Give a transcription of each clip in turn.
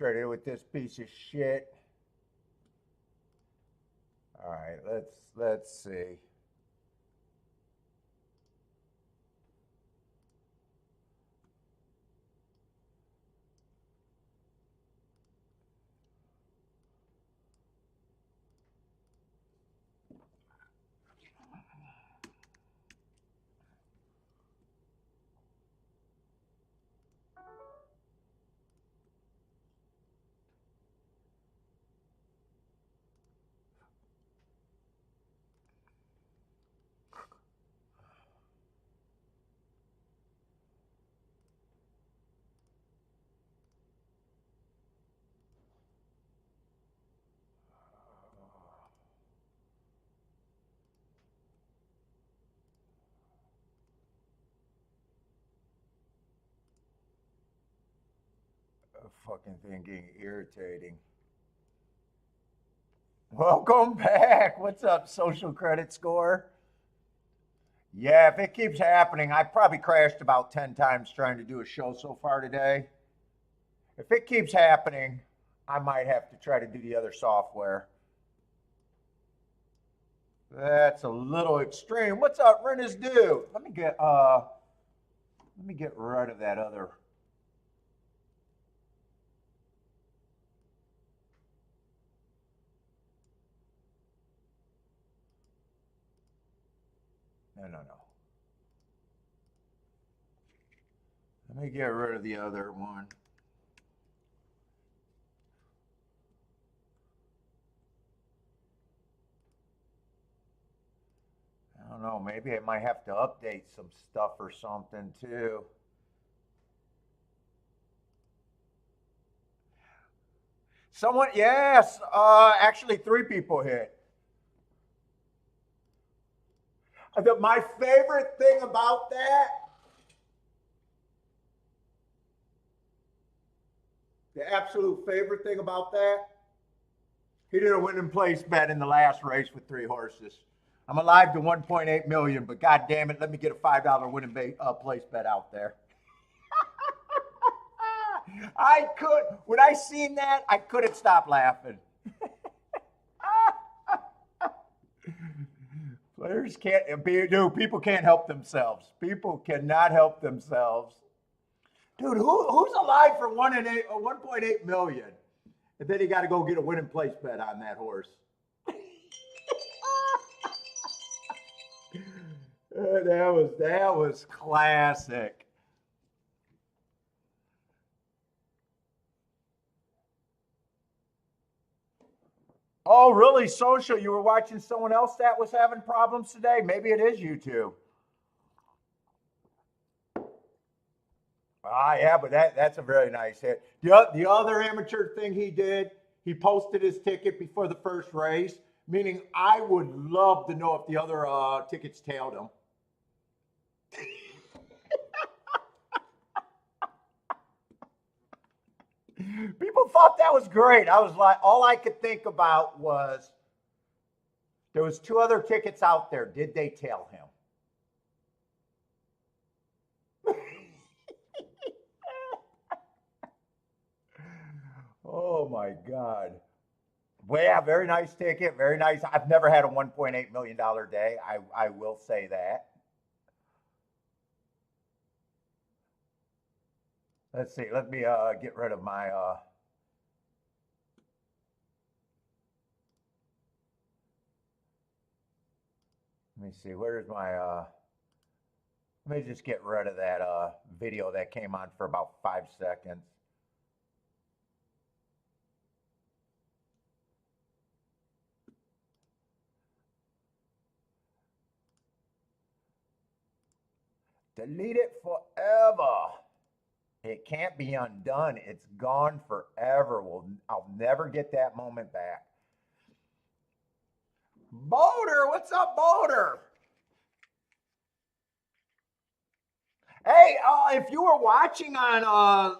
frustrated with this piece of shit. All right, let's see. Fucking thing getting irritating. Welcome back. What's up, social credit score? Yeah, if it keeps happening, I probably crashed about 10 times trying to do a show so far today. If it keeps happening, I might have to try to do the other software. That's a little extreme. What's up, Rennis Dude? Let me get rid of that other. No. Let me get rid of the other one. I don't know, maybe I might have to update some stuff or something too. Someone, yes, actually 3 people hit. My favorite thing about that, the absolute favorite thing about that, he did a winning place bet in the last race with 3 horses. I'm alive to 1.8 million, but god damn it, let me get a $5 winning place bet out there. I could, when I seen that, I couldn't stop laughing. Players can't, dude, people can't help themselves. People cannot help themselves. Dude, who's alive for 1.8 million? And then you got to go get a winning place bet on that horse. That was classic. Oh, really? Social? You were watching someone else that was having problems today? Maybe it is YouTube. Ah, yeah, but that's a very nice hit. The other amateur thing he did, he posted his ticket before the first race, meaning I would love to know if the other tickets tailed him. People thought that was great. I was like, all I could think about was there was 2 other tickets out there. Did they tail him? Oh my God. Well, yeah, very nice ticket. Very nice. I've never had a $1.8 million day. I will say that. Let's see. Let me get rid of my. Let me see. Where's my. Let me just get rid of that video that came on for about 5 seconds. Delete it forever. It can't be undone. It's gone forever. I'll never get that moment back. Boulder, what's up, Boulder? Hey, if you were watching on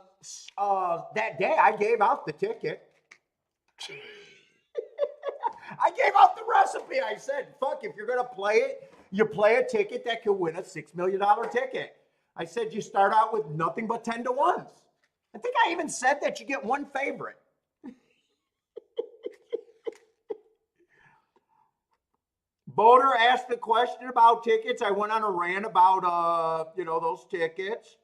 that day, I gave out the ticket. I gave out the recipe. I said, fuck, if you're going to play it, you play a ticket that could win a $6 million ticket. I said, you start out with nothing but 10 to 1s. I think I even said that you get one favorite. Boulder asked the question about tickets. I went on a rant about, those tickets.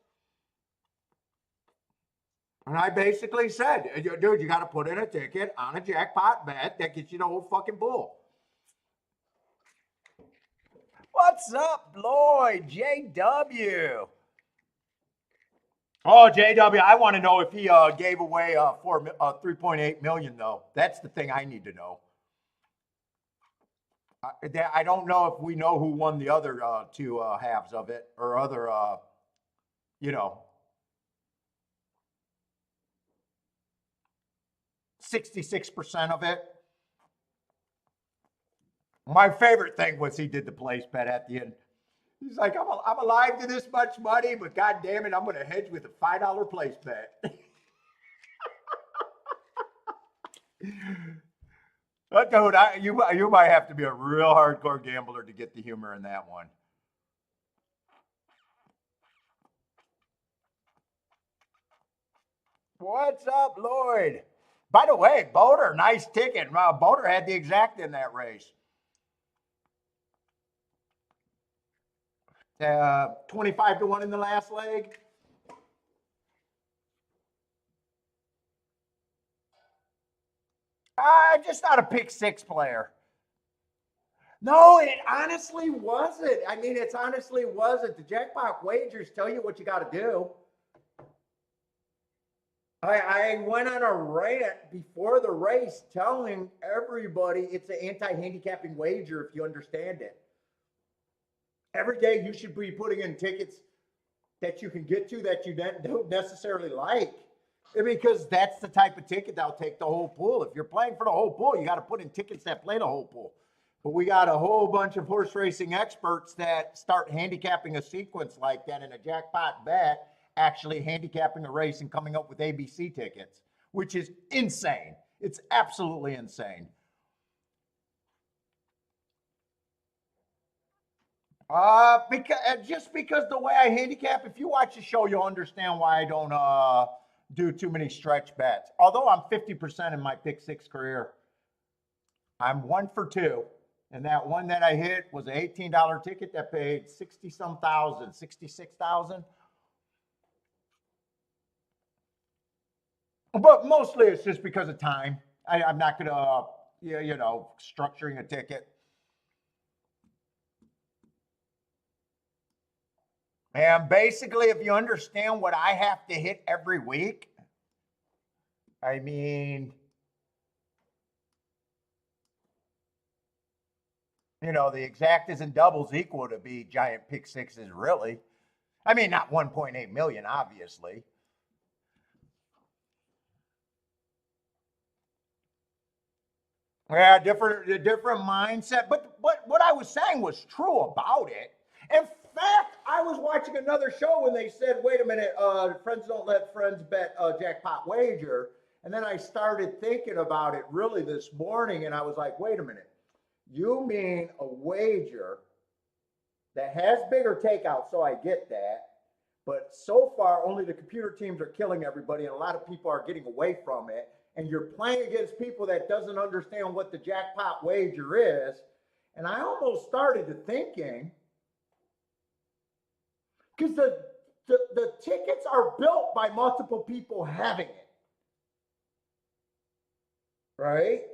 And I basically said, dude, you got to put in a ticket on a jackpot bet that gets you the whole fucking bull. What's up, Lloyd? JW. Oh, JW, I want to know if he gave away 3.8 million, though. That's the thing I need to know. I don't know if we know who won the other two halves of it or other, 66% of it. My favorite thing was he did the place bet at the end. He's like, I'm alive to this much money, but God damn it, I'm going to hedge with a $5 place bet. But dude, you might have to be a real hardcore gambler to get the humor in that one. What's up, Lloyd? By the way, Boulder, nice ticket. Boulder had the exact in that race. 25-1 in the last leg. I'm just not a pick six player. No, it honestly wasn't. I mean, it honestly wasn't. The jackpot wagers tell you what you got to do. I went on a rant before the race telling everybody it's an anti-handicapping wager if you understand it. Every day you should be putting in tickets that you can get to that you don't necessarily like. Because that's the type of ticket that'll take the whole pool. If you're playing for the whole pool, you got to put in tickets that play the whole pool. But we got a whole bunch of horse racing experts that start handicapping a sequence like that in a jackpot bet, actually handicapping a race and coming up with ABC tickets, which is insane. It's absolutely insane. Because the way I handicap, if you watch the show, you'll understand why I don't do too many stretch bets. Although I'm 50% in my pick six career, I'm 1 for 2. And that one that I hit was an $18 ticket that paid 60-some thousand, 66,000. But mostly it's just because of time. I'm not going to, structuring a ticket. And basically, if you understand what I have to hit every week, I mean, the exactas and doubles equal to be giant pick sixes, really. I mean, not 1.8 million, obviously. Yeah, different mindset. But what I was saying was true about it. In fact, I was watching another show when they said, wait a minute, friends don't let friends bet jackpot wager. And then I started thinking about it really this morning, and I was like, wait a minute. You mean a wager that has bigger takeout, so I get that. But so far, only the computer teams are killing everybody, and a lot of people are getting away from it. And you're playing against people that doesn't understand what the jackpot wager is. And I almost started to thinking, because the tickets are built by multiple people having it, right?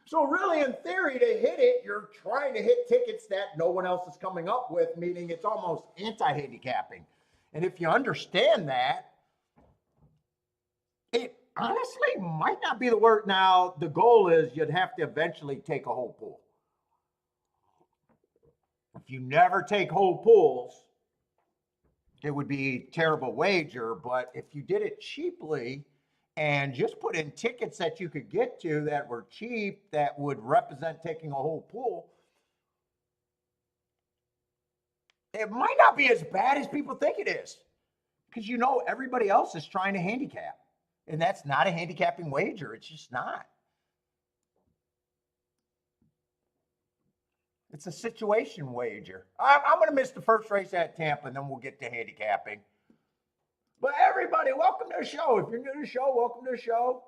So really, in theory, to hit it, you're trying to hit tickets that no one else is coming up with, meaning it's almost anti-handicapping. And if you understand that, it honestly might not be the word. Now, the goal is you'd have to eventually take a whole pool. If you never take whole pools, it would be a terrible wager. But if you did it cheaply and just put in tickets that you could get to that were cheap, that would represent taking a whole pool, it might not be as bad as people think it is. Because everybody else is trying to handicap. And that's not a handicapping wager. It's just not. It's a situation wager. I'm going to miss the first race at Tampa, and then we'll get to handicapping. But everybody, welcome to the show. If you're new to the show, welcome to the show.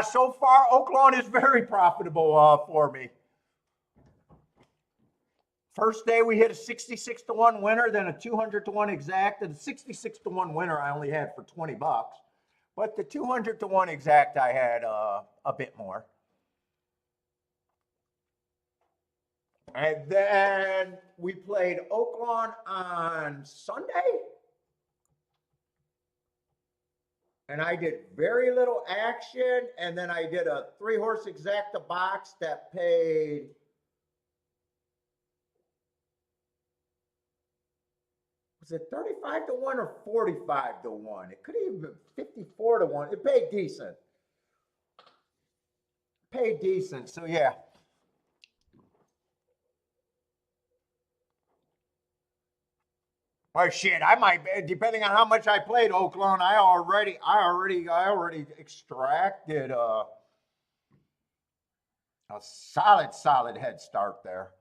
So far, Oaklawn is very profitable for me. First day we hit a 66 to 1 winner, then a 200 to 1 exact. And the 66 to 1 winner I only had for 20 bucks. But the 200 to 1 exact I had a bit more. And then we played Oaklawn on Sunday. And I did very little action. And then I did a 3-horse exacta box that paid was it 35 to 1 or 45 to 1? It could have even been 54 to 1. It paid decent. Paid decent. So yeah. Well, shit, I might, depending on how much I played Oaklawn, I already extracted a solid head start there.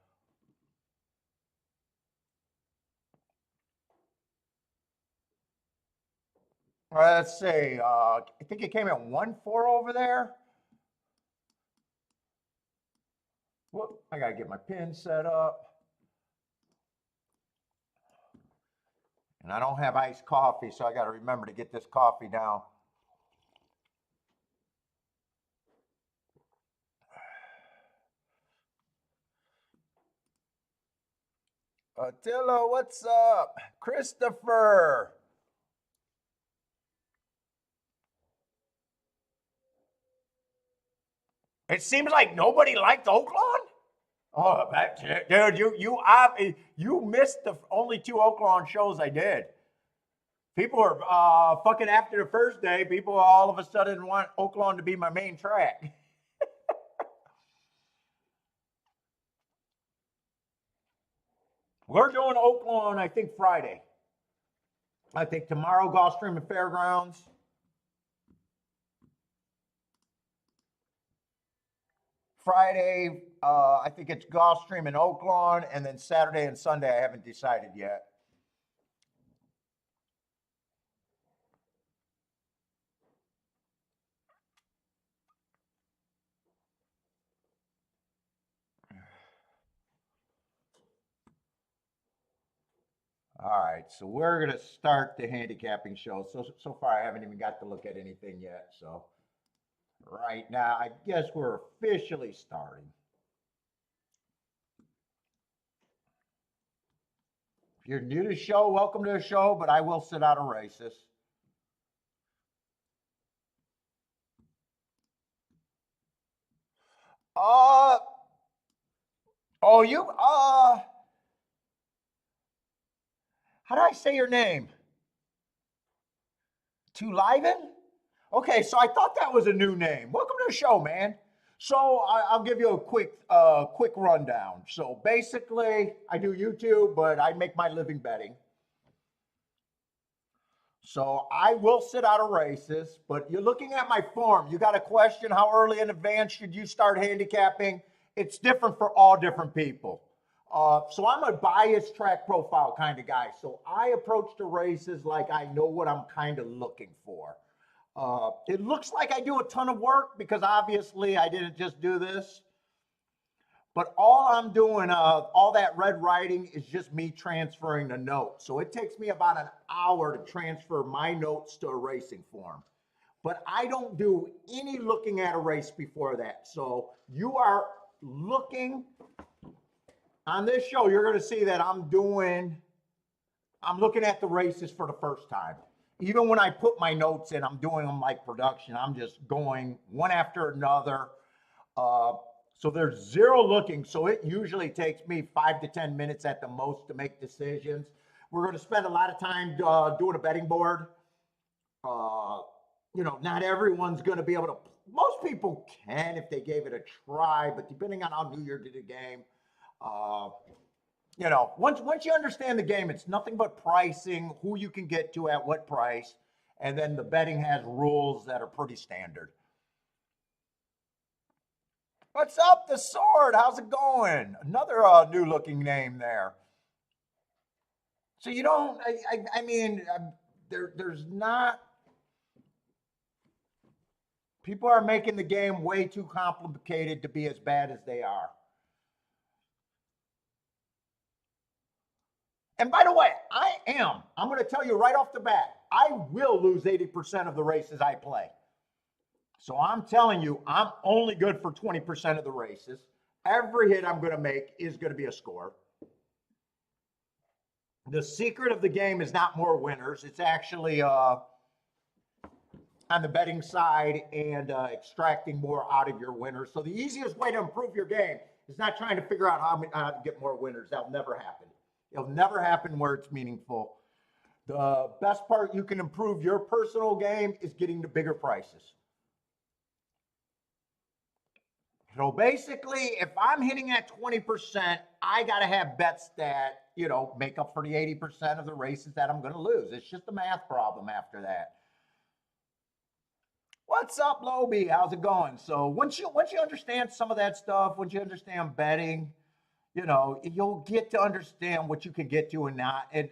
Let's see. I think it came at 1-4 over there. Whoop, I gotta get my pin set up. And I don't have iced coffee, so I gotta remember to get this coffee down. Attila, what's up? Christopher. It seems like nobody liked Oaklawn. Oh, dude, you missed the only 2 Oaklawn shows I did. People are fucking after the first day. People all of a sudden want Oaklawn to be my main track. We're doing Oaklawn, I think Friday. I think tomorrow GULFSTREAM and Fairgrounds. Friday, I think it's GULFSTREAM in Oaklawn, and then Saturday and Sunday, I haven't decided yet. All right, so we're gonna start the handicapping show. So far, I haven't even got to look at anything yet. So right now, I guess we're officially starting. If you're new to the show, welcome to the show, but I will sit out of races. Oh, how do I say your name? Tuliven? Okay, so I thought that was a new name. Welcome to the show, man. So I'll give you a quick rundown. So basically, I do YouTube, but I make my living betting. So I will sit out of races, but you're looking at my form. You got a question, how early in advance should you start handicapping? It's different for all different people. So I'm a biased track profile kind of guy. So I approach the races like I know what I'm kind of looking for. It looks like I do a ton of work because obviously I didn't just do this. But all I'm doing, all that red writing is just me transferring the notes. So it takes me about an hour to transfer my notes to a racing form. But I don't do any looking at a race before that. So you are looking on this show, you're going to see that I'm looking at the races for the first time. Even when I put my notes in, I'm doing them like production. I'm just going one after another. So there's zero looking. So it usually takes me 5 to 10 minutes at the most to make decisions. We're going to spend a lot of time doing a betting board. Not everyone's going to be able to. Most people can if they gave it a try, but depending on how new you're to the game, once you understand the game, it's nothing but pricing, who you can get to at what price, and then the betting has rules that are pretty standard. What's up, the Sword? How's it going? Another new looking name there. So you don't, I mean, there's not, people are making the game way too complicated to be as bad as they are. And by the way, I'm going to tell you right off the bat, I will lose 80% of the races I play. So I'm telling you, I'm only good for 20% of the races. Every hit I'm going to make is going to be a score. The secret of the game is not more winners. It's actually on the betting side and extracting more out of your winners. So the easiest way to improve your game is not trying to figure out how to get more winners. That'll never happen. It'll never happen where it's meaningful. The best part you can improve your personal game is getting the bigger prices. So basically, if I'm hitting at 20%, I got to have bets that, make up for the 80% of the races that I'm going to lose. It's just a math problem after that. What's up, Lobie? How's it going? So once you understand some of that stuff, once you understand betting, you'll get to understand what you can get to and not. And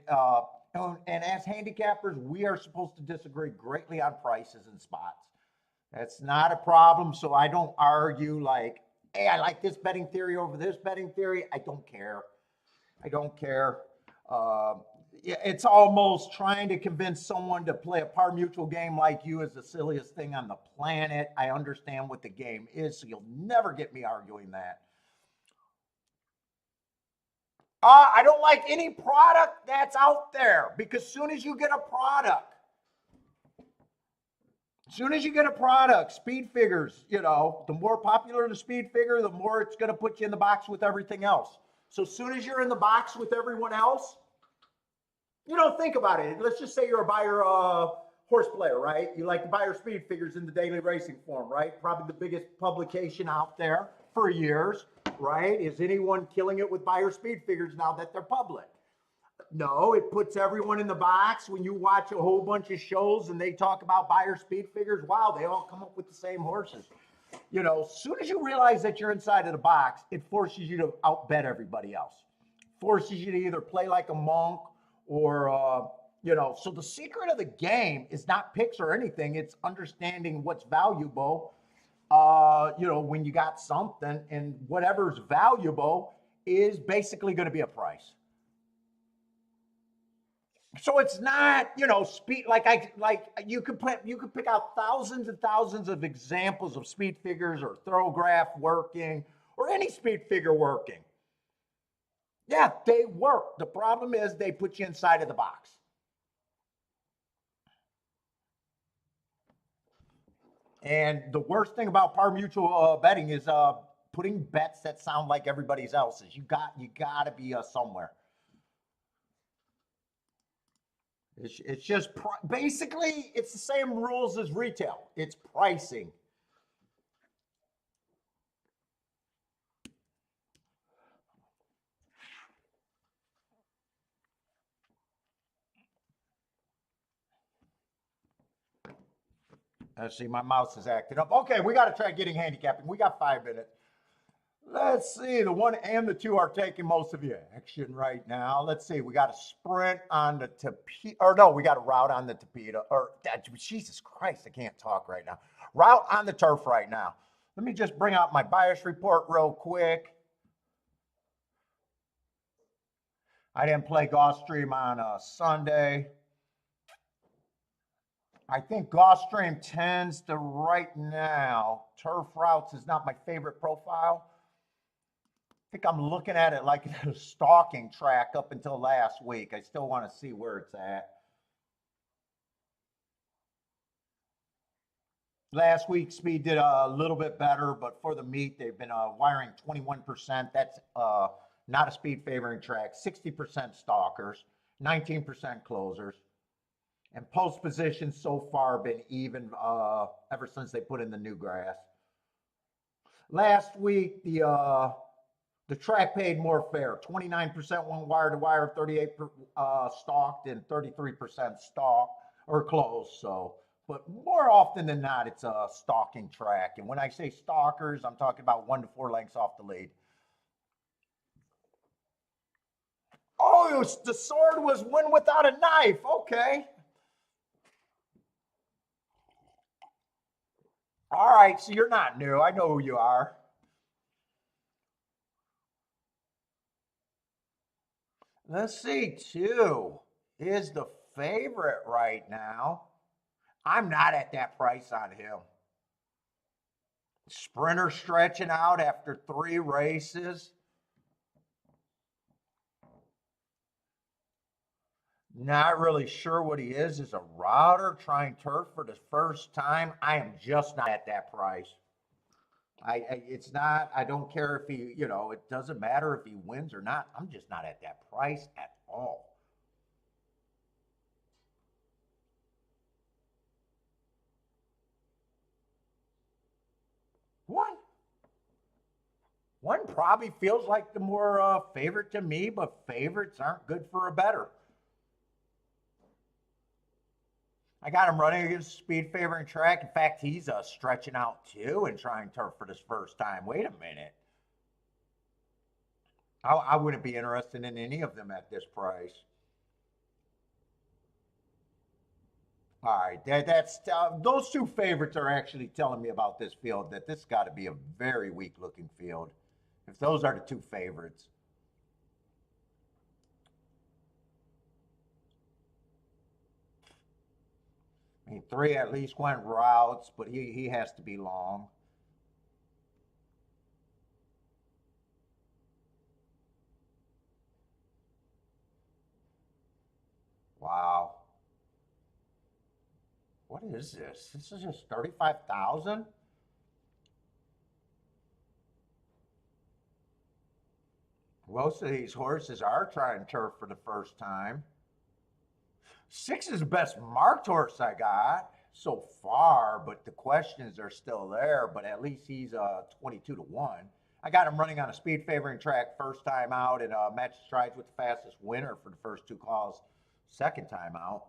as handicappers, we are supposed to disagree greatly on prices and spots. That's not a problem. So I don't argue like, hey, I like this betting theory over this betting theory. I don't care. I don't care. It's almost trying to convince someone to play a par mutual game like you is the silliest thing on the planet. I understand what the game is, so you'll never get me arguing that. I don't like any product that's out there because as soon as you get a product, speed figures, the more popular the speed figure, the more it's going to put you in the box with everything else. So as soon as you're in the box with everyone else, think about it. Let's just say you're a buyer horse player, right? You like to buy your speed figures in the daily racing form, right? Probably the biggest publication out there for years, right? Is anyone killing it with buyer speed figures now that they're public? No, it puts everyone in the box. When you watch a whole bunch of shows and they talk about buyer speed figures, wow, they all come up with the same horses. As soon as you realize that you're inside of the box, it forces you to outbet everybody else. Forces you to either play like a monk or, so the secret of the game is not picks or anything. It's understanding what's valuable, when you got something, and whatever's valuable is basically going to be a price. So it's not, speed like you could pick out thousands and thousands of examples of speed figures or throwgraph working or any speed figure working. Yeah, they work. The problem is they put you inside of the box. And the worst thing about par mutual betting is putting bets that sound like everybody else's. You got to be somewhere. It's just basically it's the same rules as retail. It's pricing. Let's see, my mouse is acting up. Okay, we got to try getting handicapping. We got 5 minutes. Let's see, the 1 and the 2 are taking most of the action right now. Let's see, we got a sprint on the Tapeta, or no, we got a route on the Tapeta, or Jesus Christ, I can't talk right now. Route on the turf right now. Let me just bring out my bias report real quick. I didn't play GULFSTREAM on Sunday. I think GULFSTREAM tends to right now, turf routes is not my favorite profile. I think I'm looking at it like a stalking track up until last week. I still want to see where it's at. Last week, speed did a little bit better, but for the meet, they've been wiring 21%. That's not a speed favoring track. 60% stalkers, 19% closers. And post positions so far been even ever since they put in the new grass. Last week, the track paid more fair. 29% went wire to wire, 38 stalked, and 33% stalk or closed. So, but more often than not, it's a stalking track. And when I say stalkers, I'm talking about 1 to 4 lengths off the lead. Oh, the sword was win without a knife. Okay. All right, so you're not new. I know who you are. Let's see, two is the favorite right now. I'm not at that price on him. Sprinter stretching out after 3 races. Not really sure what he is. Is a router trying turf for the first time. I am just not at that price. It's not, I don't care if he, it doesn't matter if he wins or not. I'm just not at that price at all. What? One probably feels like the more favorite to me, but favorites aren't good for a better. I got him running against speed favoring track. In fact, he's stretching out too and trying turf for this first time. Wait a minute. I wouldn't be interested in any of them at this price. All right, that's those 2 favorites are actually telling me about this field that this got to be a very weak looking field. If those are the 2 favorites. I mean, 3 at least went routes, but he has to be long. Wow. What is this? This is just 35,000? Most of these horses are trying turf for the first time. 6 is the best marked horse I got so far, but the questions are still there. But at least he's 22-1. I got him running on a speed favoring track first time out and match strides with the fastest winner for the first 2 calls, second time out.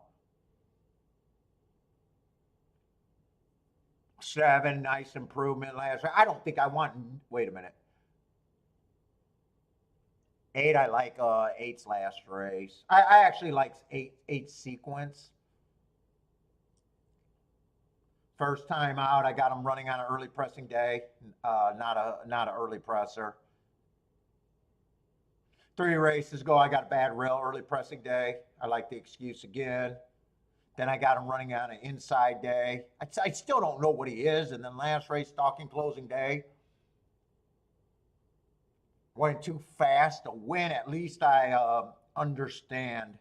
7, nice improvement last round. I don't think I want. Wait a minute. 8, I like 8's last race. I actually like 8 sequence. First time out, I got him running on an early pressing day, not an early presser. 3 races ago, I got a bad rail early pressing day. I like the excuse again. Then I got him running on an inside day. I still don't know what he is. And then last race, stalking closing day, went too fast to win. At least I understand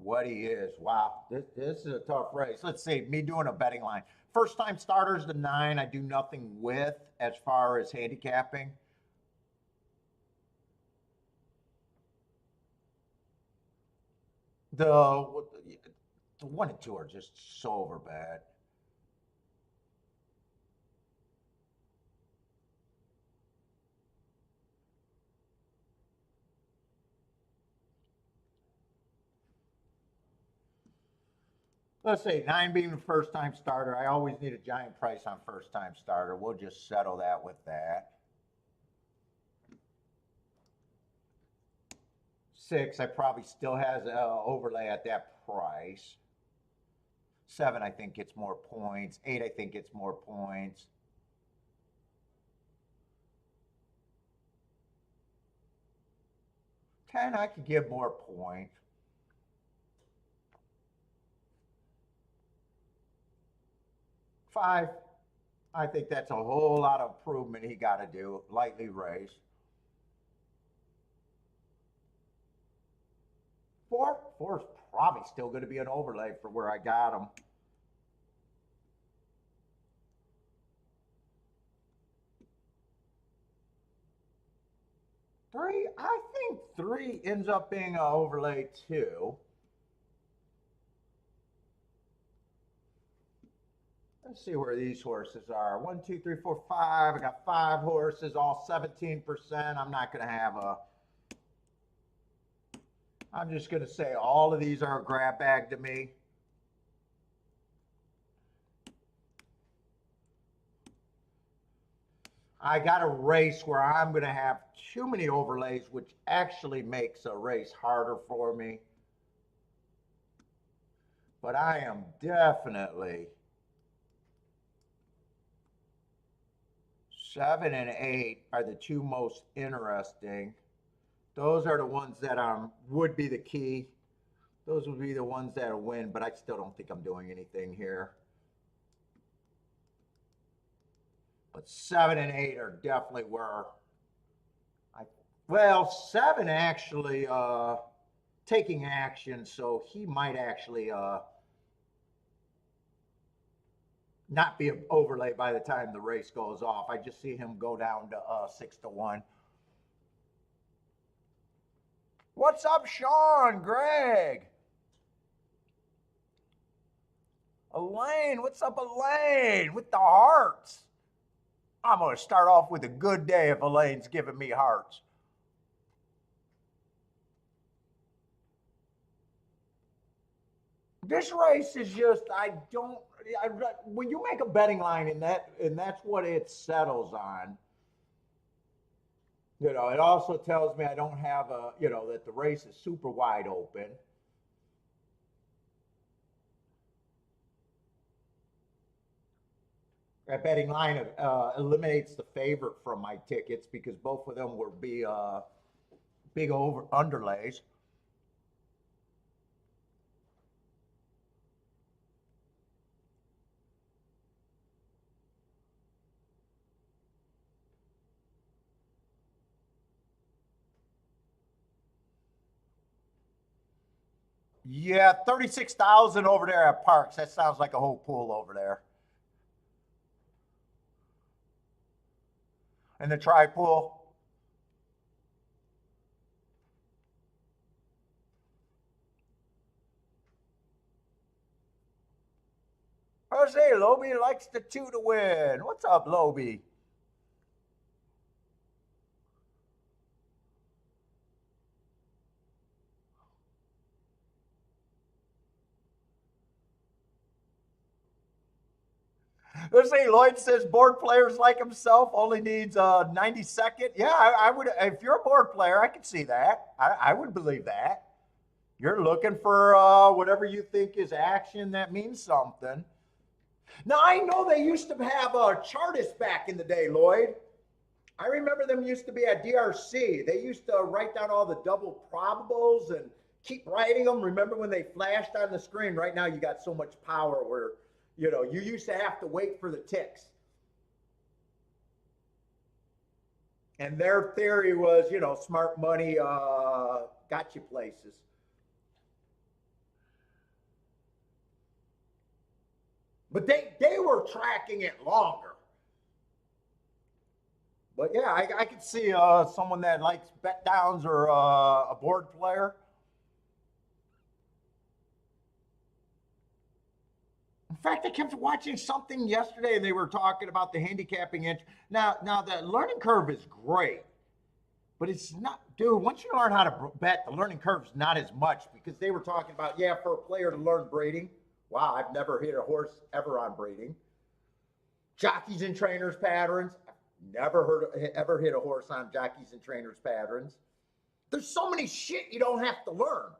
what he is. Wow, this is a tough race. Let's see, me doing a betting line. First time starters, the 9, I do nothing with as far as handicapping. The 1 and 2 are just so over bad. Let's say 9 being the first time starter. I always need a giant price on first time starter. We'll just settle that with that. 6, I probably still has an overlay at that price. 7, I think gets more points. 8, I think gets more points. 10, I could give more points. 5, I think that's a whole lot of improvement he got to do. Lightly raised. 4 is probably still going to be an overlay for where I got him. 3, I think 3 ends up being an overlay too. Let's see where these horses are. 1, 2, 3, 4, 5. I got 5 horses, all 17%. I'm not going to have a. I'm just going to say all of these are a grab bag to me. I got a race where I'm going to have too many overlays, which actually makes a race harder for me. But I am definitely 7 and 8 are the two most interesting. Those are the ones that would be the key. Those would be the ones that'll win, but I still don't think I'm doing anything here. But 7 and 8 are definitely where well, 7 actually taking action, so he might actually not be an overlay by the time the race goes off. I just see him go down to 6 to 1. What's up, Sean? Greg? Elaine, what's up, Elaine? With the hearts. I'm going to start off with a good day if Elaine's giving me hearts. This race is just, when you make a betting line and that's what it settles on, it also tells me I don't have that the race is super wide open. That betting line eliminates the favorite from my tickets because both of them will be big underlays. Yeah, 36,000 over there at Parks. That sounds like a whole pool over there. And the tri pool. Jose Loby likes the 2 to win. What's up, Loby? Let's see. Lloyd says board players like himself only needs a 90-second. Yeah, I would. If you're a board player, I could see that. I would believe that. You're looking for whatever you think is action that means something. Now, I know they used to have chartists back in the day, Lloyd. I remember them used to be at DRC. They used to write down all the double probables and keep writing them. Remember when they flashed on the screen? Right now, you got so much power where you used to have to wait for the ticks. And their theory was, smart money got you places. But they were tracking it longer. But yeah, I could see someone that likes bet downs or a board player. In fact, I kept watching something yesterday, and they were talking about the handicapping. Now the learning curve is great, but it's not, dude. Once you learn how to bet, the learning curve is not as much because they were talking about for a player to learn braiding. Wow, I've never hit a horse ever on braiding. Jockeys and trainers patterns. I've never ever hit a horse on jockeys and trainers patterns. There's so many shit you don't have to learn.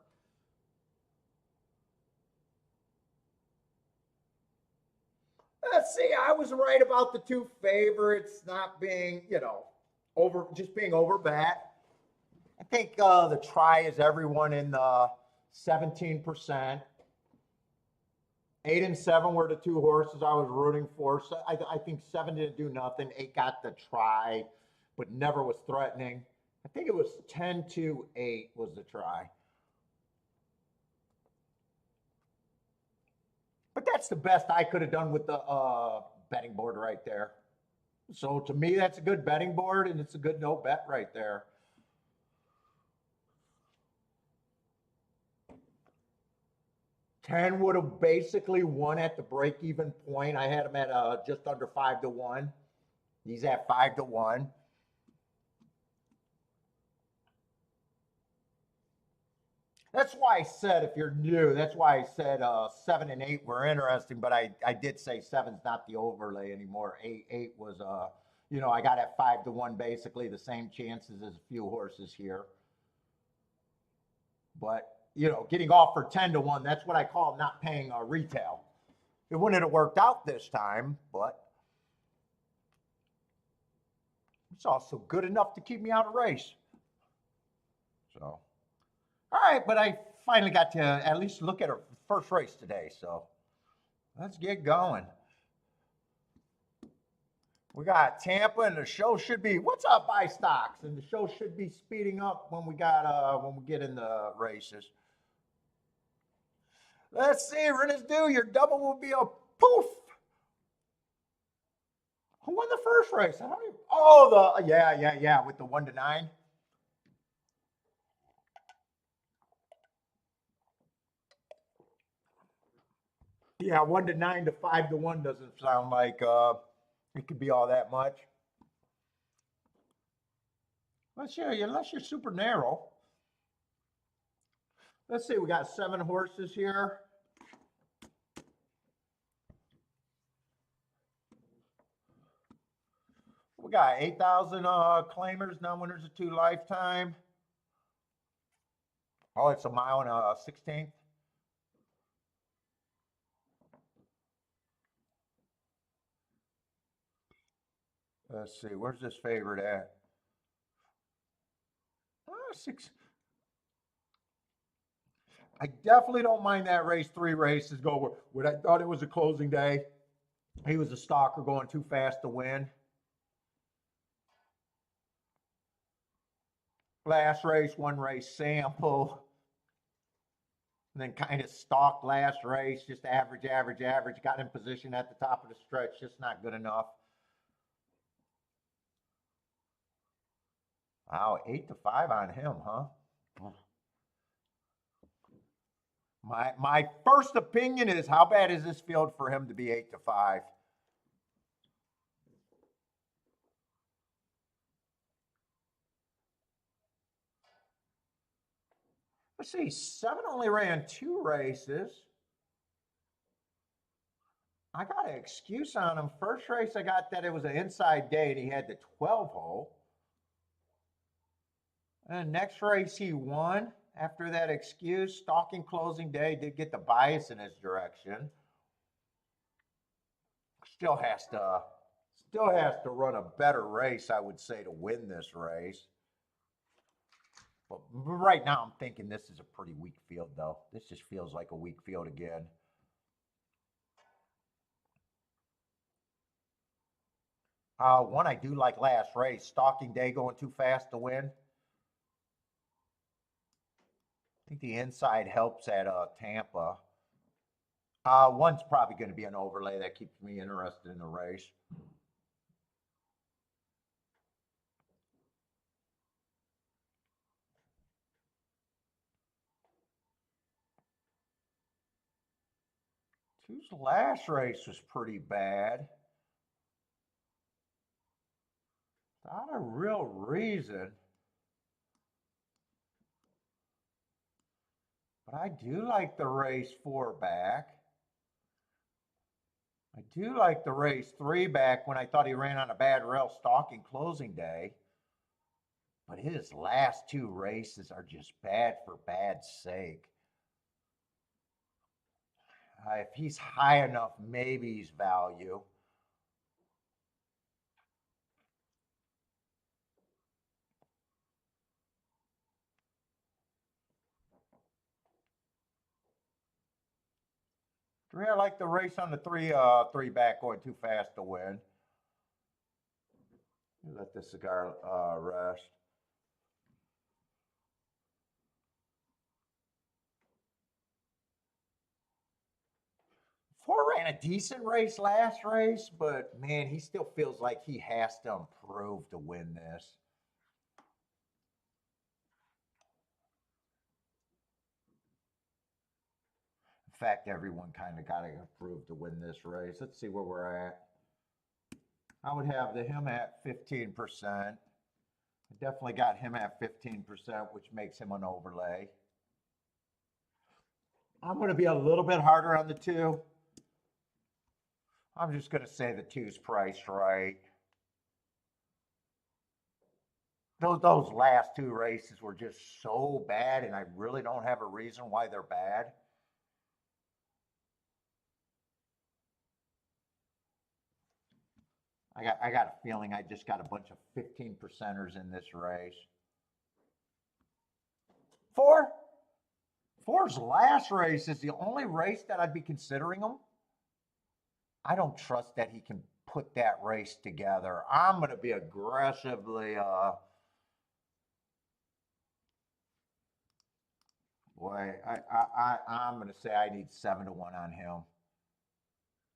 Let's see. I was right about the 2 favorites not being, just being over bet. I think the try is everyone in the 17%. 8 and 7 were the 2 horses I was rooting for. So I think 7 didn't do nothing. 8 got the try, but never was threatening. I think it was 10-8 was the try. But that's the best I could have done with the betting board right there. So to me, that's a good betting board, and it's a good no bet right there. Ten would have basically won at the break-even point. I had him at just under 5 to 1. He's at 5 to 1. That's why I said, if you're new, that's why I said 7 and 8 were interesting, but I did say 7's not the overlay anymore. 8 was You know, I got at 5-1 basically the same chances as a few horses here. But, you know, getting off for 10-1, that's what I call not paying retail. It wouldn't have worked out this time, but it's also good enough to keep me out of race. So, all right, but I finally got to at least look at her first race today. So let's get going. We got Tampa, and the show should be, what's up, buy stocks? And the show should be speeding up when we get in the races. Let's see, Rennes do your double will be a poof. Who won the first race? I don't even, oh, yeah, with the 1-9. Yeah, 1-9 to 5-1 doesn't sound like it could be all that much. Unless you're super narrow. Let's see, we got 7 horses here. We got 8,000 claimers, non-winners of 2 lifetime. Oh, it's a mile and a 16th. Let's see, where's this favorite at? 6. I definitely don't mind that race. 3 races go where I thought it was a closing day. He was a stalker going too fast to win. Last race, 1 race sample. And then kind of stalked last race, just average. Got in position at the top of the stretch, just not good enough. Wow, 8-5 on him, huh? My first opinion is, how bad is this field for him to be 8-5? Let's see, 7 only ran 2 races. I got an excuse on him. First race, I got that it was an inside day and he had the 12 hole. And next race, he won. After that excuse, stalking closing day, did get the bias in his direction. Still has to run a better race, I would say, to win this race. But right now, I'm thinking this is a pretty weak field, though. This just feels like a weak field again. One I do like last race, stalking day going too fast to win. I think the inside helps at Tampa. One's probably going to be an overlay that keeps me interested in the race. Two's last race was pretty bad. Not a real reason. But I do like the race 4 back. I do like the race 3 back when I thought he ran on a bad rail stalking closing day. But his last 2 races are just bad for bad's sake. If he's high enough, maybe he's value. I like the race on the 3 back going too fast to win. Let the cigar rest. 4 ran a decent race last race, but man, he still feels like he has to improve to win this. In fact, everyone kind of got to improve to win this race. Let's see where we're at. I would have him at 15%. I definitely got him at 15%, which makes him an overlay. I'm going to be a little bit harder on the 2. I'm just going to say the 2's priced right. Those last two races were just so bad, and I really don't have a reason why they're bad. I got a feeling I just got a bunch of 15 percenters in this race. Four? Four's last race is the only race that I'd be considering him. I don't trust that he can put that race together. I'm going to be aggressively, boy, I'm going to say I need 7-1 on him.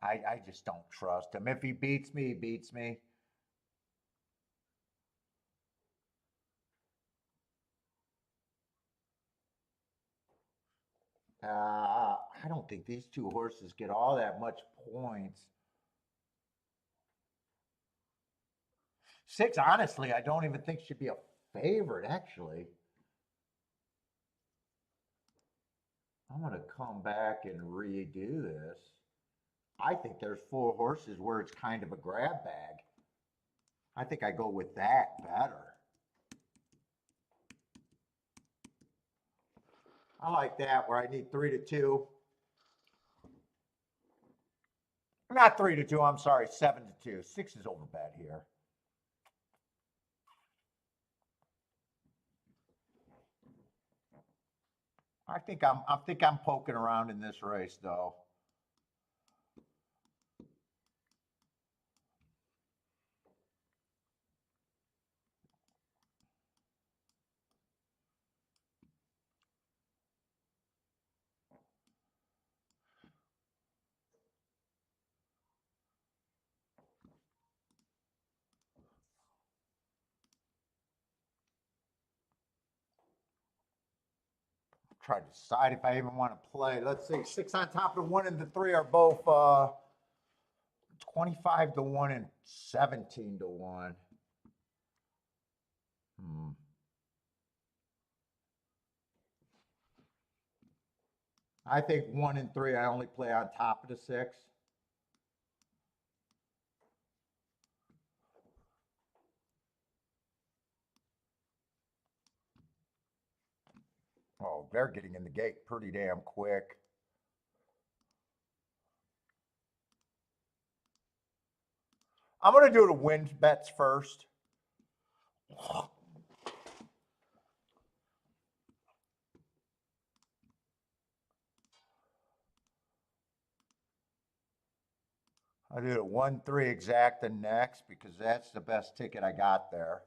I just don't trust him. If he beats me, he beats me. I don't think these two horses get all that much points. 6, honestly, I don't even think should be a favorite, actually. I'm going to come back and redo this. I think there's 4 horses where it's kind of a grab bag. I think I go with that better. I like that where I need 3-2. Not 3-2, I'm sorry, 7-2. 6 is over bet here. I think I'm poking around in this race though. Try to decide if I even want to play. Let's see, 6 on top of the 1 and the 3 are both 25-1 and 17-1. I think 1 and 3 I only play on top of the 6. Oh, they're getting in the gate pretty damn quick. I'm going to do the win bets first. I do the 1-3 exacta next because that's the best ticket I got there.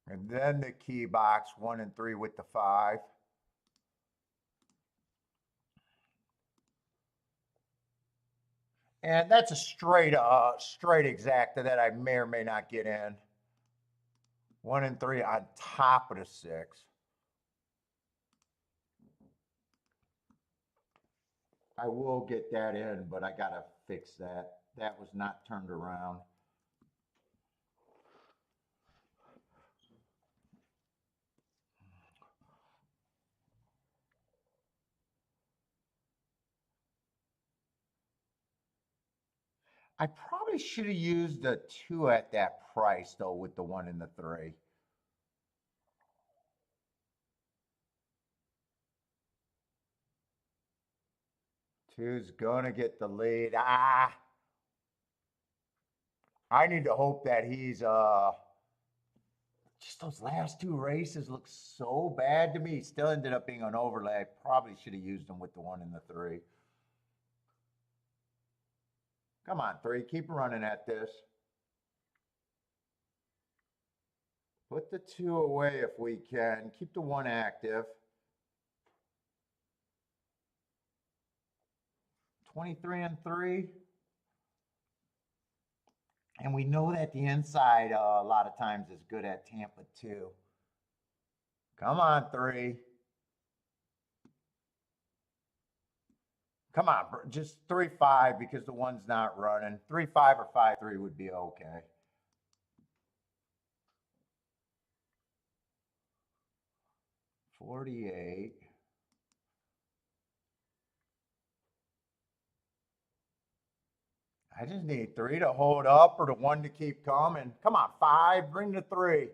And then the key box 1 and 3 with the 5. And that's a straight exacta that I may or may not get in. 1 and 3 on top of the 6. I will get that in, but I gotta fix that. That was not turned around. I probably should have used the 2 at that price though with the 1 and the 3. Two's gonna get the lead. I need to hope that he's just those last 2 races look so bad to me. Still ended up being an overlay. I probably should have used them with the 1 and the 3. Come on, 3, keep running at this. Put the 2 away if we can. Keep the 1 active. 23 and 3. And we know that the inside a lot of times is good at Tampa too. Come on, 3. Come on, just 3-5 because the 1's not running. 3-5 or 5-3 would be okay. $48. I just need 3 to hold up or the 1 to keep coming. Come on, 5, bring the 3.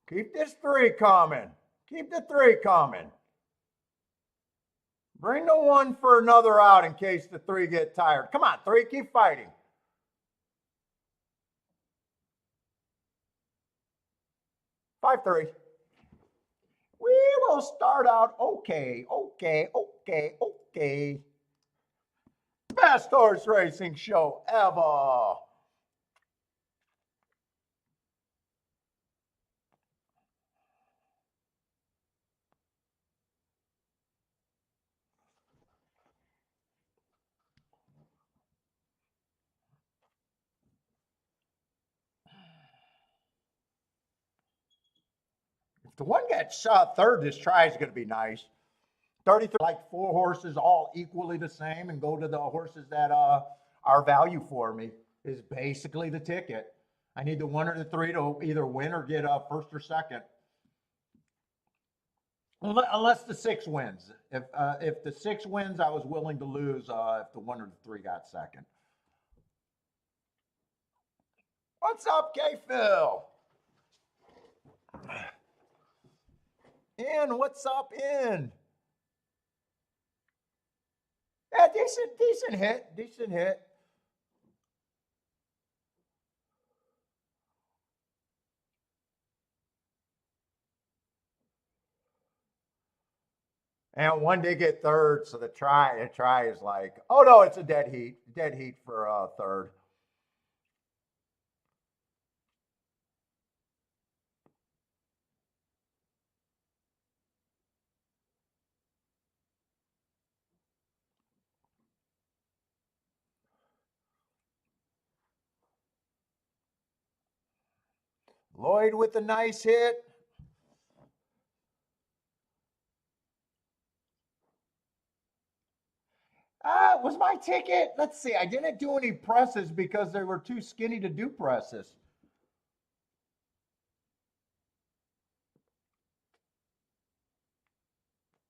Keep this 3 coming. Keep the 3 coming. Bring the 1 for another out in case the 3 get tired. Come on, 3, keep fighting. 5-3. We will start out okay. Best horse racing show ever. If the 1 gets third, this try is going to be nice. 33, like 4 horses, all equally the same, and go to the horses that are value for me is basically the ticket. I need the 1 or the 3 to either win or get first or second. Unless the 6 wins. If the 6 wins, I was willing to lose if the 1 or the 3 got second. What's up, K-Phil? In, what's up, in? Yeah, decent hit. And 1 did get third, so the try is like, oh no, it's a dead heat for third. Lloyd with a nice hit. Was my ticket? Let's see. I didn't do any presses because they were too skinny to do presses.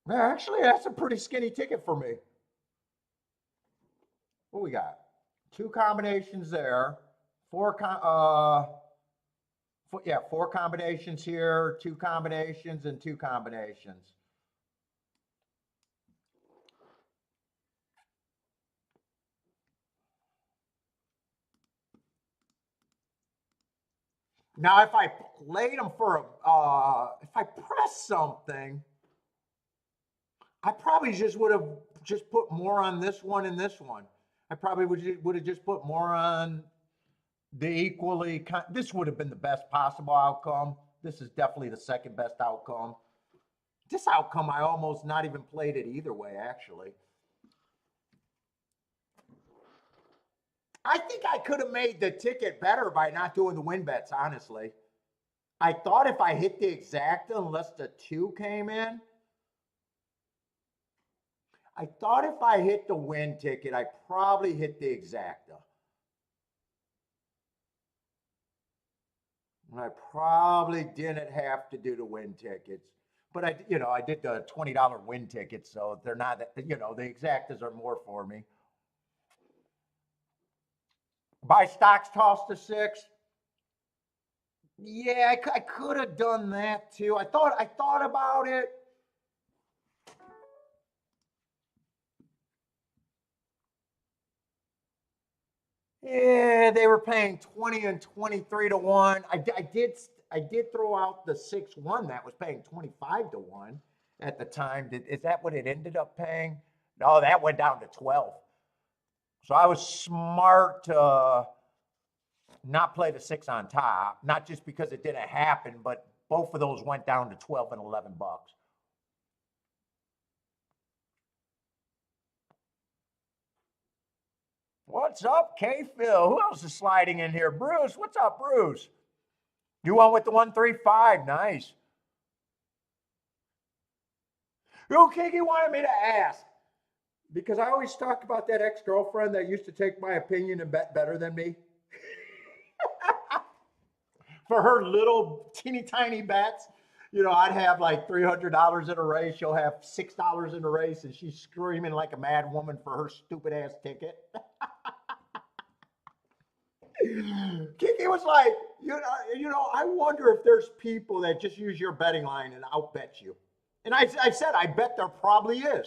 Yeah, actually, that's a pretty skinny ticket for me. What we got? 2 combinations there. 4 combinations here, 2 combinations, and 2 combinations. Now, if I laid them for if I press something, I probably just would have just put more on this one and this one. I probably would have just put more on the equally. This would have been the best possible outcome. This is definitely the second best outcome. This outcome, I almost not even played it either way, actually. I think I could have made the ticket better by not doing the win bets, honestly. I thought if I hit the exacta, unless the 2 came in, I thought if I hit the win ticket, I probably hit the exacta. I probably didn't have to do the win tickets. But I did the $20 win tickets, so they're not, the exactas are more for me. Buy stocks toss to 6. Yeah, I could have done that too. I thought about it. Yeah, they were paying 20 and 23 to 1. I did throw out the 6-1 that was paying 25 to 1 at the time. Is that what it ended up paying? No, that went down to 12. So I was smart to not play the 6 on top, not just because it didn't happen, but both of those went down to 12 and 11 bucks. What's up, K-Phil? Who else is sliding in here? Bruce, what's up, Bruce? You went with the 135, nice. Who Kiki wanted me to ask? Because I always talk about that ex-girlfriend that used to take my opinion and bet better than me. For her little teeny tiny bets. I'd have like $300 in a race. She'll have $6 in a race, and she's screaming like a mad woman for her stupid ass ticket. Kiki was like, I wonder if there's people that just use your betting line and outbet you. And I said, I bet there probably is.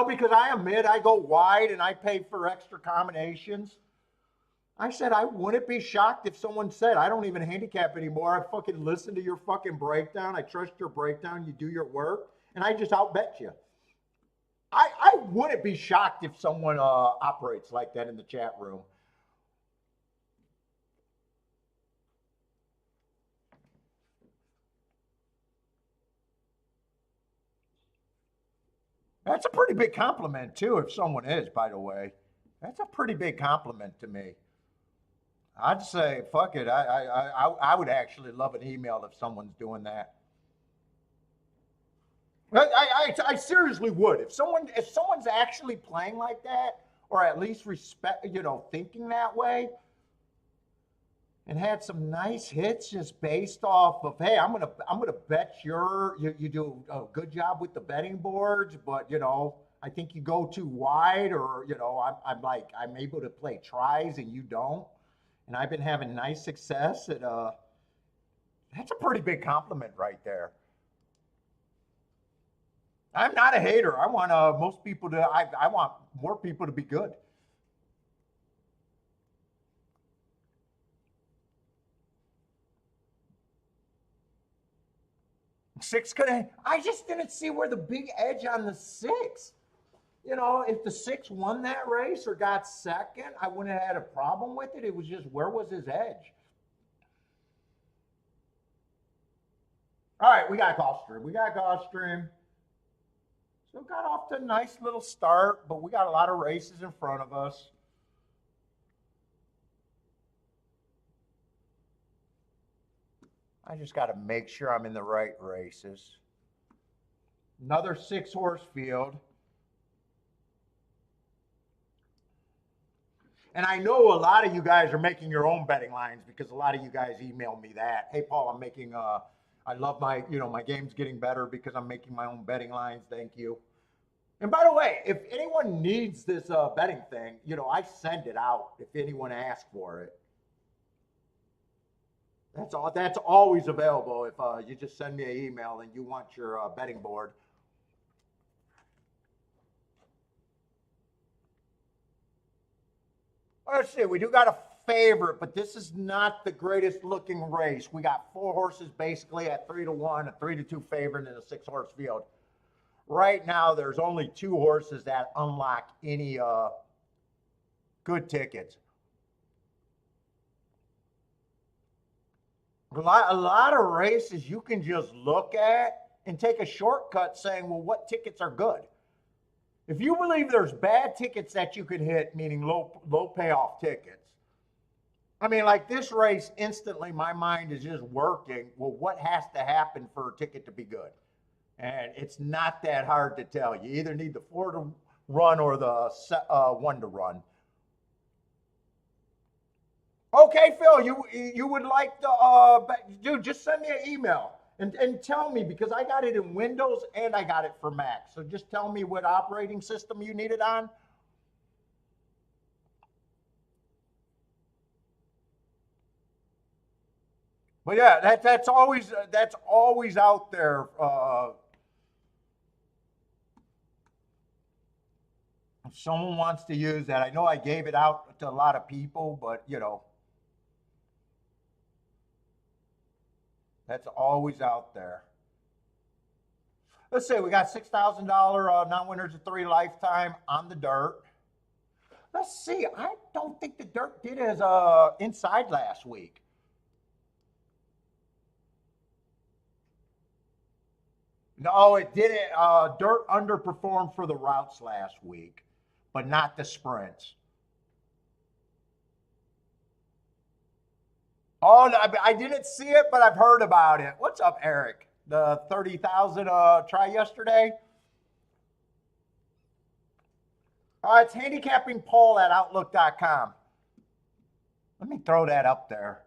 Because I admit I go wide and I pay for extra combinations. I said, I wouldn't be shocked if someone said, I don't even handicap anymore. I fucking listen to your fucking breakdown. I trust your breakdown. You do your work. And I just outbet you. I wouldn't be shocked if someone operates like that in the chat room. That's a pretty big compliment, too, if someone is, by the way. That's a pretty big compliment to me. I'd say, fuck it. I would actually love an email if someone's doing that. I seriously would. If someone's actually playing like that, or at least thinking that way, and had some nice hits just based off of, hey, I'm gonna bet you do a good job with the betting boards, but I think you go too wide, or I'm able to play tries and you don't, and I've been having nice success at that's a pretty big compliment right there. I'm not a hater. I want most people to. I want more people to be good. Six could have. I just didn't see where the big edge on the six. If the six won that race or got second, I wouldn't have had a problem with it. It was just, where was his edge? All right, we got GULFSTREAM. So got off to a nice little start, but we got a lot of races in front of us. I just got to make sure I'm in the right races. Another 6-horse field. And I know a lot of you guys are making your own betting lines, because a lot of you guys email me that. Hey, Paul, I'm making, I love my, my game's getting better because I'm making my own betting lines. Thank you. And by the way, if anyone needs this betting thing, I send it out if anyone asks for it. That's always available if you just send me an email and you want your betting board. Let's see, we do got a favorite, but this is not the greatest looking race. We got 4 horses basically at 3-1, a 3-2 favorite in a 6-horse field. Right now, there's only 2 horses that unlock any good tickets. A lot of races you can just look at and take a shortcut saying, well, what tickets are good? If you believe there's bad tickets that you can hit, meaning low payoff tickets, I mean, like this race, instantly my mind is just working. Well, what has to happen for a ticket to be good? And it's not that hard to tell. You either need the 4 to run or the 1 to run. Okay, Phil, you would like to, dude, just send me an email and tell me, because I got it in Windows and I got it for Mac. So just tell me what operating system you need it on. But yeah, that's always out there. If someone wants to use that, I know I gave it out to a lot of people, but that's always out there. Let's say we got $6,000 non-winners of 3 lifetime on the dirt. Let's see. I don't think the dirt did as inside last week. No, it didn't. Dirt underperformed for the routes last week, but not the sprints. Oh, no, I didn't see it, but I've heard about it. What's up, Eric? The 30,000 try yesterday? It's handicapping Paul at outlook.com. Let me throw that up there.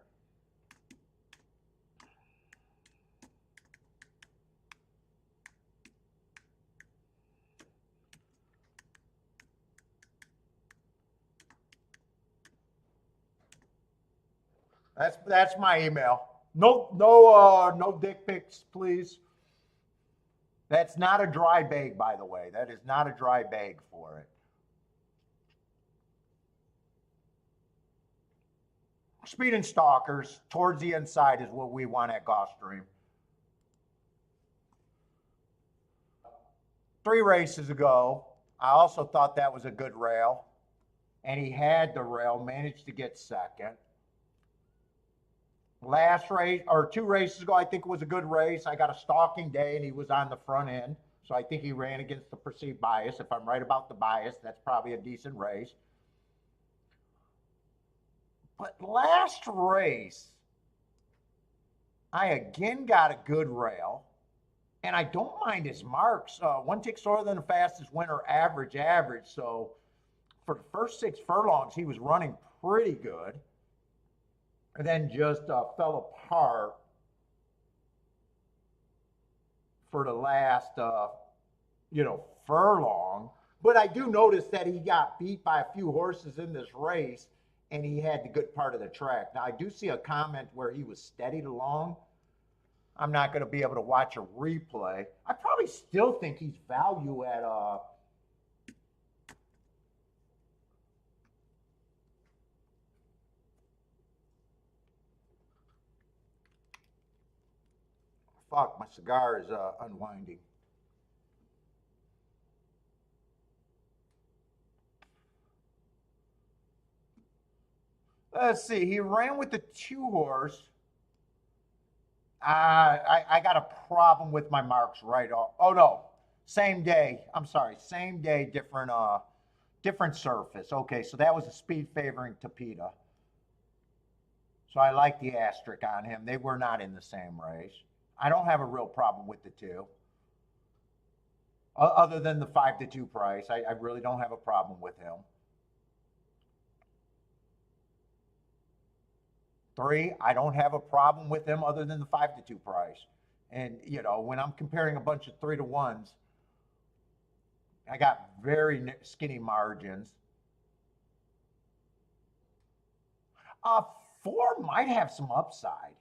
That's my email. No dick pics, please. That's not a dry bag, by the way. That is not a dry bag for it. Speed and stalkers towards the inside is what we want at GULFSTREAM. 3 races ago, I also thought that was a good rail. And he had the rail, managed to get second. Last race, or 2 races ago, I think it was a good race. I got a stalking day and he was on the front end. So I think he ran against the perceived bias. If I'm right about the bias, that's probably a decent race. But last race, I again got a good rail, and I don't mind his marks. 1 tick slower than the fastest winner, average. So for the first 6 furlongs, he was running pretty good, and then just fell apart for the last, furlong. But I do notice that he got beat by a few horses in this race, and he had the good part of the track. Now, I do see a comment where he was steadied along. I'm not going to be able to watch a replay. I probably still think he's value at fuck, my cigar is unwinding. Let's see. He ran with the 2 horse. I got a problem with my marks right off. Oh no, same day. I'm sorry, same day, different surface. Okay, so that was a speed favoring Tapita. So I like the asterisk on him. They were not in the same race. I don't have a real problem with the 2. Other than the 5-2 price, I really don't have a problem with him. 3, I don't have a problem with him other than the 5-2 price. And, when I'm comparing a bunch of 3-1s, I got very skinny margins. 4 might have some upside.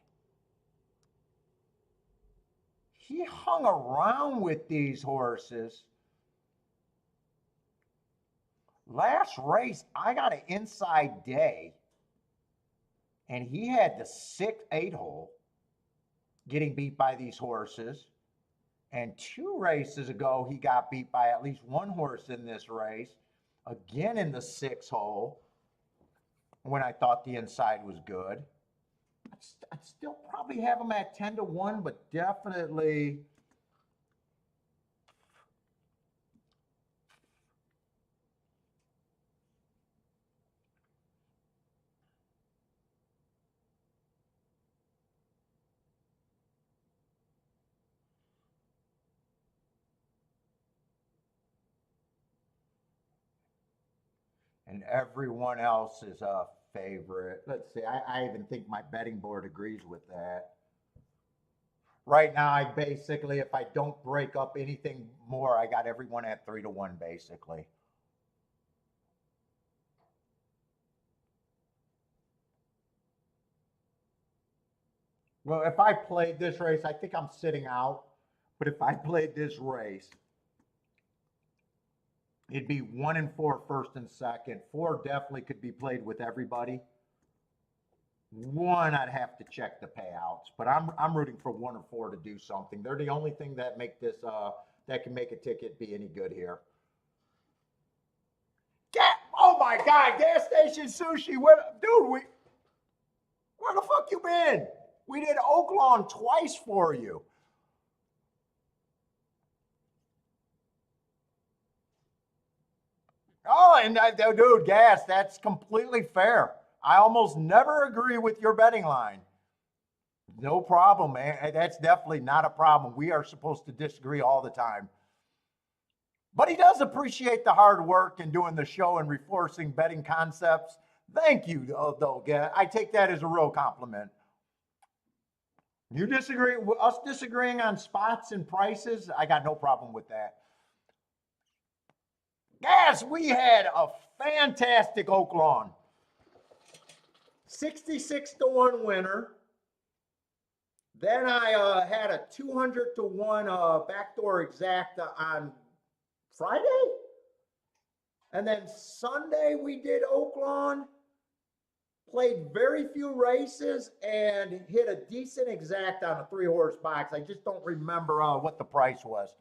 He hung around with these horses. Last race, I got an inside day. And he had the 6-8 hole getting beat by these horses. And 2 races ago, he got beat by at least 1 horse in this race. Again in the 6 hole, when I thought the inside was good. I'd still probably have him at 10-1, but definitely... and everyone else is a favorite. Let's see, I even think my betting board agrees with that. Right now, I basically, if I don't break up anything more, I got everyone at 3-1 basically. Well, if I played this race, I think I'm sitting out. But if I played this race, it'd be 1 and 4 first and second. 4 definitely could be played with everybody. 1, I'd have to check the payouts, but I'm rooting for 1 or 4 to do something. They're the only thing that make this that can make a ticket be any good here. Oh my God, gas station sushi. Where the fuck you been? We did Oaklawn twice for you. Oh, and dude, gas, that's completely fair. I almost never agree with your betting line. No problem, man. That's definitely not a problem. We are supposed to disagree all the time. But he does appreciate the hard work and doing the show and reinforcing betting concepts. Thank you, though, Gas. I take that as a real compliment. You disagree, us disagreeing on spots and prices, I got no problem with that. Gas, we had a fantastic Oaklawn. 66-1 winner. Then I had a 200-1 backdoor exacta on Friday. And then Sunday we did Oaklawn, played very few races, and hit a decent exact on a 3-horse box. I just don't remember what the price was.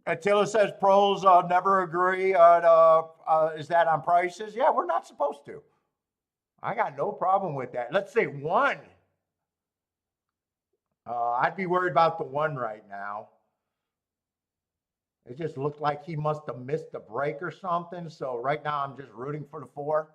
Attila says pros never agree on, is that on prices? Yeah, we're not supposed to. I got no problem with that. Let's say 1. I'd be worried about the 1 right now. It just looked like he must have missed a break or something. So right now I'm just rooting for the 4.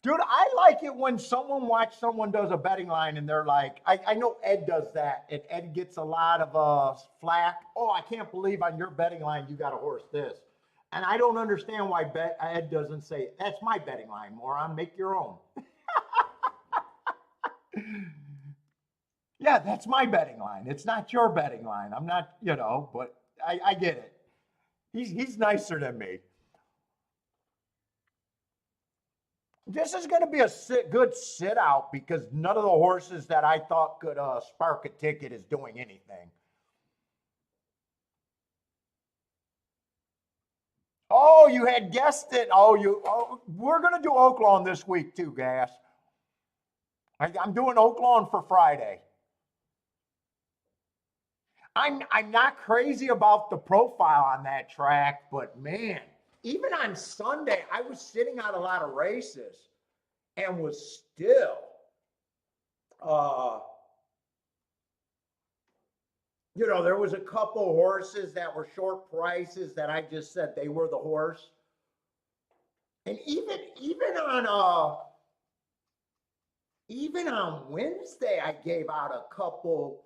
Dude, I like it when someone does a betting line and they're like, I know Ed does that, and Ed gets a lot of flack. Oh, I can't believe on your betting line you got a horse this. And I don't understand why Ed doesn't say, that's my betting line, moron, make your own. Yeah, that's my betting line. It's not your betting line. I'm not, but I get it. He's nicer than me. This is going to be a good sit out because none of the horses that I thought could spark a ticket is doing anything. Oh, you had guessed it. We're going to do Oaklawn this week too, Gas. I'm doing Oaklawn for Friday. I'm not crazy about the profile on that track, but man, even on Sunday, I was sitting on a lot of races and was still, there was a couple horses that were short prices that I just said they were the horse. And even on Wednesday, I gave out a couple,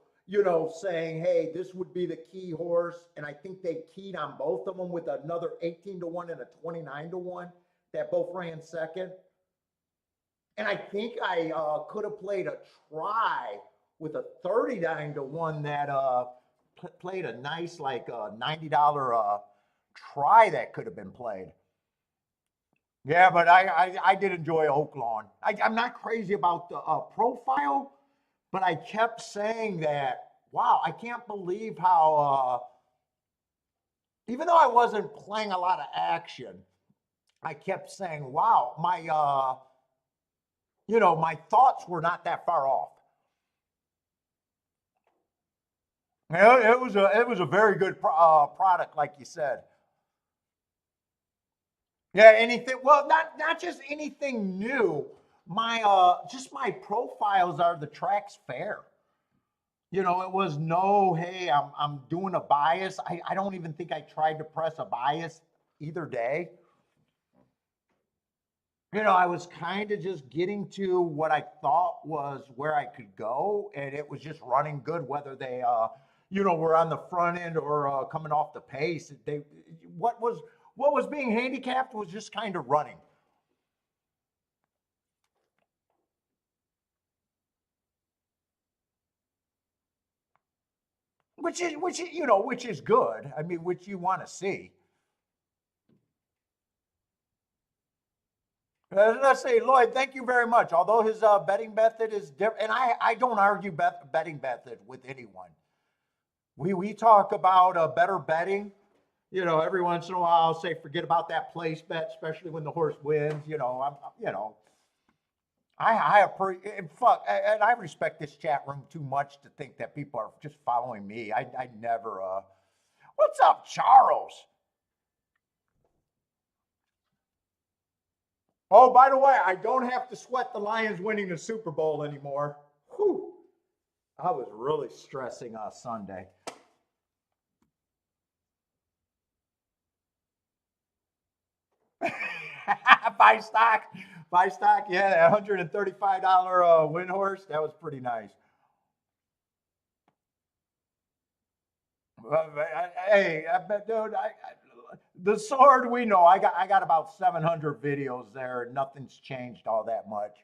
saying, hey, this would be the key horse. And I think they keyed on both of them with another 18-1 and a 29-1 that both ran second. And I think I could have played a try with a 39-1 that played a nice like $90 try that could have been played. Yeah, but I did enjoy Oaklawn. I'm not crazy about the profile, but I kept saying that, wow, I can't believe how, even though I wasn't playing a lot of action, I kept saying, wow, my thoughts were not that far off. Yeah, it was a very good product, like you said. Yeah, anything. Well, not just anything new. Just my profiles are the track's fair. It was no, hey, I'm doing a bias. I don't even think I tried to press a bias either day. I was kind of just getting to what I thought was where I could go, and it was just running good, whether they, were on the front end or coming off the pace. What was being handicapped was just kind of running. Which is good. I mean, which you want to see. Let's say, Lloyd, thank you very much. Although his betting method is different, and I don't argue betting method with anyone. We talk about better betting. Every once in a while, I'll say, forget about that place bet, especially when the horse wins. I respect this chat room too much to think that people are just following me. I never. What's up, Charles? Oh, by the way, I don't have to sweat the Lions winning the Super Bowl anymore. Whew. I was really stressing Sunday. Buy stock, yeah, $135 win horse. That was pretty nice. Hey, dude, the sword, we know. I got about 700 videos there. Nothing's changed all that much.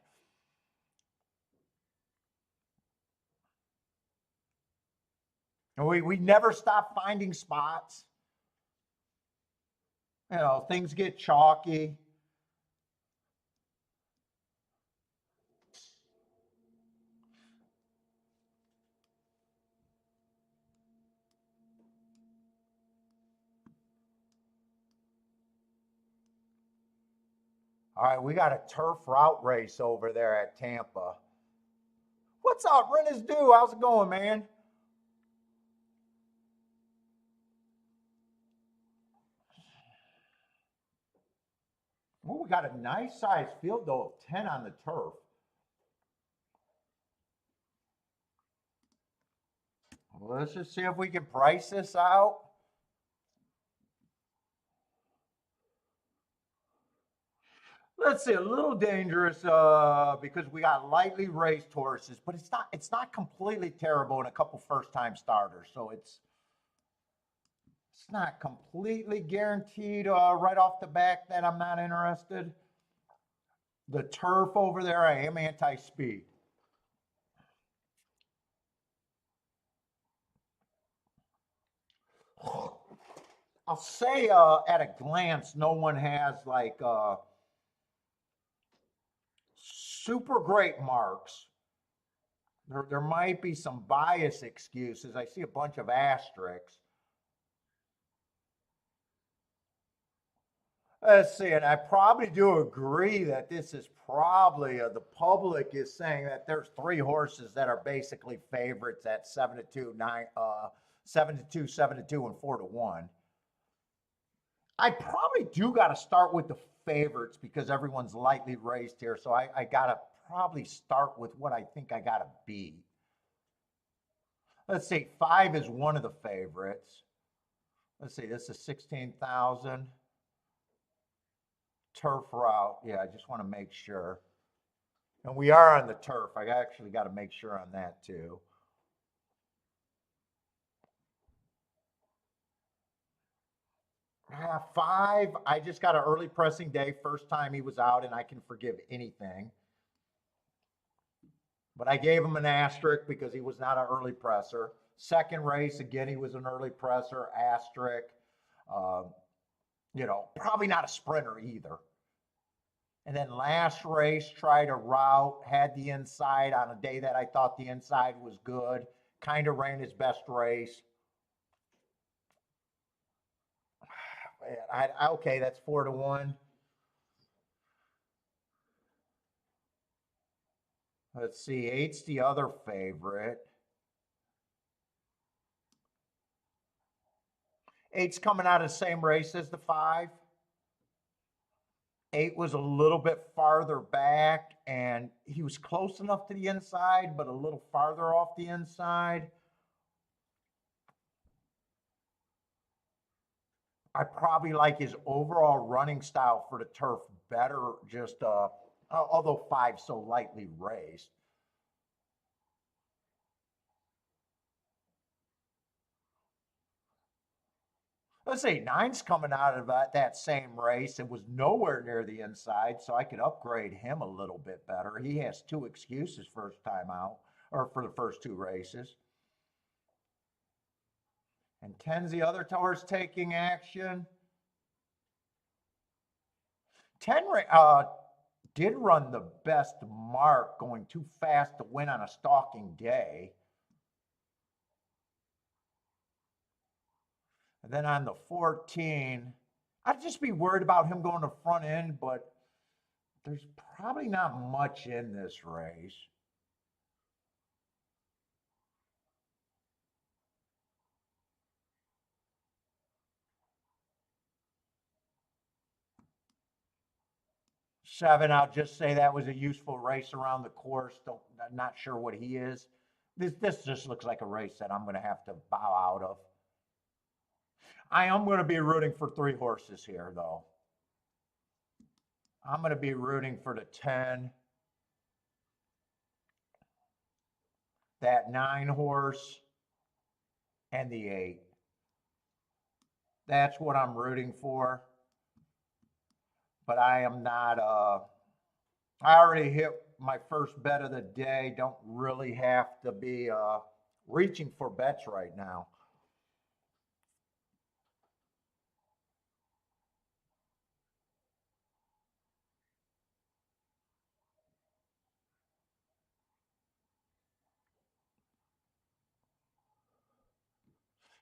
And we never stop finding spots. You know, things get chalky. All right, we got a turf route race over there at Tampa. What's up, Rennes Do? How's it going, man? Well, we got a nice sized field though of 10 on the turf. Well, let's just see if we can price this out. Let's see, a little dangerous because we got lightly raced horses, but it's not completely terrible in a couple first time starters. So it's not completely guaranteed right off the back that I'm not interested. The turf over there, I am anti-speed. I'll say at a glance, no one has like super great marks. There might be some bias excuses. I see a bunch of asterisks. Let's see, and I probably do agree that this is probably the public is saying that there's three horses that are basically favorites at 7-2, 7-2, 7-2, and 4-1. I probably do got to start with the favorites because everyone's lightly raced here. So I got to probably start with what I think I got to beat. Let's see, 5 is one of the favorites. Let's see, this is 16,000. Turf route. Yeah, I just want to make sure. And we are on the turf. I actually got to make sure on that too. Ah, 5, I just got an early pressing day. First time he was out, and I can forgive anything. But I gave him an asterisk because he was not an early presser. Second race, again, he was an early presser, asterisk. You know, probably not a sprinter either. And then last race, tried a route, had the inside on a day that I thought the inside was good. Kind of ran his best race. Okay, that's 4-1. Let's see, 8's the other favorite. 8's coming out of the same race as the 5. 8 was a little bit farther back, and he was close enough to the inside, but a little farther off the inside. I probably like his overall running style for the turf better, just although 5's so lightly raced. Let's say 9's coming out of that same race and was nowhere near the inside, so I could upgrade him a little bit better. He has 2 excuses first time out, or for the first 2 races. And 10's the other horse taking action. 10 did run the best mark, going too fast to win on a stalking day. And then on the 14, I'd just be worried about him going to front end, but there's probably not much in this race. Seven, I'll just say that was a useful race around the course. I'm not sure what he is. This just looks like a race that I'm going to have to bow out of. I am going to be rooting for 3 horses here, though. I'm going to be rooting for the 10, that 9 horse, and the 8. That's what I'm rooting for. But I am not, I already hit my first bet of the day. Don't really have to be reaching for bets right now.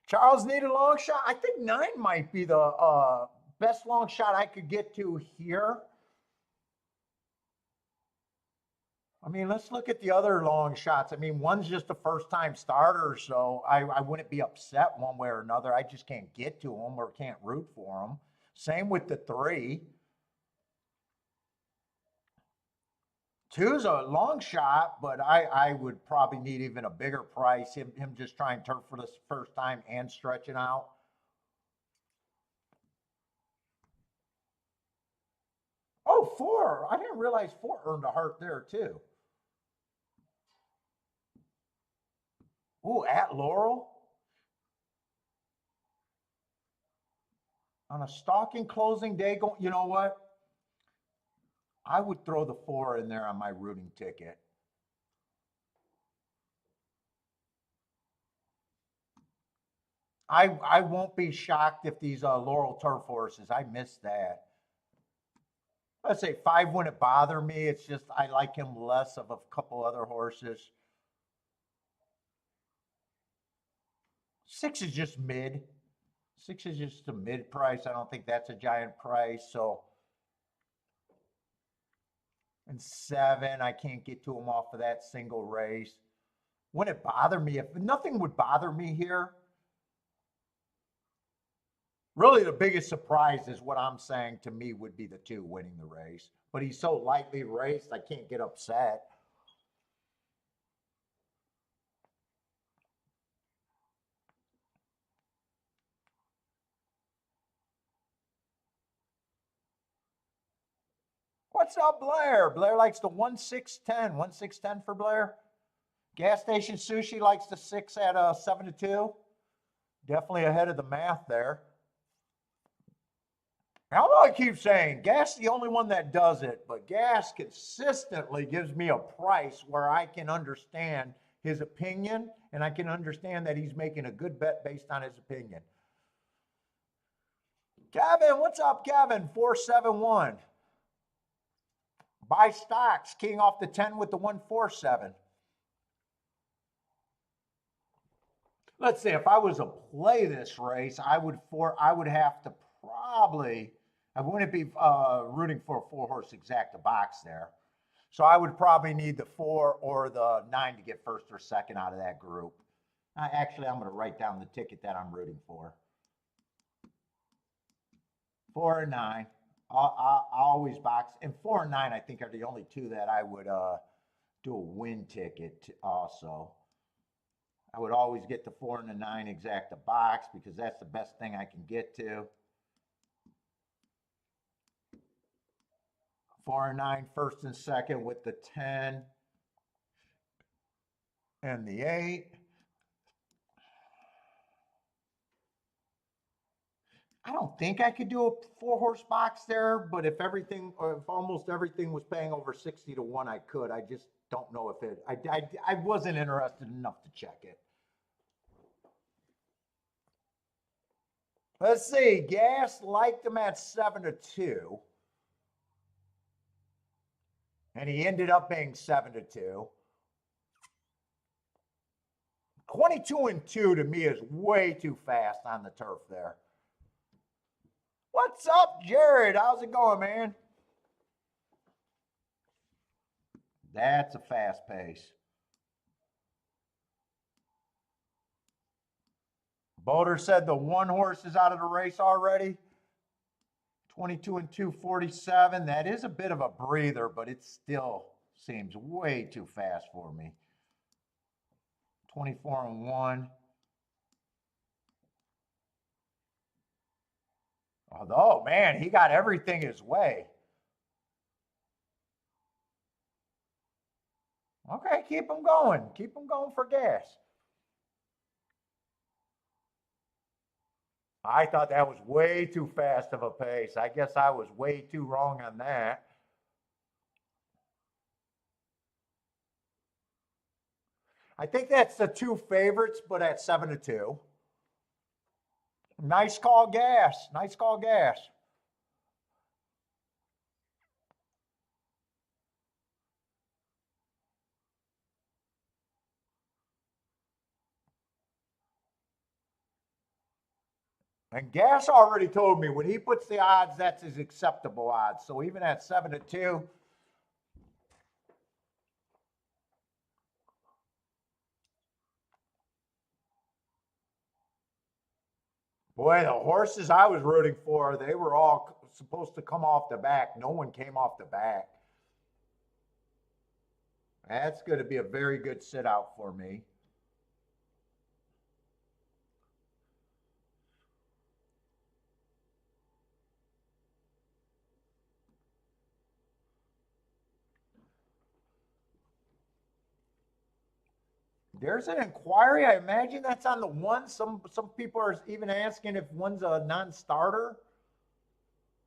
Charles need a long shot. I think 9 might be the best long shot I could get to here. I mean, let's look at the other long shots. I mean, one's just a first time starter, so I wouldn't be upset one way or another. I just can't get to them or can't root for them. Same with the 3. 2's a long shot, but I would probably need even a bigger price. Him just trying turf for the first time and stretching out. Oh, 4. I didn't realize 4 earned a heart there too. Ooh, at Laurel. On a stalking closing day, you know what? I would throw the 4 in there on my rooting ticket. I won't be shocked if these Laurel turf horses, I missed that. Let's say 5 wouldn't bother me. It's just I like him less of a couple other horses. 6 is just mid. 6 is just a mid price. I don't think that's a giant price. So, and 7, I can't get to him off of that single race. Wouldn't it bother me if nothing would bother me here? Really, the biggest surprise is what I'm saying to me would be the 2 winning the race. But he's so lightly raced, I can't get upset. What's up, Blair? Blair likes the 1-6-10. 1-6-10 for Blair. Gas Station Sushi likes the 6 at 7-2. Definitely ahead of the math there. How do I keep saying Gas the only one that does it, but Gas consistently gives me a price where I can understand his opinion and I can understand that he's making a good bet based on his opinion. Kevin, what's up, Kevin? 471. Buy stocks, king off the 10 with the 147. Let's say if I was to play this race, I would have to probably, I wouldn't be rooting for a 4-horse exacta box there. So I would probably need the 4 or the 9 to get first or second out of that group. Actually, I'm going to write down the ticket that I'm rooting for. 4 and 9. I'll always box. And 4 and 9, I think, are the only 2 that I would do a win ticket also. I would always get the 4 and the 9 exacta box because that's the best thing I can get to. 4 and 9, first and second with the 10 and the 8. I don't think I could do a 4-horse box there, but if everything, or if almost everything was paying over 60 to 1, I could. I just don't know if it, I wasn't interested enough to check it. Let's see, Gas liked him at 7-2. And he ended up being 7-2. 22-2 to me is way too fast on the turf there. What's up, Jared? How's it going, man? That's a fast pace. Boulder said the 1 horse is out of the race already. 22-2, 47. That is a bit of a breather, but it still seems way too fast for me. 24-1. Oh, man, he got everything his way. Okay, keep him going. Keep him going for Gas. I thought that was way too fast of a pace. I guess I was way too wrong on that. I think that's the two favorites, but at 7-2. Nice call, gas. Nice call, gas. And Gas already told me when he puts the odds, that's his acceptable odds. So even at 7-2, boy, the horses I was rooting for, they were all supposed to come off the back. No one came off the back. That's going to be a very good sit out for me. There's an inquiry. I imagine that's on the one. Some people are even asking if one's a non-starter.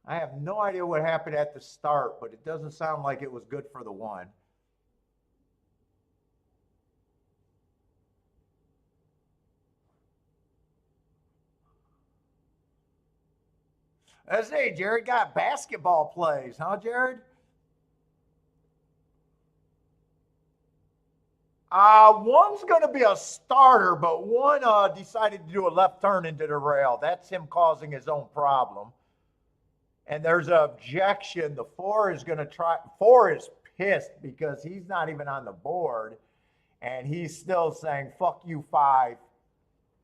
I have no idea what happened at the start, but it doesn't sound like it was good for the one. Let's say Jared got basketball plays, huh, Jared? One's going to be a starter, but one decided to do a left turn into the rail. That's him causing his own problem. And there's an objection. The four is going to try. Four is pissed because he's not even on the board. And he's still saying, fuck you, five.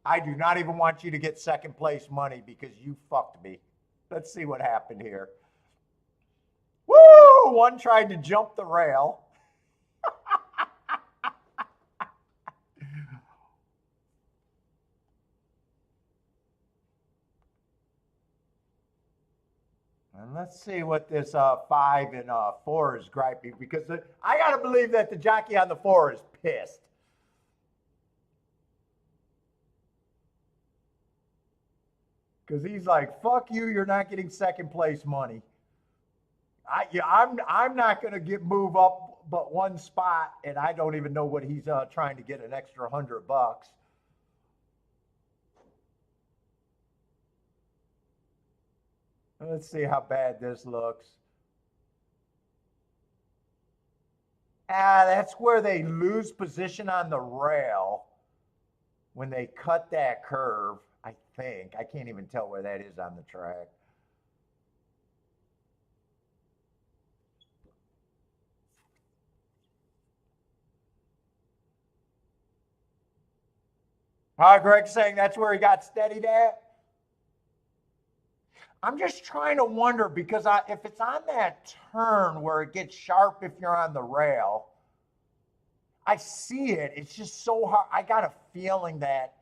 I do not even want you to get second place money because you fucked me. Let's see what happened here. Woo! One tried to jump the rail. And let's see what this 5 and 4 is griping, because I got to believe that the jockey on the 4 is pissed. Because he's like, fuck you, you're not getting second place money. I'm not going to move up but one spot, and I don't even know what he's trying to get an extra $100. Let's see how bad this looks. That's where they lose position on the rail when they cut that curve, I think. I can't even tell where that is on the track. Greg's saying that's where he got steadied at. I'm just trying to wonder, because if it's on that turn where it gets sharp if you're on the rail, I see it. It's just so hard. I got a feeling that,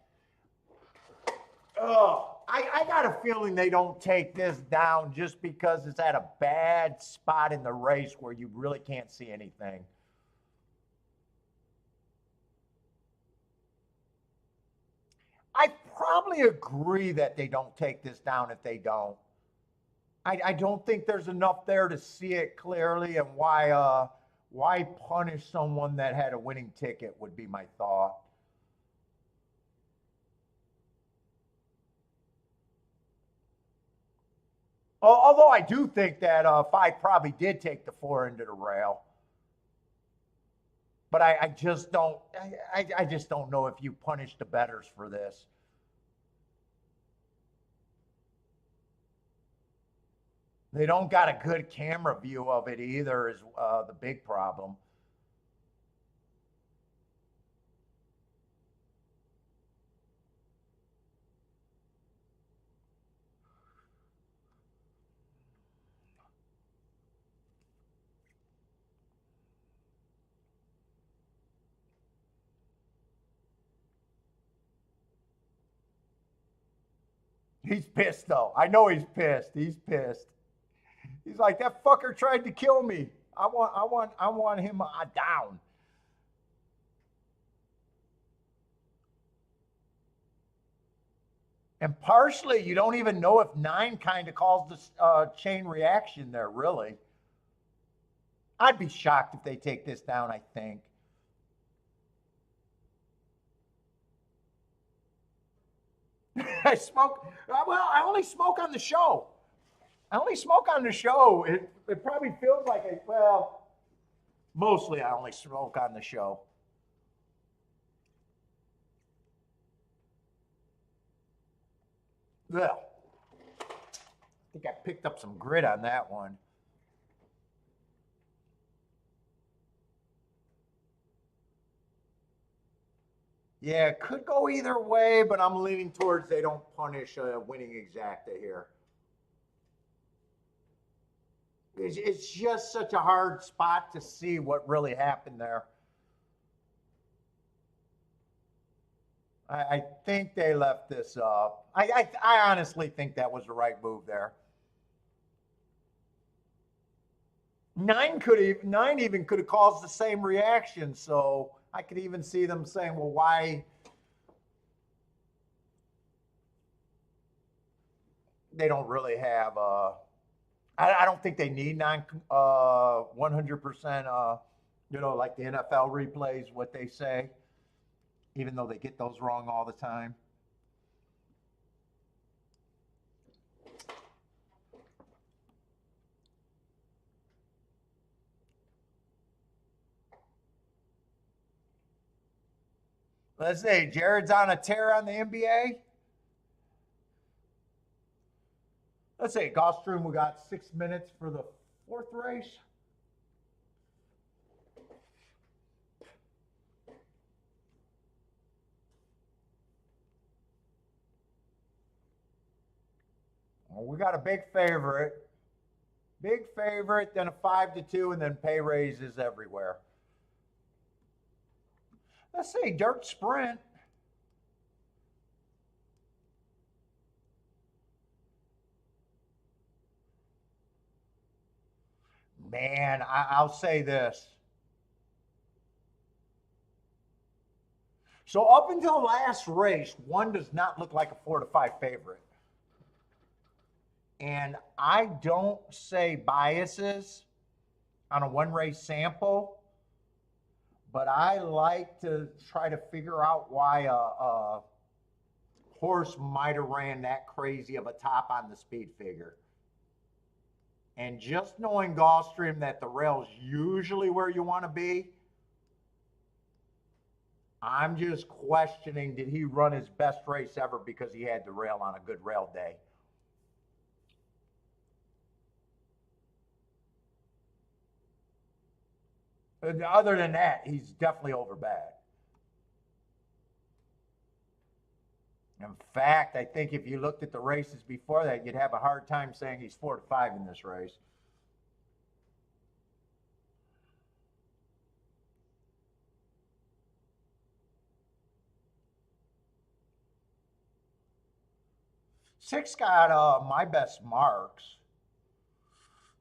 I got a feeling they don't take this down just because it's at a bad spot in the race where you really can't see anything. I probably agree that they don't take this down if they don't. I don't think there's enough there to see it clearly, and why punish someone that had a winning ticket would be my thought. Although I do think that 5 probably did take the 4 into the rail. But I just don't. I just don't know if you punish the bettors for this. They don't got a good camera view of it either, is the big problem. He's pissed though. I know he's pissed. He's pissed. He's like, that fucker tried to kill me. I want him down. And partially, you don't even know if 9 kind of caused this chain reaction there, really. I'd be shocked if they take this down, I think. I smoke. Well, I only smoke on the show. I only smoke on the show. It probably feels like it. Well, mostly I only smoke on the show. Well, I think I picked up some grit on that one. Yeah, it could go either way, but I'm leaning towards they don't punish a winning exacta here. It's just such a hard spot to see what really happened there. I think they left this up. I honestly think that was the right move there. Nine even could have caused the same reaction. So I could even see them saying, "Well, why they don't really have?" I don't think they need 100%. Like the NFL replays, what they say, even though they get those wrong all the time. Let's say Jared's on a tear on the NBA. Let's say Gulfstream, we got 6 minutes for the fourth race. Well, we got a big favorite, then a 5-2, and then pay raises everywhere. Let's say dirt sprint. Man, I'll say this. So up until last race, one does not look like a 4-5 favorite. And I don't say biases on a one race sample, but I like to try to figure out why a horse might have ran that crazy of a top on the speed figure. And just knowing Gulfstream that the rail's usually where you want to be, I'm just questioning, did he run his best race ever because he had the rail on a good rail day? Other than that, he's definitely over bad. In fact, I think if you looked at the races before that, you'd have a hard time saying he's 4-5 in this race. Six got my best marks.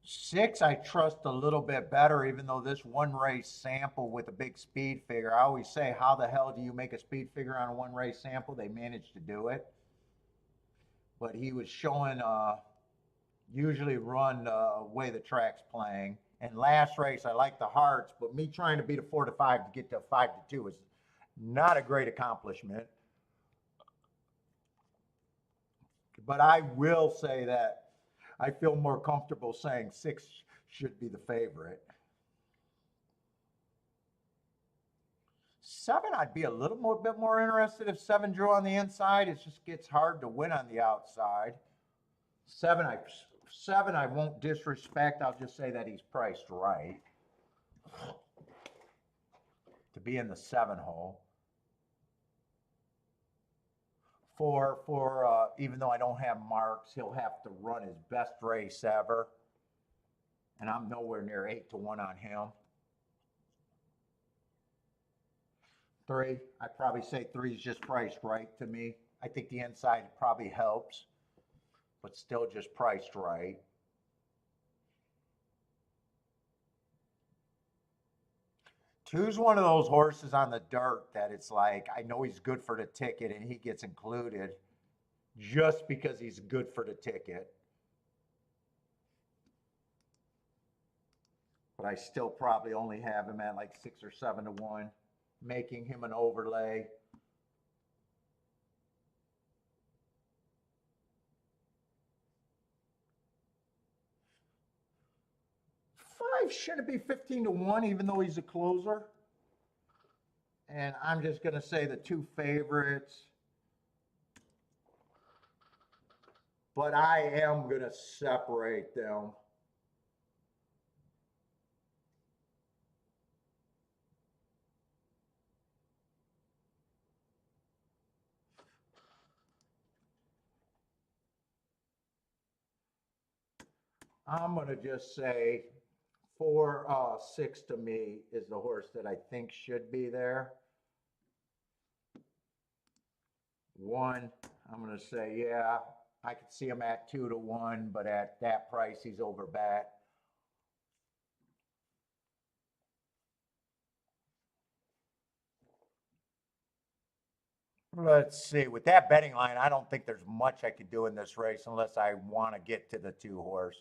Six, I trust a little bit better, even though this one race sample with a big speed figure. I always say, how the hell do you make a speed figure on a one race sample? They managed to do it. But he was showing usually run the way the track's playing. And last race, I like the hearts, but me trying to beat a 4-5 to get to a 5-2 is not a great accomplishment. But I will say that I feel more comfortable saying six should be the favorite. Seven, I'd be a little more bit more interested if seven drew on the inside. It just gets hard to win on the outside. Seven, I won't disrespect. I'll just say that he's priced right to be in the seven hole. For even though I don't have marks, he'll have to run his best race ever, and I'm nowhere near 8-1 on him. Three, I'd probably say three is just priced right to me. I think the inside probably helps, but still just priced right. Two's one of those horses on the dirt that it's like, I know he's good for the ticket and he gets included just because he's good for the ticket. But I still probably only have him at like 6 or 7-1, making him an overlay. 5 shouldn't be 15-1, even though he's a closer. And I'm just going to say the two favorites. But I am going to separate them. I'm going to just say 4-6 to me is the horse that I think should be there. 1, I'm going to say, yeah, I could see him at 2-1, but at that price, he's over bat. Let's see. With that betting line, I don't think there's much I could do in this race unless I want to get to the 2 horse.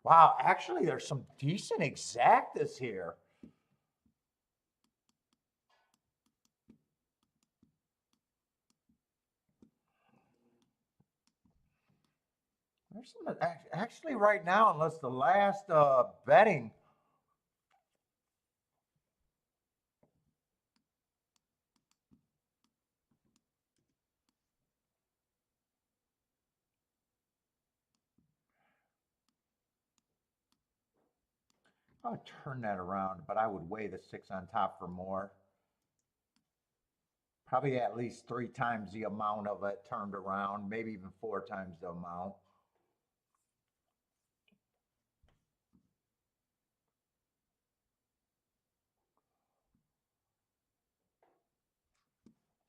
Wow, actually, there's some decent exactas here. There's some actually right now, unless the last betting. I would turn that around, but I would weigh the 6 on top for more. Probably at least 3 times the amount of it turned around, maybe even 4 times the amount.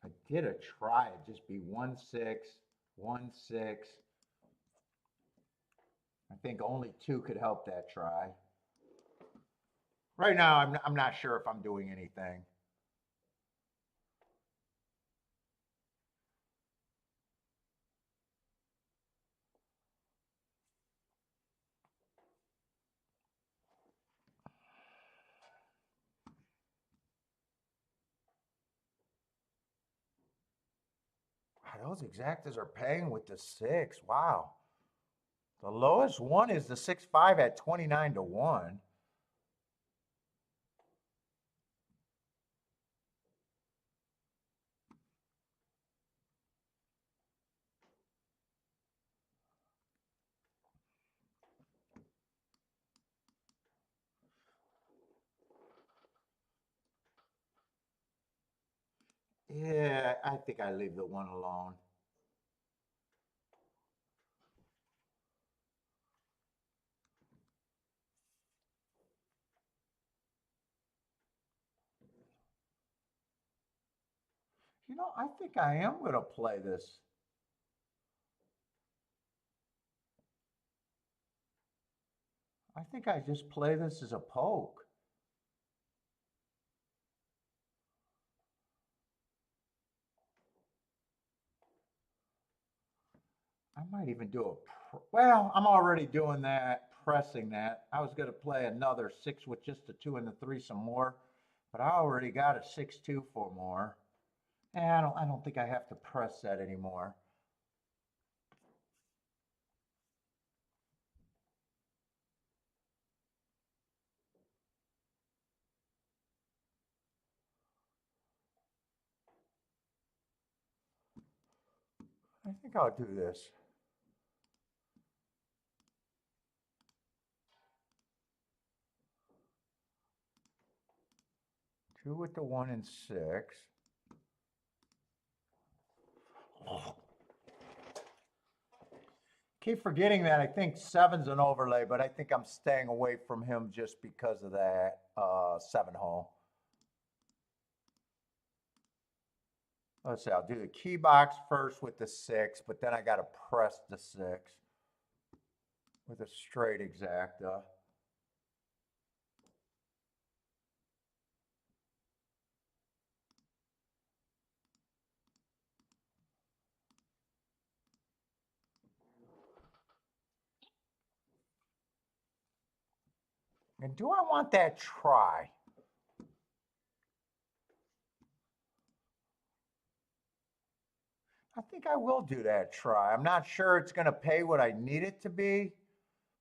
I did a try, it'd just be 1-6, 1-6. I think only 2 could help that try. Right now, I'm not sure if I'm doing anything. Those exactas are paying with the 6. Wow. The lowest one is the 6-5 at 29-1. Yeah, I think I leave the 1 alone. You know, I think I am going to play this. I think I just play this as a poke. I might even do a, well, I'm already doing that, pressing that. I was going to play another 6 with just the 2 and the 3 some more, but I already got a 6-2 for more. And I don't think I have to press that anymore. I think I'll do this. Two with the 1 and 6. Keep forgetting that I think 7's an overlay, but I think I'm staying away from him just because of that 7 hole. Let's see, I'll do the key box first with the 6, but then I got to press the 6 with a straight exacta. And do I want that try? think I will do that try. I'm not sure it's going to pay what I need it to be,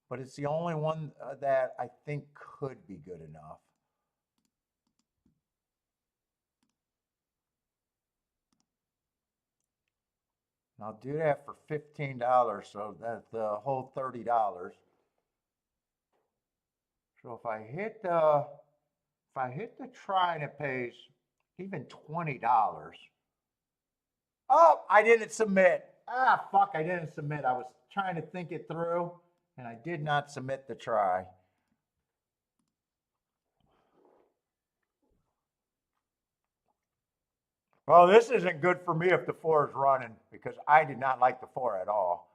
but it's the only one that I think could be good enough. And I'll do that for $15, so that's the whole $30. So if I hit the try and it pays even $20. Oh, I didn't submit. Ah, fuck, I didn't submit. I was trying to think it through and I did not submit the try. Well, this isn't good for me if the 4 is running because I did not like the 4 at all.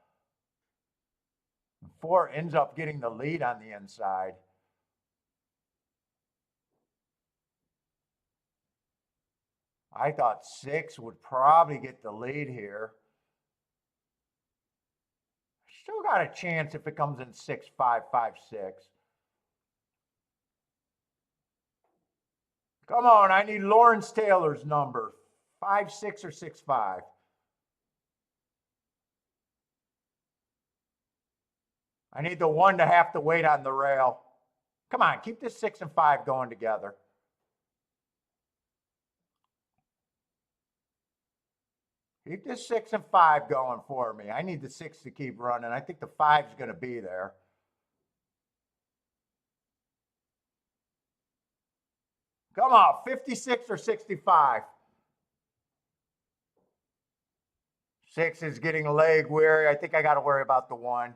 4 ends up getting the lead on the inside. I thought 6 would probably get the lead here. Still got a chance if it comes in 6, 5, 5, 6. Come on, I need Lawrence Taylor's number. 5, 6, or 6, 5. I need the 1 to have to wait on the rail. Come on, keep this 6 and 5 going together. Keep this 6 and 5 going for me. I need the 6 to keep running. I think the 5 is going to be there. Come on, 56 or 65. 6 is getting leg weary. I think I got to worry about the 1.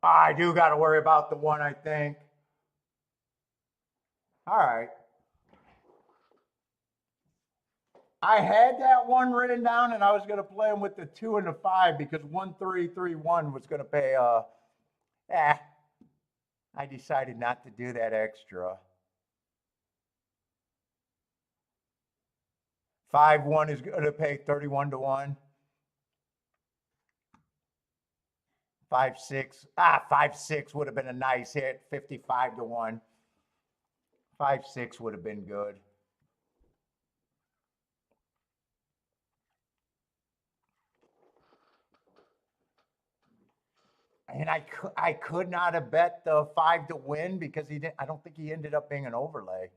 I do got to worry about the 1, I think. All right. I had that 1 written down and I was going to play him with the 2 and the 5 because 1, 3, 3, 1 was going to pay, I decided not to do that extra. 5, 1 is going to pay 31 to 1. 5, 6. 5, 6 would have been a nice hit. 55 to 1. 5, 6 would have been good. And I could not have bet the 5 to win because he didn't. I don't think he ended up being an overlay.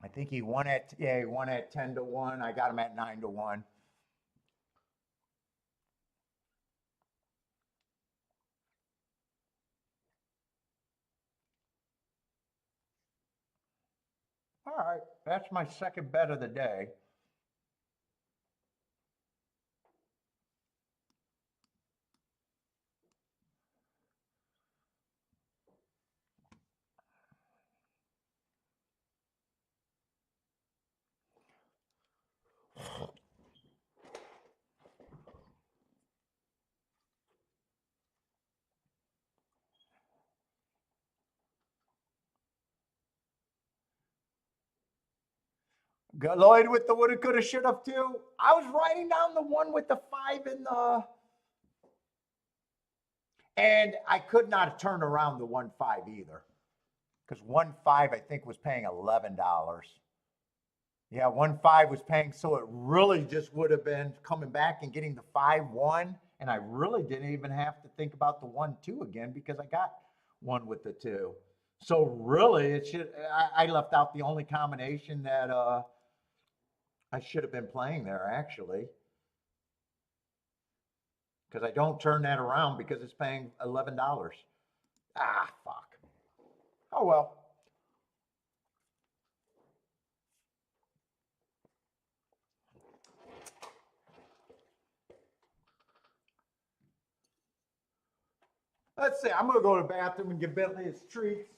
I think he won at he won at 10 to 1. I got him at 9 to 1. All right, that's my second bet of the day. Lloyd with the woulda, coulda, shoulda too. I was writing down the 1 with the 5 in the, and I could not have turned around the 1, 5 either, because 1, 5 I think was paying $11. Yeah, 1, 5 was paying, so it really just would have been coming back and getting the 5, 1, and I really didn't even have to think about the 1, 2 again because I got 1 with the 2. So really, it should. I left out the only combination that I should have been playing there actually, because I don't turn that around because it's paying $11. Ah, fuck. Oh well. Let's see. I'm gonna go to the bathroom and give Bentley his treats.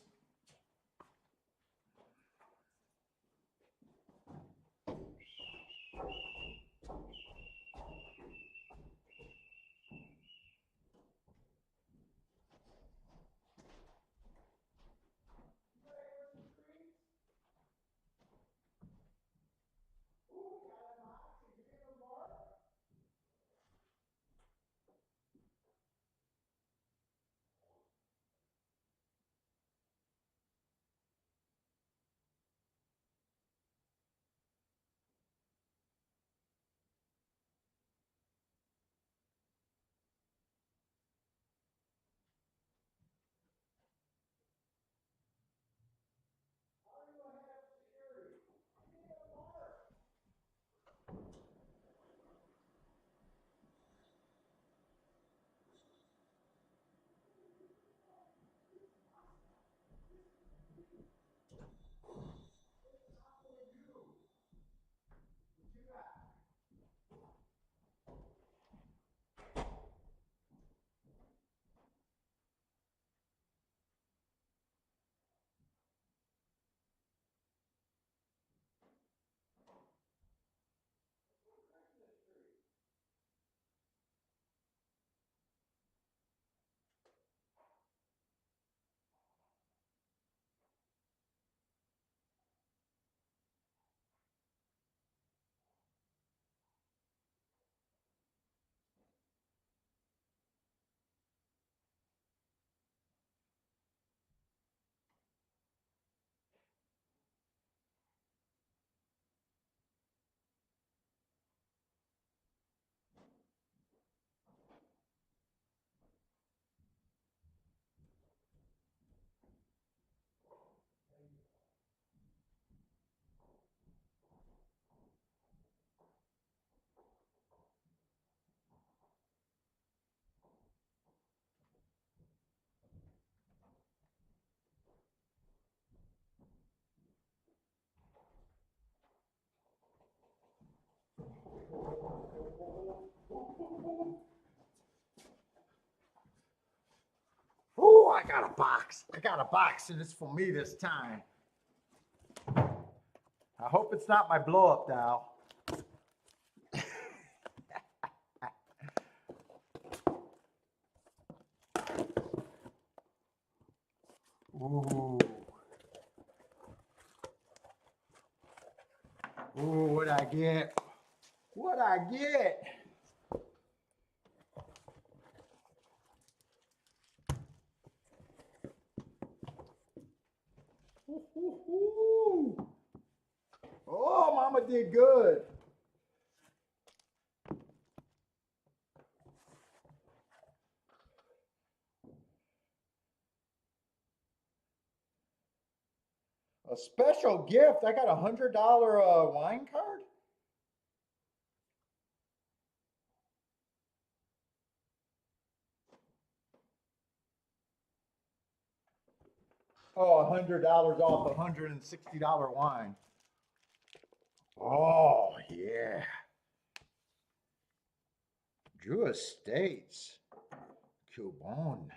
Oh, I got a box. I got a box, and it's for me this time. I hope it's not my blow-up doll. Ooh. Ooh, what'd I get? What'd I get? Ooh. Oh, Mama did good. A special gift. I got a $100 wine card. Oh, $100 off $160 wine. Oh, yeah. Drew Estates. Cuban.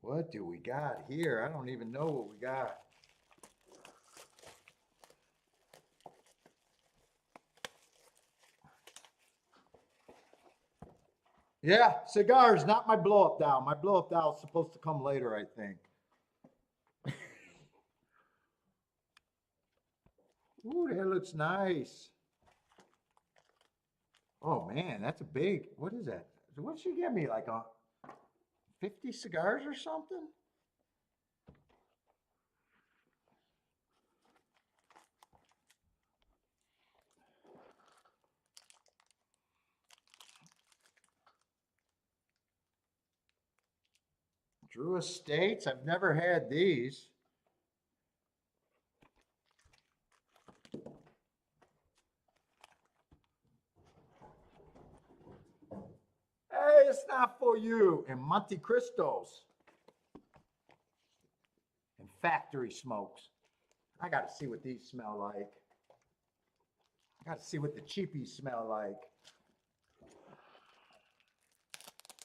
What do we got here? I don't even know what we got. Yeah, cigars, not my blow-up doll. My blow-up doll is supposed to come later, I think. Ooh, that looks nice. Oh man, that's a big, what is that? What did she get me, like 50 cigars or something? Drew Estates, I've never had these. Hey, it's not for you. And Monte Cristos. And factory smokes. I got to see what these smell like. I got to see what the cheapies smell like.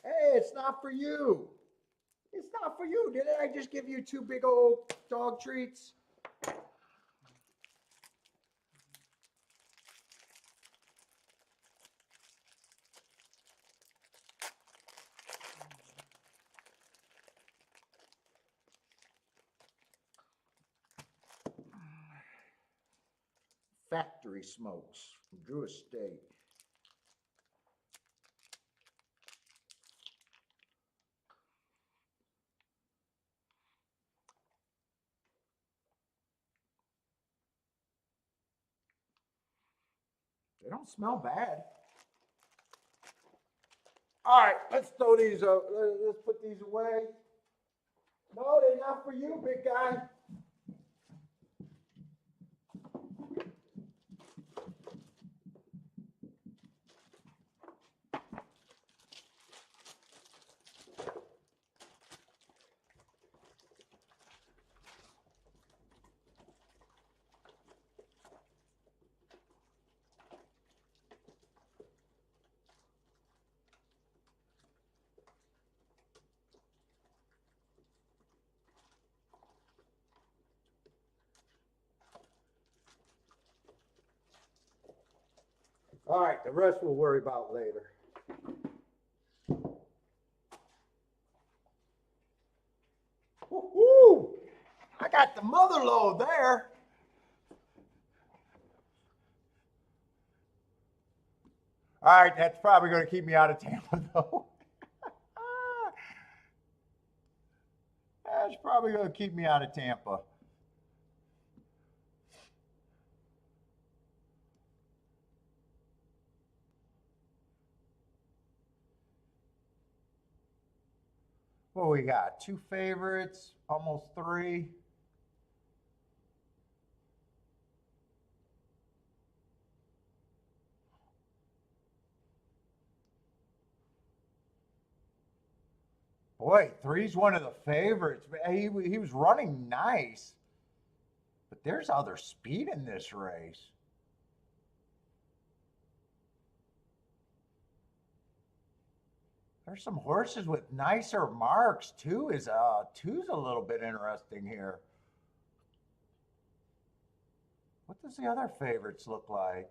Hey, it's not for you. It's not for you. Didn't I just give you 2 big old dog treats? Factory smokes from Drew Estate. They don't smell bad. All right, let's throw these up. Let's put these away. No, they're not for you, big guy. All right, the rest we'll worry about later. Woo-hoo! I got the mother load there. All right, that's probably going to keep me out of Tampa, though. That's probably going to keep me out of Tampa. What we got? 2 favorites, almost 3. Boy, 3's one of the favorites. He was running nice. But there's other speed in this race. There's some horses with nicer marks. Two's a little bit interesting here. What does the other favorites look like?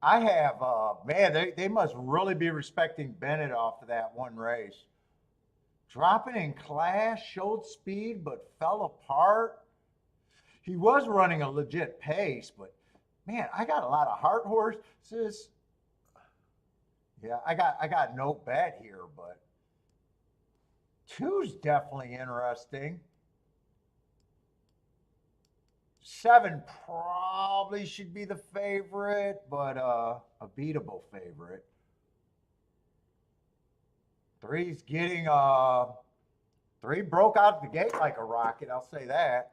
I have, man, they must really be respecting Bennett off of that one race. Dropping in class, showed speed, but fell apart. He was running a legit pace, but man, I got a lot of heart horses. Yeah, I got no bet here, but two's definitely interesting. Seven probably should be the favorite, but a beatable favorite. Three's getting three broke out the gate like a rocket, I'll say that.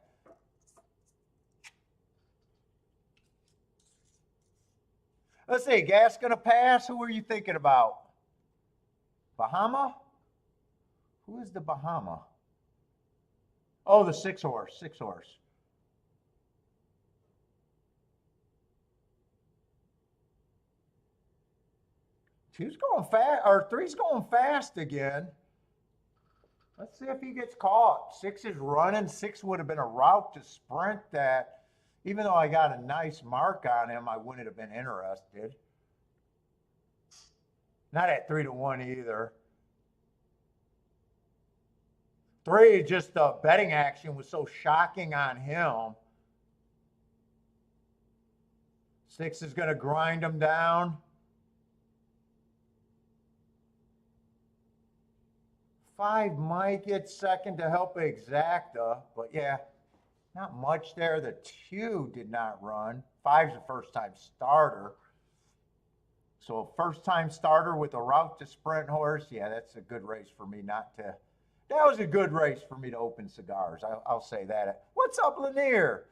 Let's see, Gas gonna pass. Who are you thinking about? Bahama? Who is the Bahama? Oh, the six horse. Two's going fast, or three's going fast again. Let's see if he gets caught. Six is running. Six would have been a route to sprint that, even though I got a nice mark on him, I wouldn't have been interested. Not at 3-1 either. Three, just the betting action was so shocking on him. Six is going to grind him down. Five might get second to help exacta, but yeah, not much there. The two did not run. Five's a first-time starter. So a first-time starter with a route to sprint horse, yeah, that's a good race for me not to. That was a good race for me to open cigars. I'll say that. What's up, Lanier?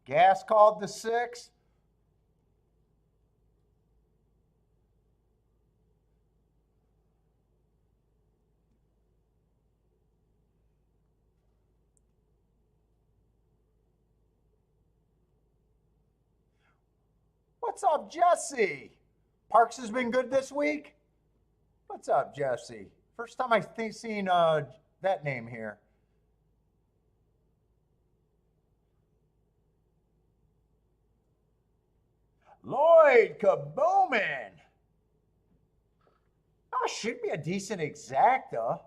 Gas called the six. What's up, Jesse? Parks has been good this week? What's up, Jesse? First time I've seen that name here. Lloyd Kaboomin. Oh, should be a decent exacta.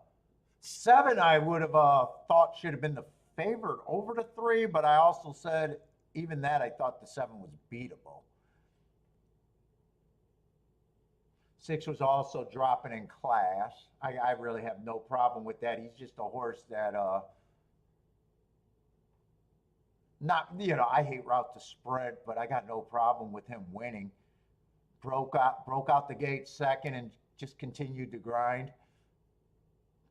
Seven, I would have thought should have been the favorite over the three, but I also said even that I thought the seven was beatable. Six was also dropping in class. I really have no problem with that. He's just a horse that not, I hate route to sprint, but I got no problem with him winning. Broke out the gate second and just continued to grind.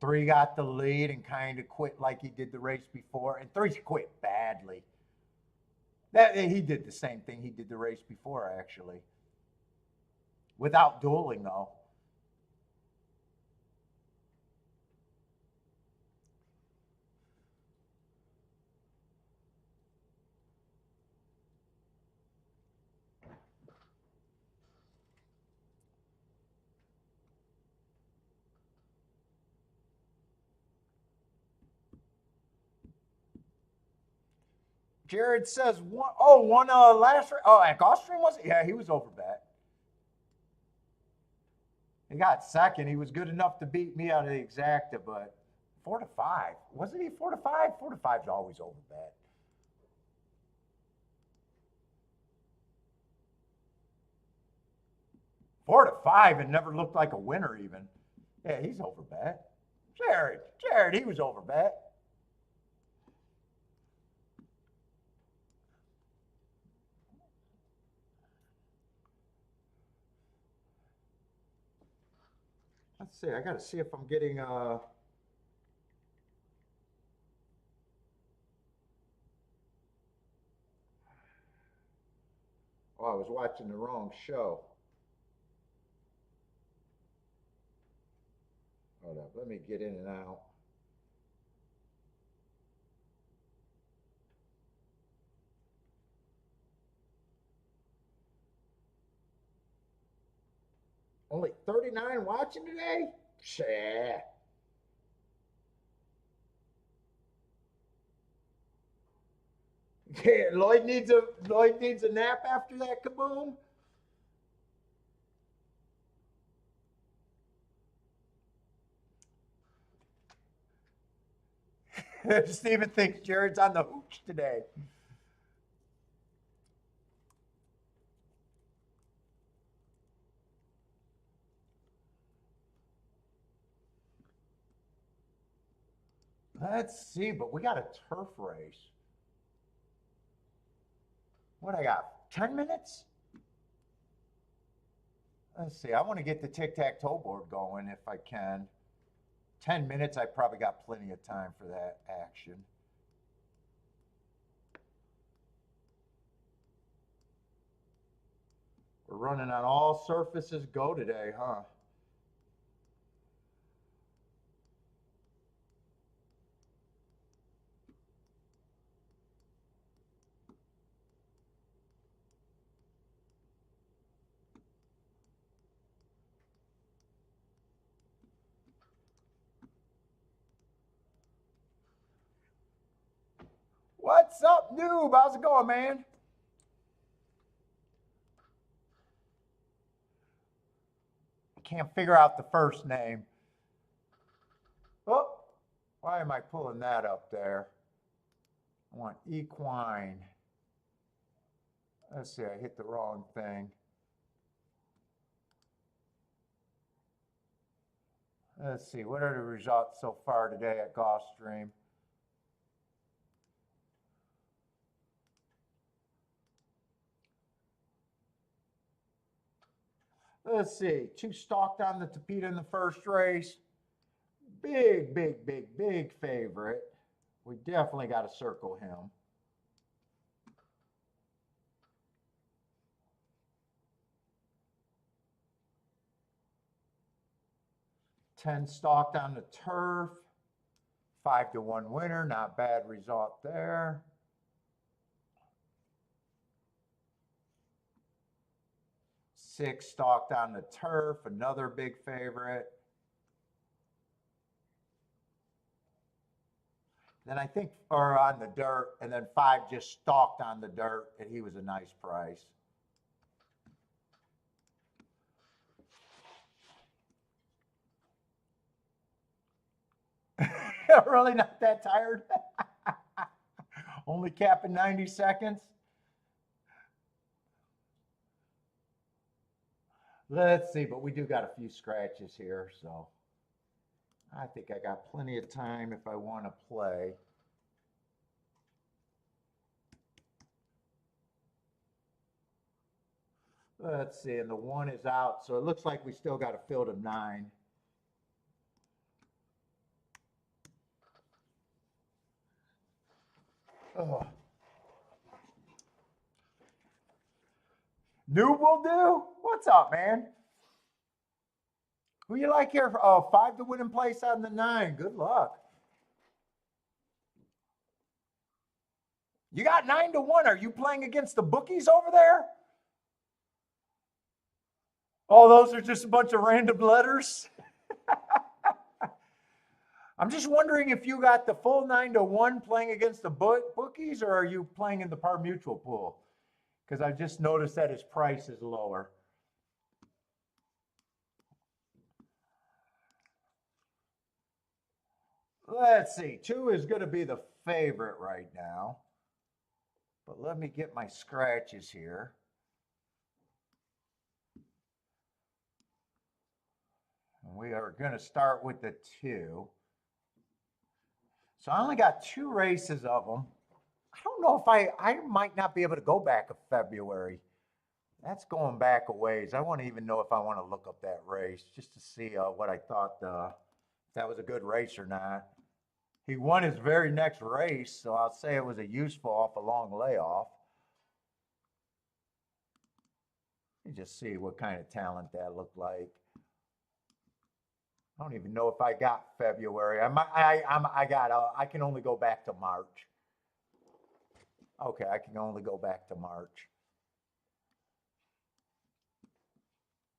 Three got the lead and kind of quit like he did the race before, and three quit badly. That he did the same thing he did the race before, actually. Without dueling, though. Jared says one last. Oh, at GULFSTREAM was it? Yeah, he was over bet. He got second. He was good enough to beat me out of the exacta, but 4-5. Wasn't he 4-5? 4-5 is always over bet. Four to five and never looked like a winner even. Yeah, he's over bet. Jared, he was over bet. Let's see. I got to see if I'm getting Oh, I was watching the wrong show. Hold up. Let me get in and out. Only 39 watching today? Shit. Yeah, Lloyd needs a nap after that kaboom. Steven thinks Jared's on the hooch today. Let's see, but we got a turf race. What I got? 10 minutes? Let's see. I want to get the tic-tac-toe board going if I can. 10 minutes, I probably got plenty of time for that action. We're running on all surfaces go today, huh? What's up, noob? How's it going, man? I can't figure out the first name. Oh, why am I pulling that up there? I want equine. Let's see, I hit the wrong thing. Let's see, what are the results so far today at GULFSTREAM? Let's see, 2 stalked on the Tapeta in the first race. Big, big, big, big favorite. We definitely got to circle him. Ten stalked on the turf. 5-1 winner, not bad result there. Six stalked on the turf, another big favorite. Then I think, or on the dirt, and then 5 just stalked on the dirt, and he was a nice price. Really not that tired? Only capping 90 seconds? Let's see, but we do got a few scratches here, so I think I got plenty of time if I want to play. Let's see, and the 1 is out, so it looks like we still got a field of 9. Oh. Noob will do? What's up, man? Who you like here? Oh, 5 to win in place on the 9. Good luck. You got 9-1. Are you playing against the bookies over there? Oh, those are just a bunch of random letters. I'm just wondering if you got the full 9-1 playing against the bookies, or are you playing in the par mutual pool? Because I just noticed that his price is lower. Let's see. 2 is going to be the favorite right now. But let me get my scratches here. And we are going to start with the 2. So I only got 2 races of them. I don't know if I might not be able to go back to February. That's going back a ways. I want to even know if I want to look up that race just to see what I thought, if that was a good race or not. He won his very next race, so I'll say it was a useful off a long layoff. Let me just see what kind of talent that looked like. I don't even know if I got February. I can only go back to March. Okay, I can only go back to March.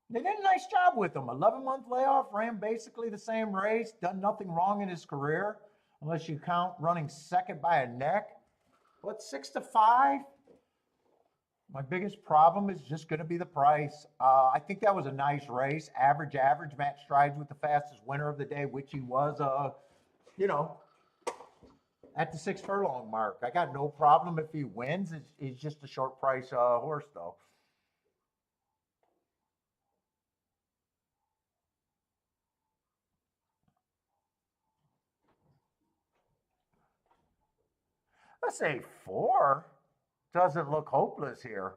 They did a nice job with him. 11-month layoff, ran basically the same race, done nothing wrong in his career, unless you count running second by a neck. What, 6-5? My biggest problem is just going to be the price. I think that was a nice race. Average. Matt Strides with the fastest winner of the day, which he was, you know, at the 6 furlong mark. I got no problem if he wins. He's just a short price horse, though. Let's say 4 doesn't look hopeless here.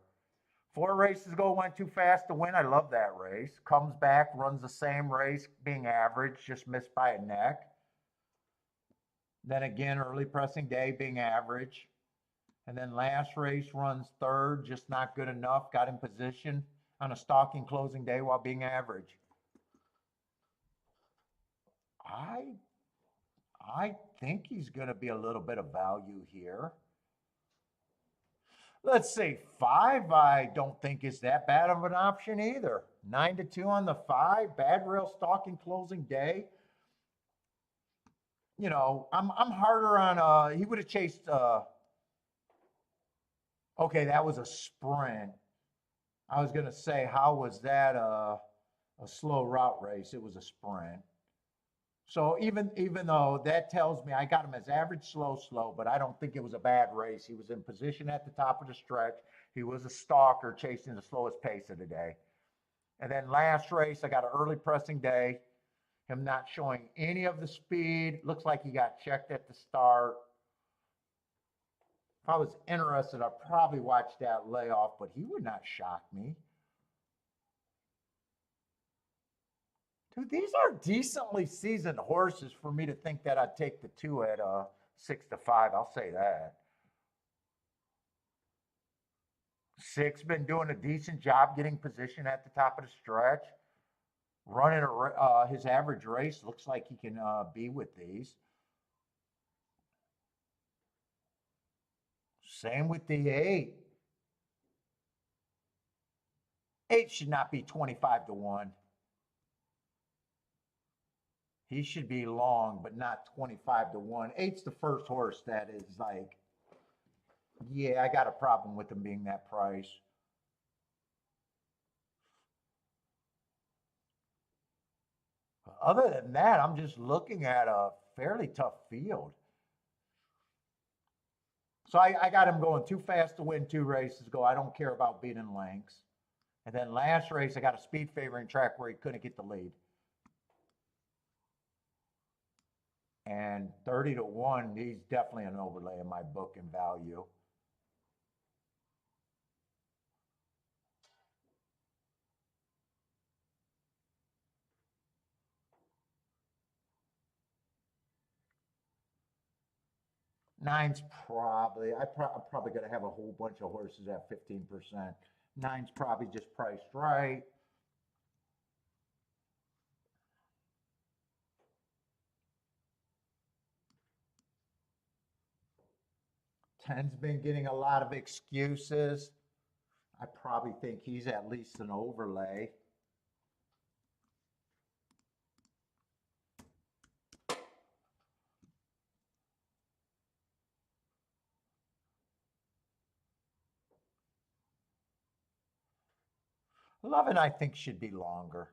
4 races ago, went too fast to win. I love that race. Comes back, runs the same race, being average, just missed by a neck. Then again, early pressing day, being average. And then last race runs third, just not good enough. Got in position on a stalking closing day while being average. I I think he's going to be a little bit of value here. Let's say 5, I don't think is that bad of an option either. 9-2 on the 5, bad rail stalking closing day. You know, I'm harder on he would have chased okay, that was a sprint. I was gonna say, how was that a slow route race? It was a sprint. So even though that tells me I got him as average slow, but I don't think it was a bad race. He was in position at the top of the stretch. He was a stalker chasing the slowest pace of the day. And then last race, I got an early pressing day. Him not showing any of the speed. Looks like he got checked at the start. If I was interested, I'd probably watch that layoff, but he would not shock me. Dude, these are decently seasoned horses for me to think that I'd take the 2 at 6-5. I'll say that. 6 been doing a decent job getting position at the top of the stretch. Running his average race, looks like he can be with these. Same with the 8. 8 should not be 25-1. He should be long, but not 25-1. 8's the first horse that is like, yeah, I got a problem with him being that price. Other than that, I'm just looking at a fairly tough field. So I got him going too fast to win 2 races ago. I don't care about beating lengths. And then last race, I got a speed favoring track where he couldn't get the lead. And 30-1, he's definitely an overlay in my book in value. Nine's probably, I'm probably going to have a whole bunch of horses at 15%. Nine's probably just priced right. Ten's been getting a lot of excuses. I probably think he's at least an overlay. Lovin', I think, should be longer.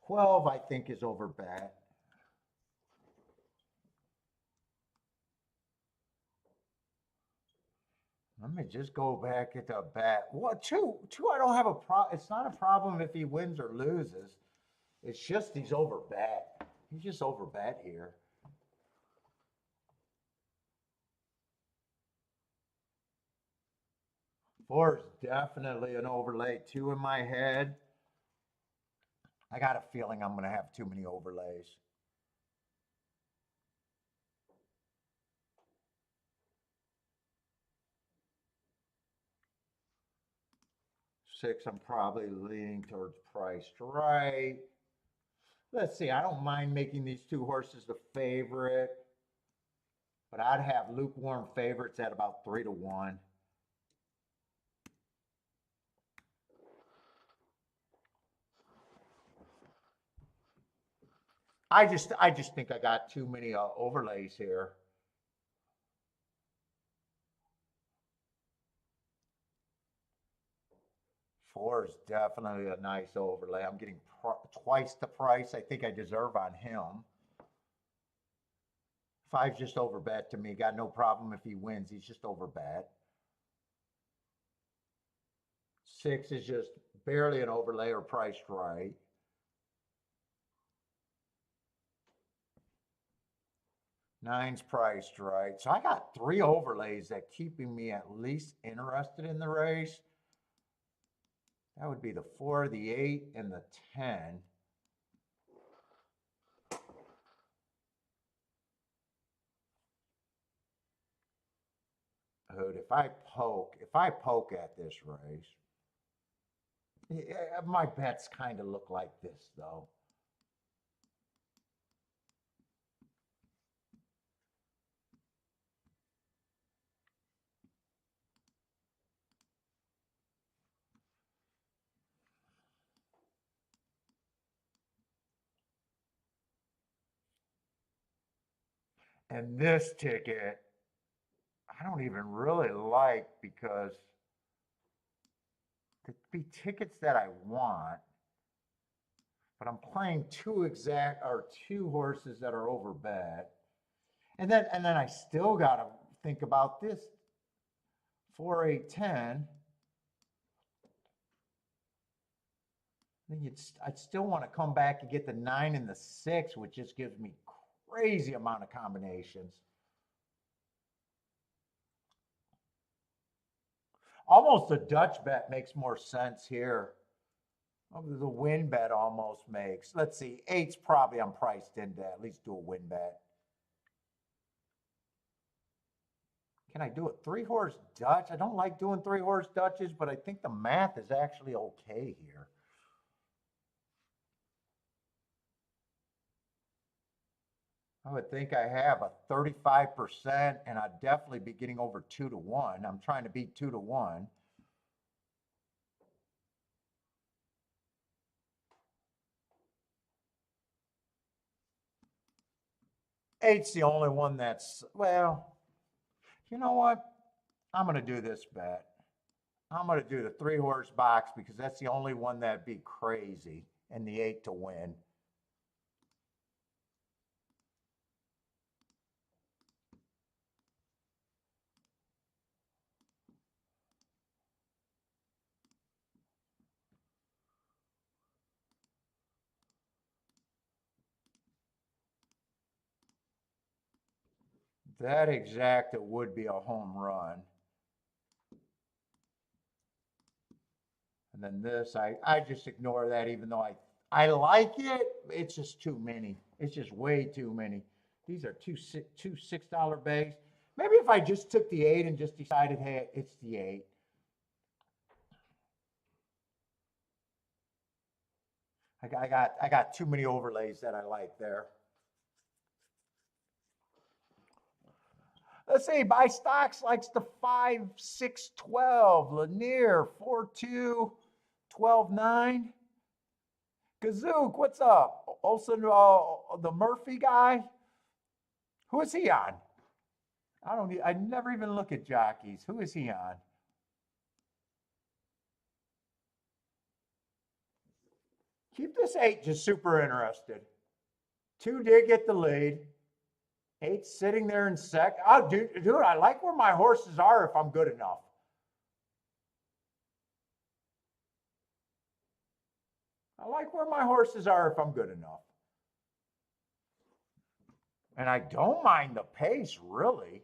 $12, I think, is over bet. Let me just go back at the bet. What, two? Two, I don't have a problem. It's not a problem if he wins or loses. It's just he's over bet. He's just over bet here. 4 is definitely an overlay. 2 in my head. I got a feeling I'm going to have too many overlays. 6, I'm probably leaning towards priced right. Let's see, I don't mind making these two horses the favorite, but I'd have lukewarm favorites at about 3-1. I just think I got too many overlays here. Four is definitely a nice overlay. I'm getting twice the price I think I deserve on him. Five's just overbet to me. Got no problem if he wins. He's just overbet. Six is just barely an overlay or priced right. Nine's priced right. So I got three overlays that keeping me at least interested in the race. That would be the 4, the 8, and the 10. Dude, if I poke at this race, my bets kind of look like this though. And this ticket, I don't even really like because to be tickets that I want, but I'm playing two horses that are overbet. And then I still gotta think about this 4, 8, 10. Then I'd still want to come back and get the 9 and the 6, which just gives me crazy amount of combinations. Almost a Dutch bet makes more sense here. The win bet almost makes. Let's see, 8's probably I'm priced into at least do a win bet. Can I do a 3-horse Dutch? I don't like doing 3-horse Dutches, but I think the math is actually okay here. I would think I have a 35%, and I'd definitely be getting over 2-1. I'm trying to beat 2-1. Eight's the only one that's, well, you know what? I'm going to do this bet. I'm going to do the 3-horse box because that's the only one that'd be crazy, and the 8 to win. That exacta would be a home run. And then this, I just ignore that even though I like it. It's just too many. It's just way too many. These are two $6 bays. Maybe if I just took the 8 and just decided, hey, it's the 8. I got too many overlays that I like there. Let's see, buy stocks likes the 5, 6, 12. Lanier, 4, 2, 12, 9. Kazook, what's up? Olson, the Murphy guy? Who is he on? I never even look at jockeys. Who is he on? Keep this 8 just super interested. 2 did get the lead. 8 sitting there in sec. Oh, dude, I like where my horses are if I'm good enough. I like where my horses are if I'm good enough. And I don't mind the pace, really.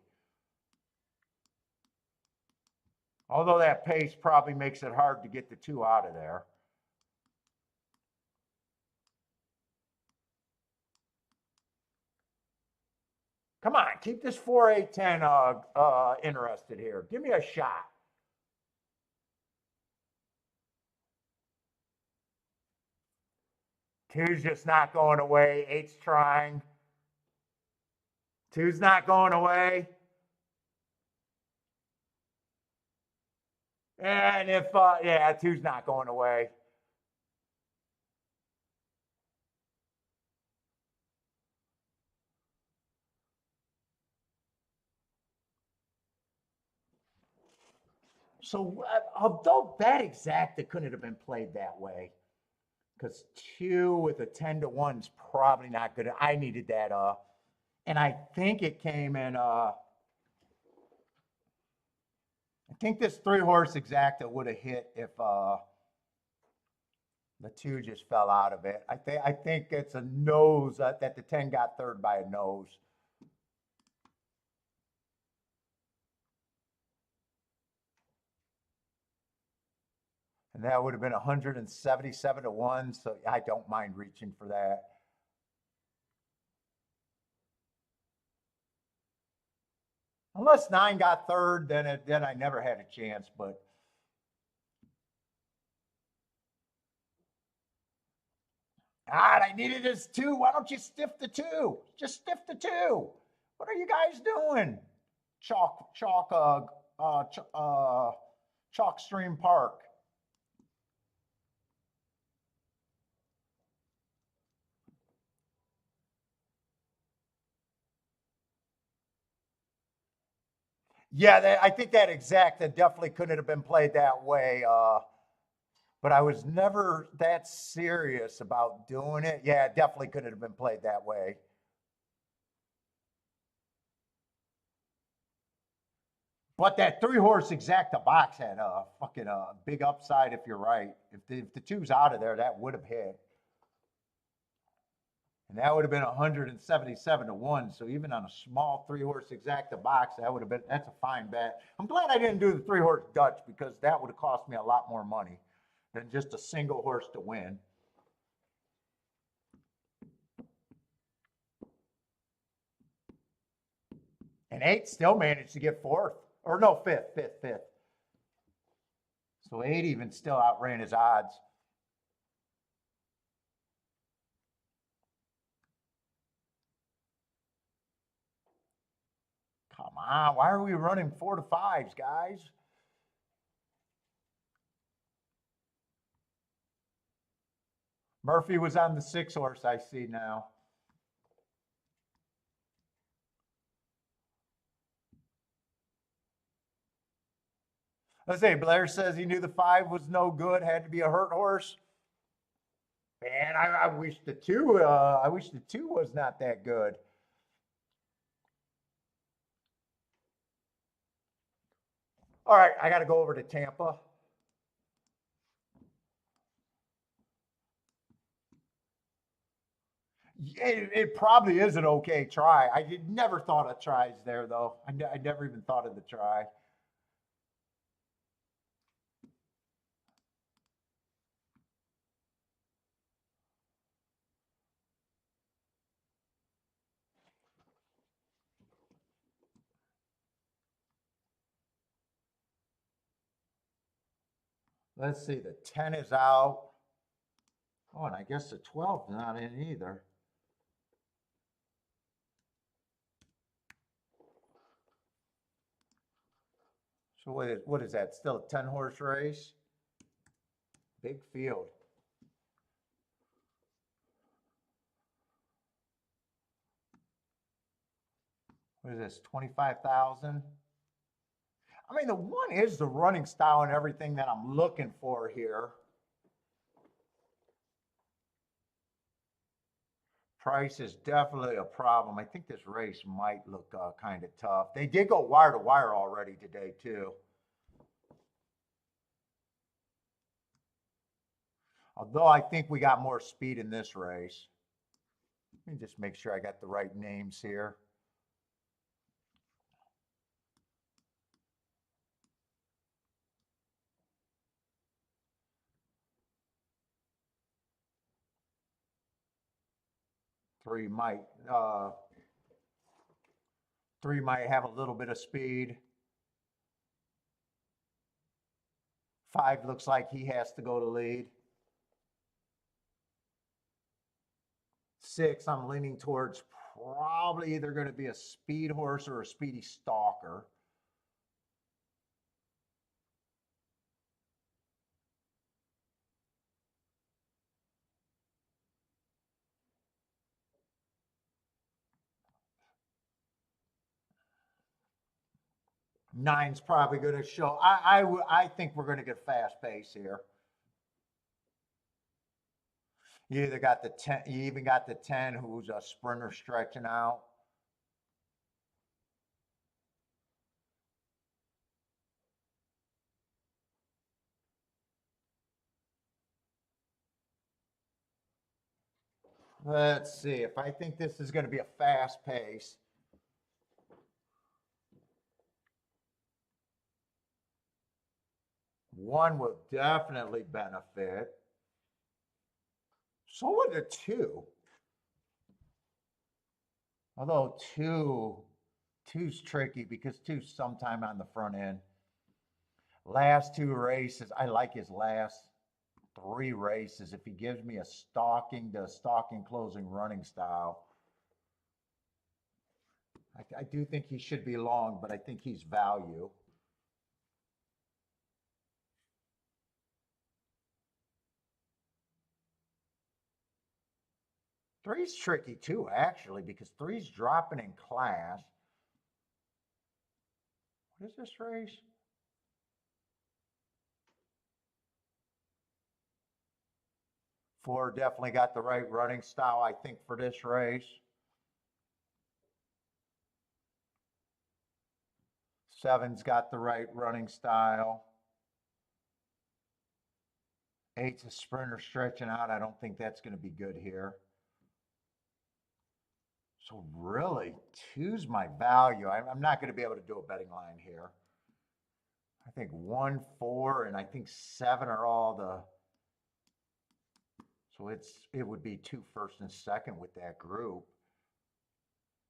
Although that pace probably makes it hard to get the 2 out of there. Come on, keep this 4, 8, 10 interested here. Give me a shot. Two's just not going away. Eight's trying. Two's not going away. And if, yeah, two's not going away. So, although that exacta couldn't have been played that way, because two with a 10-1 is probably not good. I needed that, and I think it came in, I think this 3-horse exacta would have hit if, the 2 just fell out of it. I think it's a nose that the 10 got third by a nose. And that would have been 177-1. So I don't mind reaching for that. Unless 9 got third, then I never had a chance. But God, I needed this 2. Why don't you stiff the 2? Just stiff the 2. What are you guys doing? GULFSTREAM Park. Yeah, I think that exacta definitely couldn't have been played that way. But I was never that serious about doing it. Yeah, it definitely couldn't have been played that way. But that 3-horse exacta box had a fucking big upside if you're right. If the two's out of there, that would have hit. And that would have been 177-1. So even on a small 3-horse exacta box, that's a fine bet. I'm glad I didn't do the 3-horse Dutch because that would have cost me a lot more money than just a single horse to win. And 8 still managed to get fourth. Or no, fifth. So 8 even still outran his odds. Come on, why are we running 4 to 5s, guys? Murphy was on the 6-horse, I see now. Let's say Blair says he knew the 5 was no good, had to be a hurt horse. Man, I wish the 2. I wish the 2 was not that good. All right, I got to go over to Tampa. It probably is an okay try. I never thought of tries there, though. I never even thought of the try. Let's see, the 10 is out. Oh, and I guess the 12 is not in either. So what is that? Still a 10-horse race? Big field. What is this? 25,000? I mean, the 1 is the running style and everything that I'm looking for here. Price is definitely a problem. I think this race might look kind of tough. They did go wire to wire already today, too. Although I think we got more speed in this race. Let me just make sure I got the right names here. Three might have a little bit of speed. 5 looks like he has to go to lead. 6, I'm leaning towards probably either going to be a speed horse or a speedy stalker. Nine's probably going to show. I think we're going to get fast pace here. You either got the 10, you even got the 10 who's a sprinter stretching out. Let's see if I think this is going to be a fast pace. One will definitely benefit. So would a 2. Although two's tricky because two's sometime on the front end. Last 2 races, I like his last 3 races. If he gives me a stalking closing running style, I do think he should be long, but I think he's value. Three's tricky too, actually, because three's dropping in class. What is this race? Four definitely got the right running style, I think, for this race. Seven's got the right running style. Eight's a sprinter stretching out. I don't think that's going to be good here. So really, two's my value. I'm not going to be able to do a betting line here. I think 1, 4, and I think 7 are all the. So it would be 2 first and second with that group.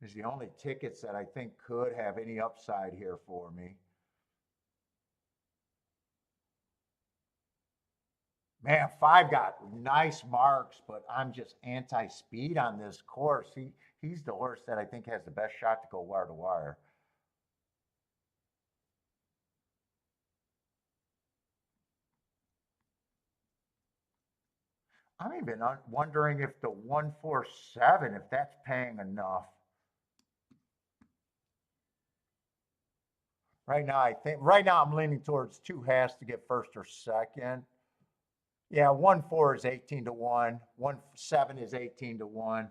Is the only tickets that I think could have any upside here for me. Man, 5 got nice marks, but I'm just anti-speed on this course. He's the horse that I think has the best shot to go wire to wire. I'm even wondering if the 147, if that's paying enough. Right now I'm leaning towards 2 has to get first or second. Yeah, 1-4 is 18 to 1. 1-7 is 18 to 1.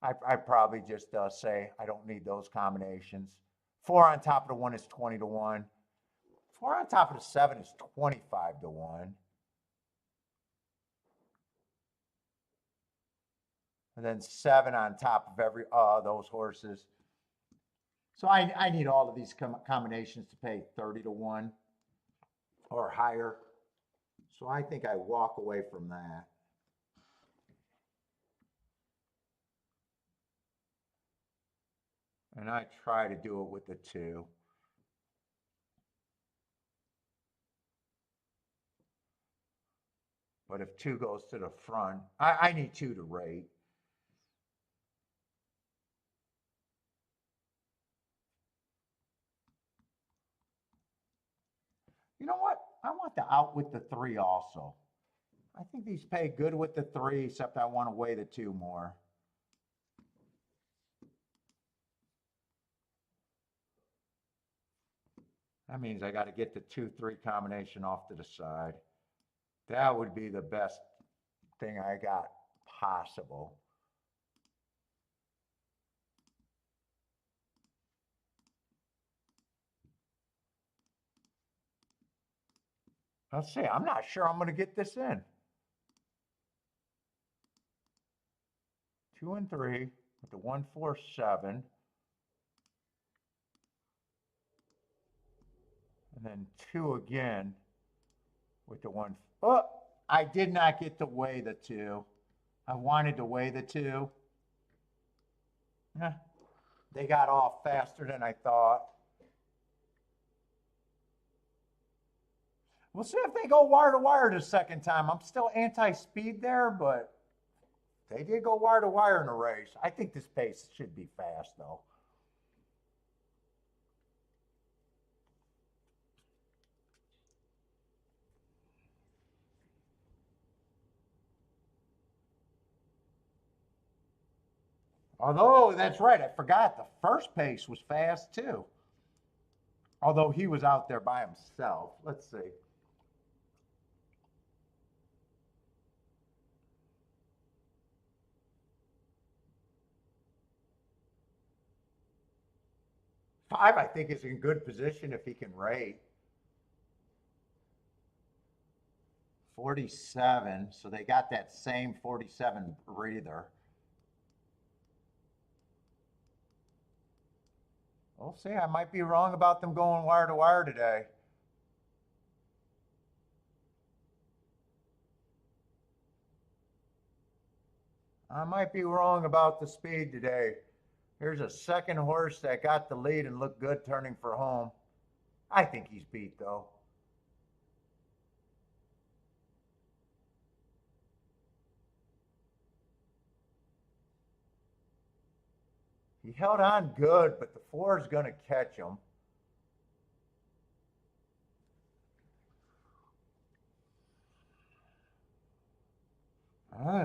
I probably just say I don't need those combinations. 4 on top of the 1 is 20 to 1. 4 on top of the 7 is 25 to 1. And then 7 on top of every those horses. So I need all of these combinations to pay 30 to 1 or higher. So I think I walk away from that. And I try to do it with the 2. But if 2 goes to the front, I need 2 to rate. You know what? I want the out with the 3 also. I think these pay good with the 3, except I want to weigh the 2 more. That means I got to get the 2-3 combination off to the side. That would be the best thing I got possible. Let's see. I'm not sure I'm going to get this in. 2 and 3 with the 1-4-7. And then 2 again with the 1. Oh, I did not get to weigh the 2. I wanted to weigh the 2. Yeah, they got off faster than I thought. We'll see if they go wire to wire the second time. I'm still anti-speed there, but They did go wire to wire in the race. I think this pace should be fast, though. Although, that's right, I forgot the first pace was fast too. Although he was out there by himself. Let's see. Five, I think, is in good position if he can rate. 47, so they got that same 47 breather. We'll see. I might be wrong about them going wire to wire today. I might be wrong about the speed today. Here's a second horse that got the lead and looked good turning for home. I think he's beat, though. He held on good, but the 4 is going to catch him.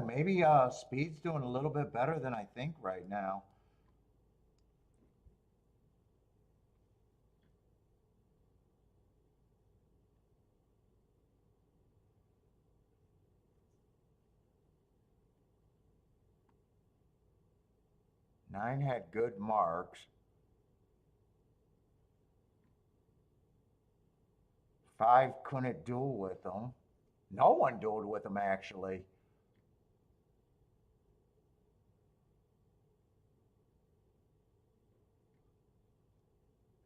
Maybe Speed's doing a little bit better than I think right now. Nine had good marks. 5 couldn't duel with him. No one dueled with him, actually.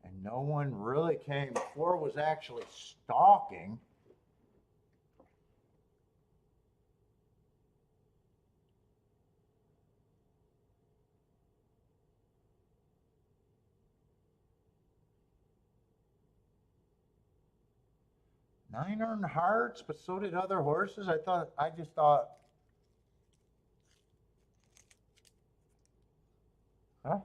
And no one really came. 4 was actually stalking. Nine earned hearts, but so did other horses. I just thought, huh?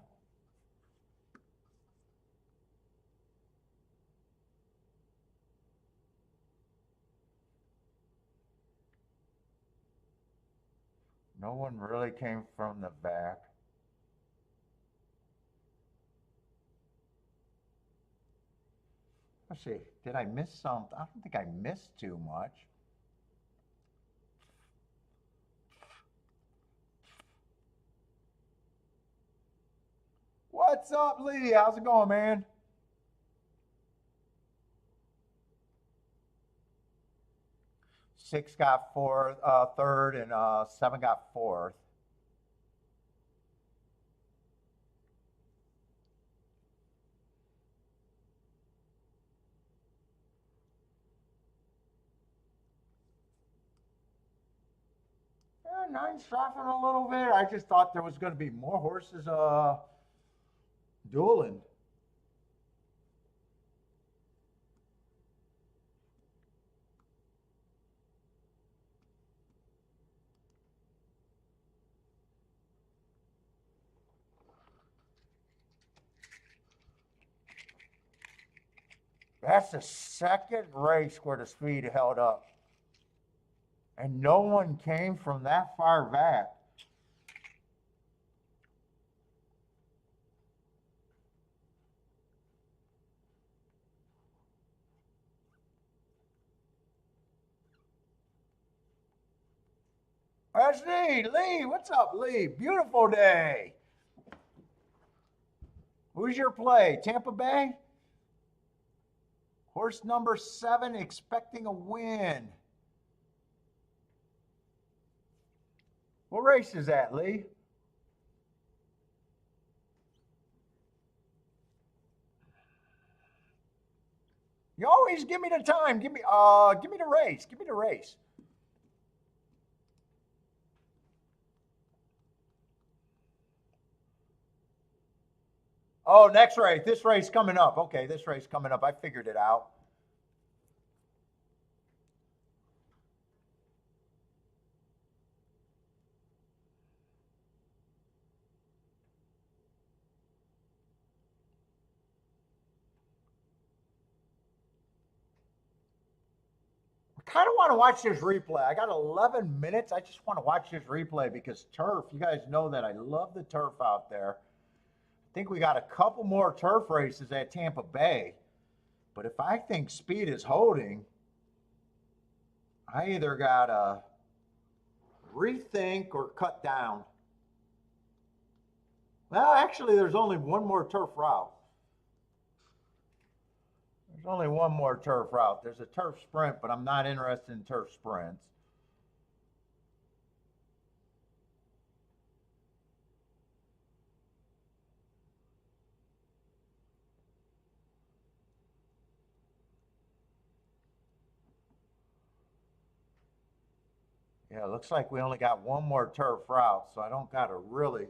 No one really came from the back. Let's see, did I miss something? I don't think I missed too much. What's up, Lee? How's it going, man? 6 got third, and 7 got fourth. Yeah, 9's dropping a little bit. I just thought there was going to be more horses dueling. That's the second race where the speed held up. And no one came from that far back. That's Lee. Lee, what's up, Lee? Beautiful day. Who's your play? Tampa Bay? Horse number 7 expecting a win. What race is that, Lee? You always give me the time. Give me the race. Give me the race. Oh, next race. This race coming up. Okay, this race coming up. I figured it out. kind of want to watch this replay. I got 11 minutes. I just want to watch this replay because turf, you guys know that I love the turf out there. I think we got a couple more turf races at Tampa Bay. But if I think speed is holding, I either got to rethink or cut down. Well, actually, there's only one more turf route. There's only one more turf route. There's a turf sprint, but I'm not interested in turf sprints. Yeah, it looks like we only got one more turf route, so I don't got to really.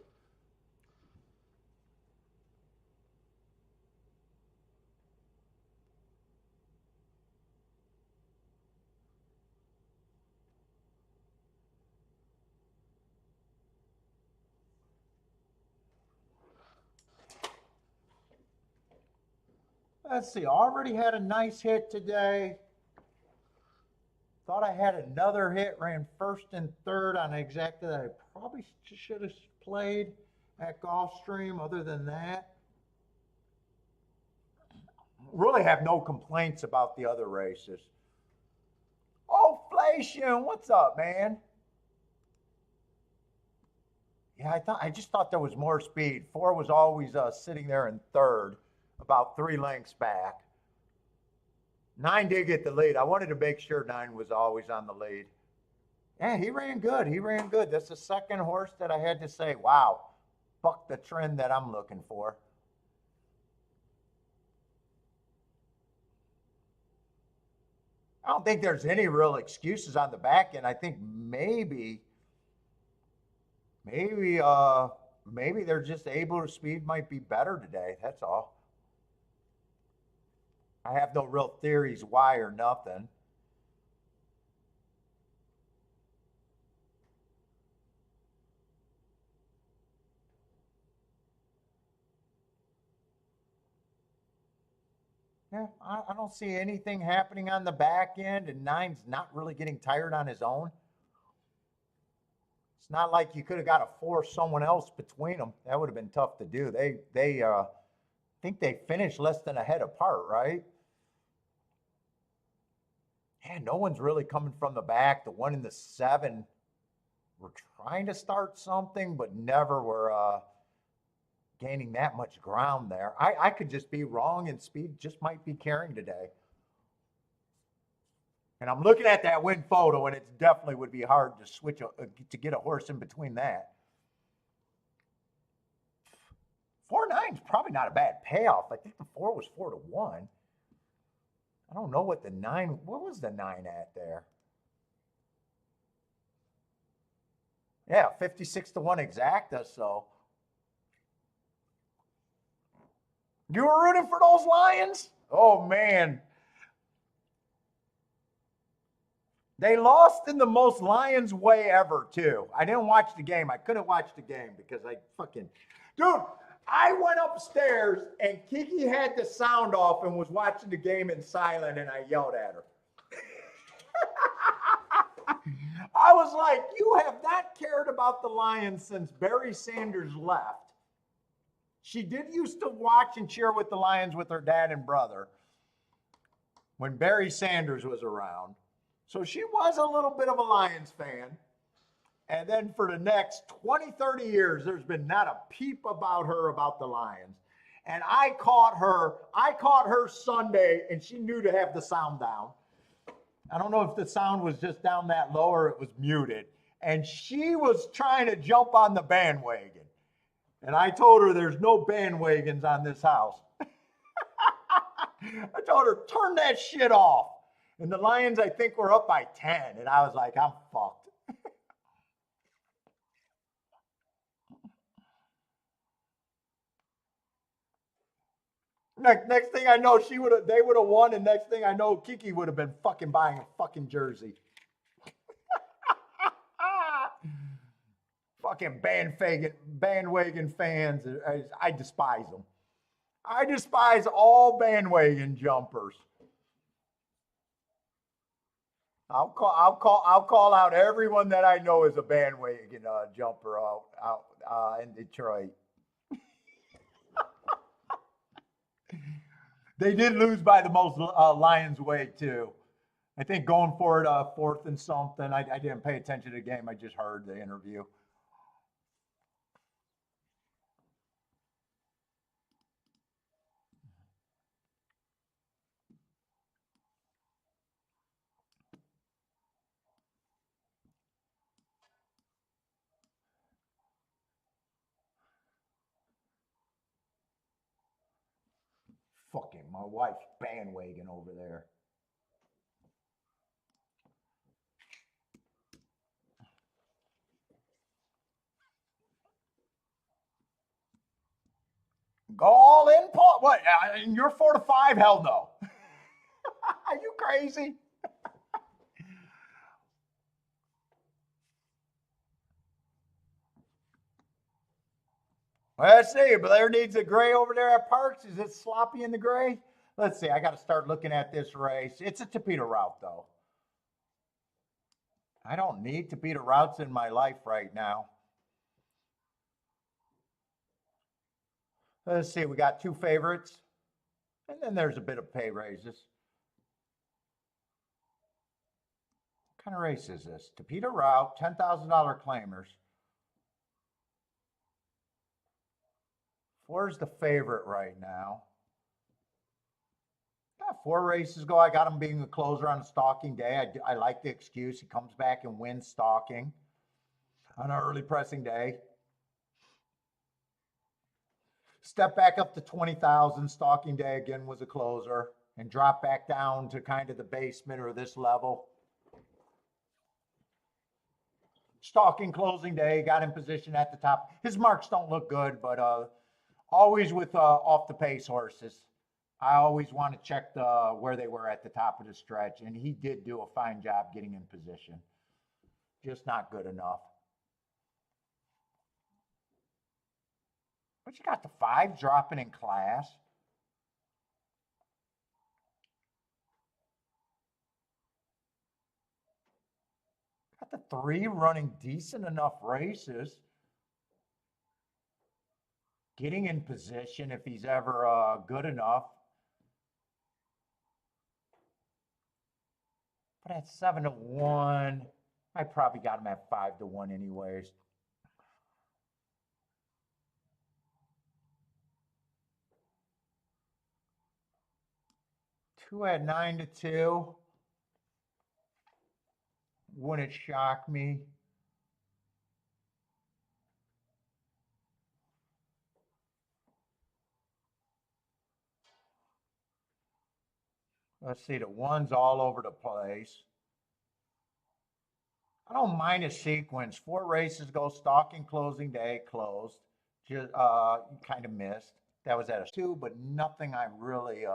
Let's see, already had a nice hit today. Thought I had another hit, ran first and third on exacta that I probably should have played at Gulfstream. Other than that, really have no complaints about the other races. Oh, Flation, what's up, man? Yeah, I just thought there was more speed. 4 was always sitting there in third, about 3 lengths back. 9 did get the lead. I wanted to make sure 9 was always on the lead. Yeah, he ran good. He ran good. That's the second horse that I had to say, wow, buck the trend that I'm looking for. I don't think there's any real excuses on the back end. I think maybe they're just able to speed might be better today. That's all. I have no real theories why or nothing. Yeah, I don't see anything happening on the back end, and 9's not really getting tired on his own. It's not like you could have got to force someone else between them. That would have been tough to do. They think they finished less than a head apart, right? Yeah, no one's really coming from the back. The 1 and the 7 were trying to start something, but never were gaining that much ground there. I could just be wrong, and speed just might be carrying today. And I'm looking at that win photo, and it definitely would be hard to switch to get a horse in between that. 4-9 is probably not a bad payoff. I think the 4 was 4-1. I don't know what the 9. What was the 9 at there? Yeah, 56-1 exacta. So you were rooting for those Lions? Oh man. They lost in the most Lions way ever, too. I didn't watch the game. I couldn't watch the game because dude, I went upstairs and Kiki had the sound off and was watching the game in silent, and I yelled at her. I was like, you have not cared about the Lions since Barry Sanders left. She did used to watch and cheer with the Lions with her dad and brother when Barry Sanders was around. So she was a little bit of a Lions fan. And then for the next 20, 30 years, there's been not a peep about her about the Lions. And I caught her Sunday, and she knew to have the sound down. I don't know if the sound was just down that low or it was muted. And she was trying to jump on the bandwagon. And I told her there's no bandwagons on this house. I told her, turn that shit off. And the Lions, I think, were up by 10. And I was like, I'm fucked. Next thing I know, they would have won, and next thing I know, Kiki would have been fucking buying a fucking jersey. Fucking bandwagon fans, I despise them. I despise all bandwagon jumpers. I'll call out everyone that I know is a bandwagon jumper out in Detroit. They did lose by the most Lions way too. I think going for it fourth and something. I didn't pay attention to the game. I just heard the interview. Fucking my wife's bandwagon over there. Go all in, Paul. What? You're 4 to 5? Hell no. Are you crazy? Let's see. Blair needs a gray over there at Parks. Is it sloppy in the gray? Let's see. I got to start looking at this race. It's a Tapeta route, though. I don't need Tapeta routes in my life right now. Let's see. We got 2 favorites. And then there's a bit of pay raises. What kind of race is this? Tapeta route, $10,000 claimers. 4 is the favorite right now. 4 races ago, I got him being a closer on a stalking day. I like the excuse. He comes back and wins stalking on an early pressing day. Step back up to 20,000. Stalking day again was a closer, and drop back down to kind of the basement or this level. Stalking closing day, got in position at the top. His marks don't look good, but always with off the pace horses. I always want to check where they were at the top of the stretch, and he did do a fine job getting in position. Just not good enough. But you got the 5 dropping in class. Got the 3 running decent enough races. Getting in position if he's ever good enough. But at 7 to 1, I probably got him at 5 to 1 anyways. Two at 9 to 2. Wouldn't shock me. Let's see, the 1's all over the place. I don't mind a sequence. 4 races ago, stalking closing day, closed. Just kind of missed. That was at a 2, but nothing I really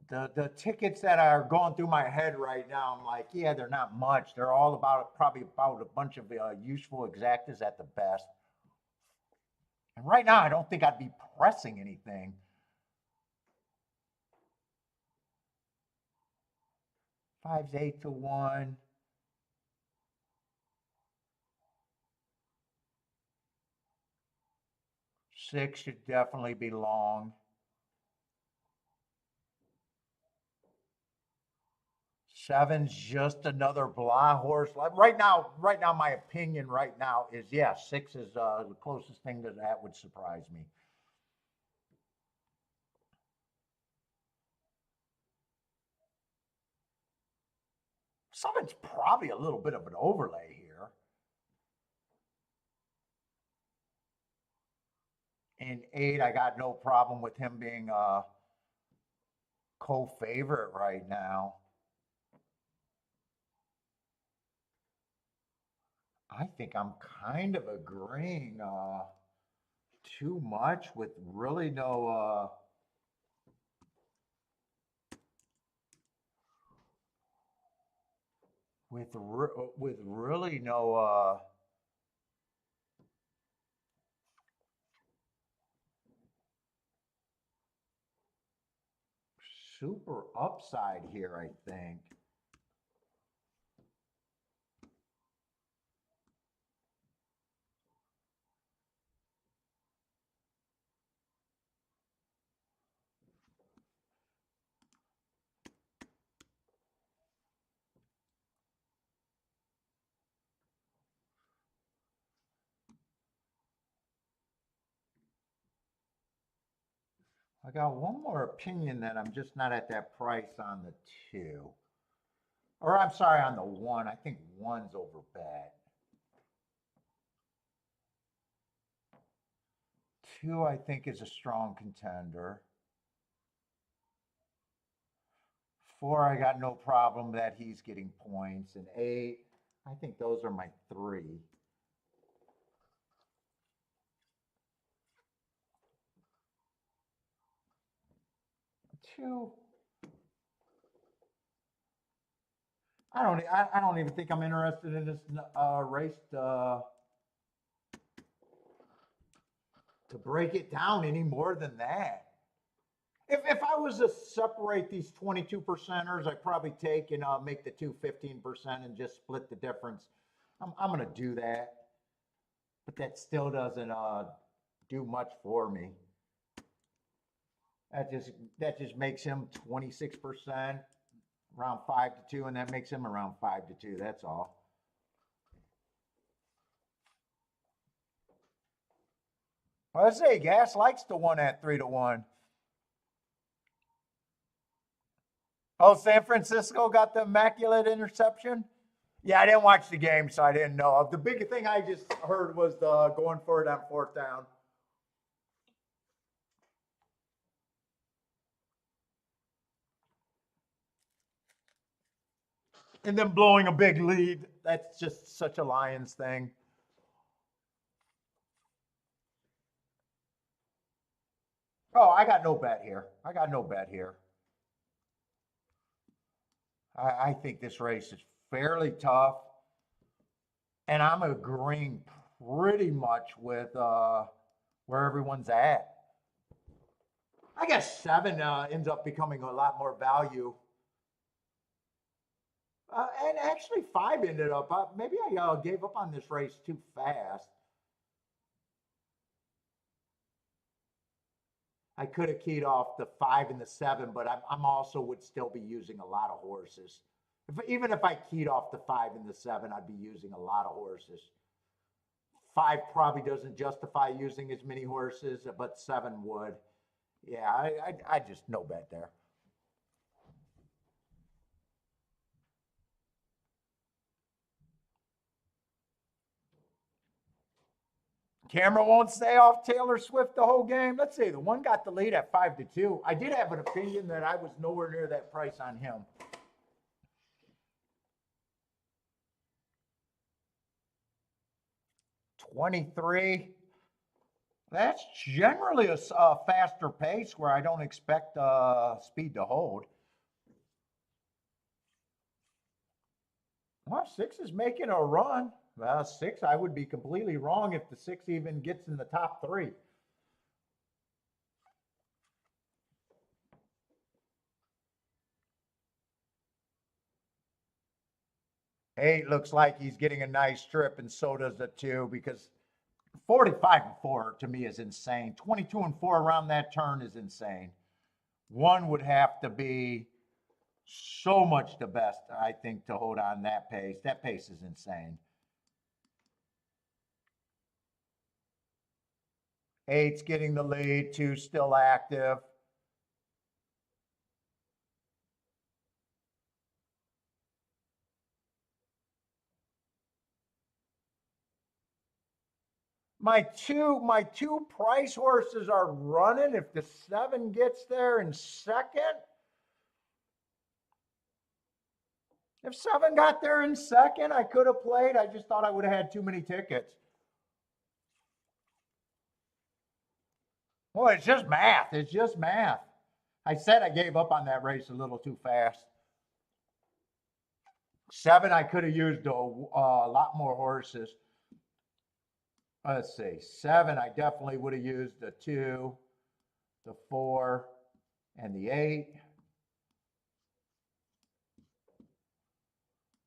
the tickets that are going through my head right now, I'm like, yeah, they're not much. They're all about probably about a bunch of useful exactas at the best. And right now, I don't think I'd be pressing anything. 5's 8 to 1. Six should definitely be long. 7's just another blah horse. Right now, my opinion right now is, yeah, 6 is the closest thing to that would surprise me. Seven's probably a little bit of an overlay here. And 8, I got no problem with him being a co-favorite right now. I think I'm kind of agreeing too much with really no with really no super upside here, I think. I got one more opinion that I'm just not at that price on the 2. Or I'm sorry, on the 1. I think 1's over bet. 2, I think, is a strong contender. 4, I got no problem that he's getting points. And 8, I think those are my 3. 2. I don't even think I'm interested in this race to break it down any more than that. If I was to separate these 22 percenters, I'd probably take and make the 2 15% and just split the difference. I'm going to do that, but that still doesn't do much for me. That just makes him 26%, around 5 to 2, and that makes him around 5 to 2. That's all. Well, let's say Gas likes the one at 3 to 1. Oh, San Francisco got the immaculate interception? Yeah, I didn't watch the game, so I didn't know. The big thing I just heard was the going for it on 4th down. And then blowing a big lead. That's just such a Lions thing. Oh, I got no bet here. I got no bet here. I think this race is fairly tough. And I'm agreeing pretty much with where everyone's at. I guess 7 ends up becoming a lot more value. And actually 5 ended up, maybe I gave up on this race too fast. I could have keyed off the 5 and the 7, but I'm also would still be using a lot of horses. Even if I keyed off the 5 and the 7, I'd be using a lot of horses. 5 probably doesn't justify using as many horses, but 7 would. Yeah, I just no bet there. Camera won't stay off Taylor Swift the whole game. Let's see, the one got the lead at 5 to 2. I did have an opinion that I was nowhere near that price on him. $23. That's generally a faster pace where I don't expect speed to hold. Well, 6 is making a run. Well, 6, I would be completely wrong if the 6 even gets in the top 3. 8 looks like he's getting a nice trip, and so does the 2, because 45 and 4 to me is insane. 22 and 4 around that turn is insane. 1 would have to be so much the best, I think, to hold on that pace. That pace is insane. 8's getting the lead, 2's still active. My two price horses are running. If the 7 gets there in second, if 7 got there in second, I could have played. I just thought I would have had too many tickets. Well, it's just math. It's just math. I said I gave up on that race a little too fast. 7, I could have used a lot more horses. Let's see. 7, I definitely would have used the 2, the 4, and the 8.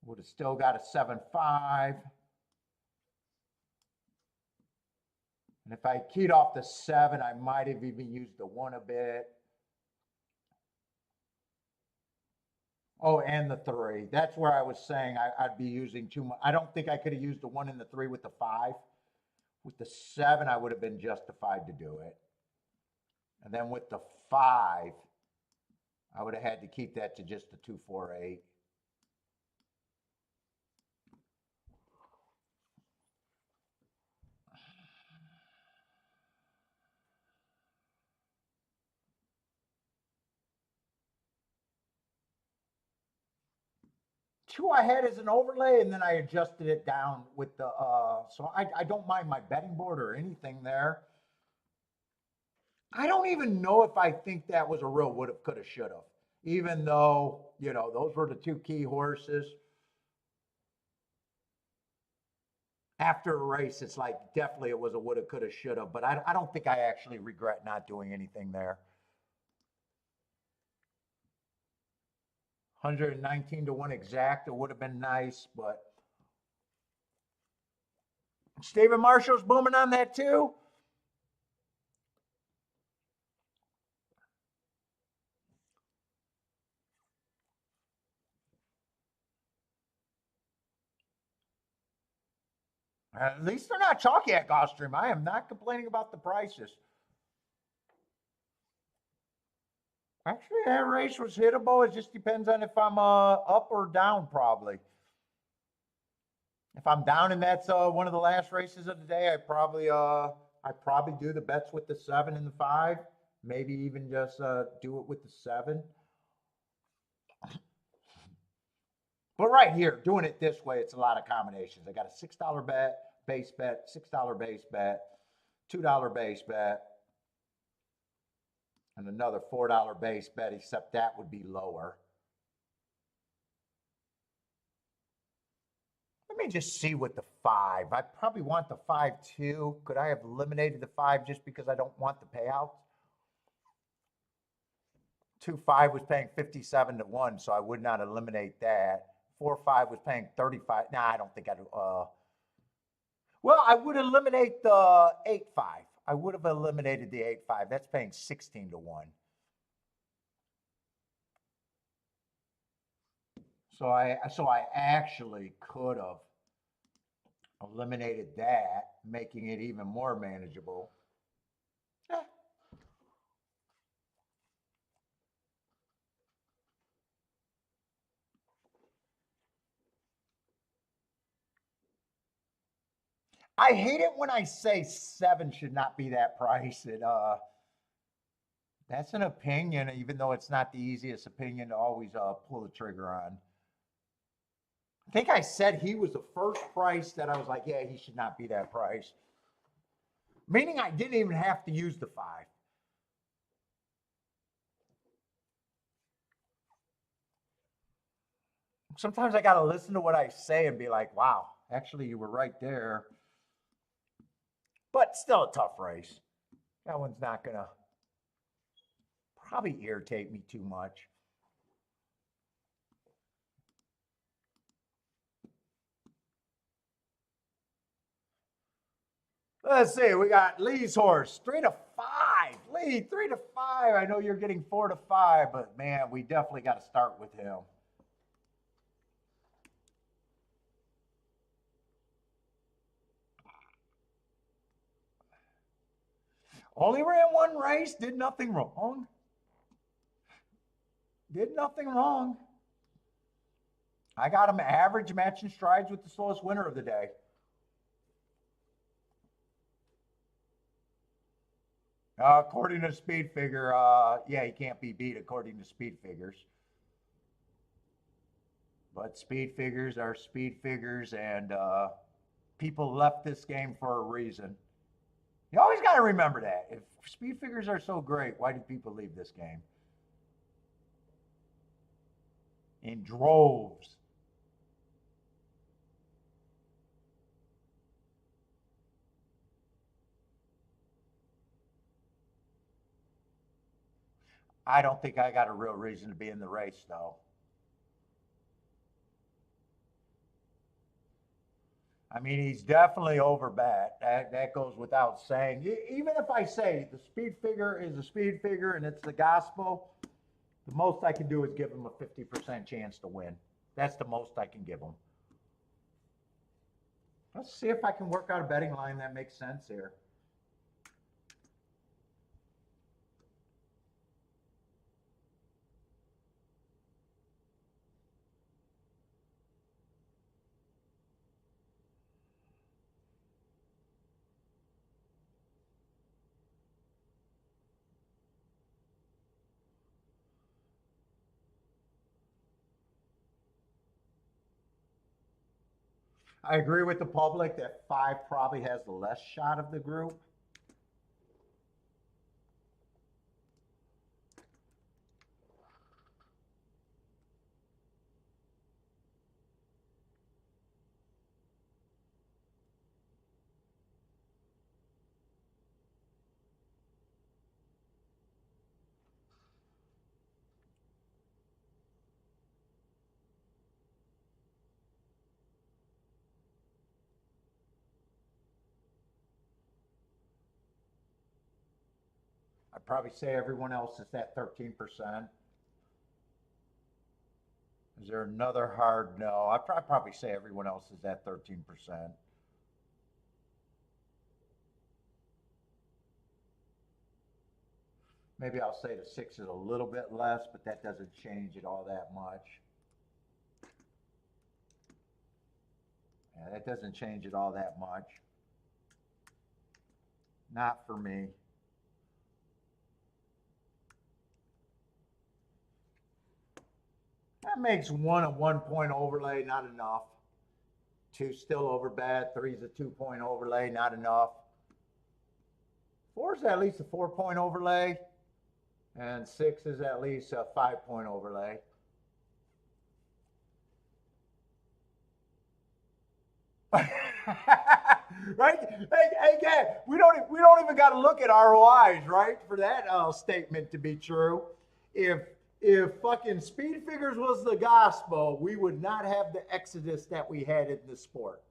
Would have still got a 7-5. And if I keyed off the 7, I might have even used the 1 a bit. Oh, and the 3. That's where I was saying I'd be using too much. I don't think I could have used the 1 and the 3 with the 5. With the 7, I would have been justified to do it. And then with the 5, I would have had to keep that to just the 2, 4, 8. Two I had as an overlay, and then I adjusted it down with the, so I don't mind my betting board or anything there. I don't even know if I think that was a real woulda, coulda, shoulda, even though, you know, those were the 2 key horses. After a race, it's like definitely it was a woulda, coulda, shoulda, but I don't think I actually regret not doing anything there. 119 to 1 exact, it would have been nice, but Stephen Marshall's booming on that too. At least they're not chalky at GULFSTREAM. I am not complaining about the prices. Actually, that race was hittable. It just depends on if I'm up or down, probably. If I'm down and that's one of the last races of the day, I probably do the bets with the 7 and the 5. Maybe even just do it with the 7. But right here, doing it this way, it's a lot of combinations. I got a $6 bet, base bet, $6 base bet, $2 base bet, and another $4 base bet, except that would be lower. Let me just see what the 5. I probably want the 5 too. Could I have eliminated the 5 just because I don't want the payouts? 2-5 was paying 57 to 1, so I would not eliminate that. 4-5 was paying 35. Nah, I don't think I'd. Well, I would eliminate the 8-5. I would have eliminated the 8-5. That's paying 16 to 1. So I actually could have eliminated that, making it even more manageable. Eh. I hate it when I say 7 should not be that price. That's an opinion, even though it's not the easiest opinion to always pull the trigger on. I think I said he was the first price that I was like, yeah, he should not be that price. Meaning I didn't even have to use the 5. Sometimes I got to listen to what I say and be like, wow, actually, you were right there. But still a tough race. That one's not going to probably irritate me too much. Let's see. We got Lee's horse, 3 to 5. Lee, 3 to 5. I know you're getting 4 to 5, but man, we definitely got to start with him. Only ran 1 race, did nothing wrong. Did nothing wrong. I got him average matching strides with the slowest winner of the day. According to speed figure, yeah, he can't be beat according to speed figures. But speed figures are speed figures, and people left this game for a reason. You always got to remember that. If speed figures are so great, why do people leave this game? In droves. I don't think I got a real reason to be in the race, though. I mean, he's definitely over bet. That goes without saying. Even if I say the speed figure is a speed figure and it's the gospel, the most I can do is give him a 50% chance to win. That's the most I can give him. Let's see if I can work out a betting line that makes sense here. I agree with the public that 5 probably has the less shot of the group. I'd probably say everyone else is at 13%. Is there another hard no? I'd probably say everyone else is at 13%. Maybe I'll say the 6 is a little bit less, but that doesn't change it all that much. Yeah, that doesn't change it all that much. Not for me. That makes 1 a 1-point overlay, not enough. 2 still over bet. 3 is a 2-point overlay, not enough. 4 is at least a 4-point overlay. And 6 is at least a 5-point overlay. Right? Hey, again, we don't even got to look at ROIs, right, for that statement to be true. If fucking speed figures was the gospel, we would not have the exodus that we had in the sport.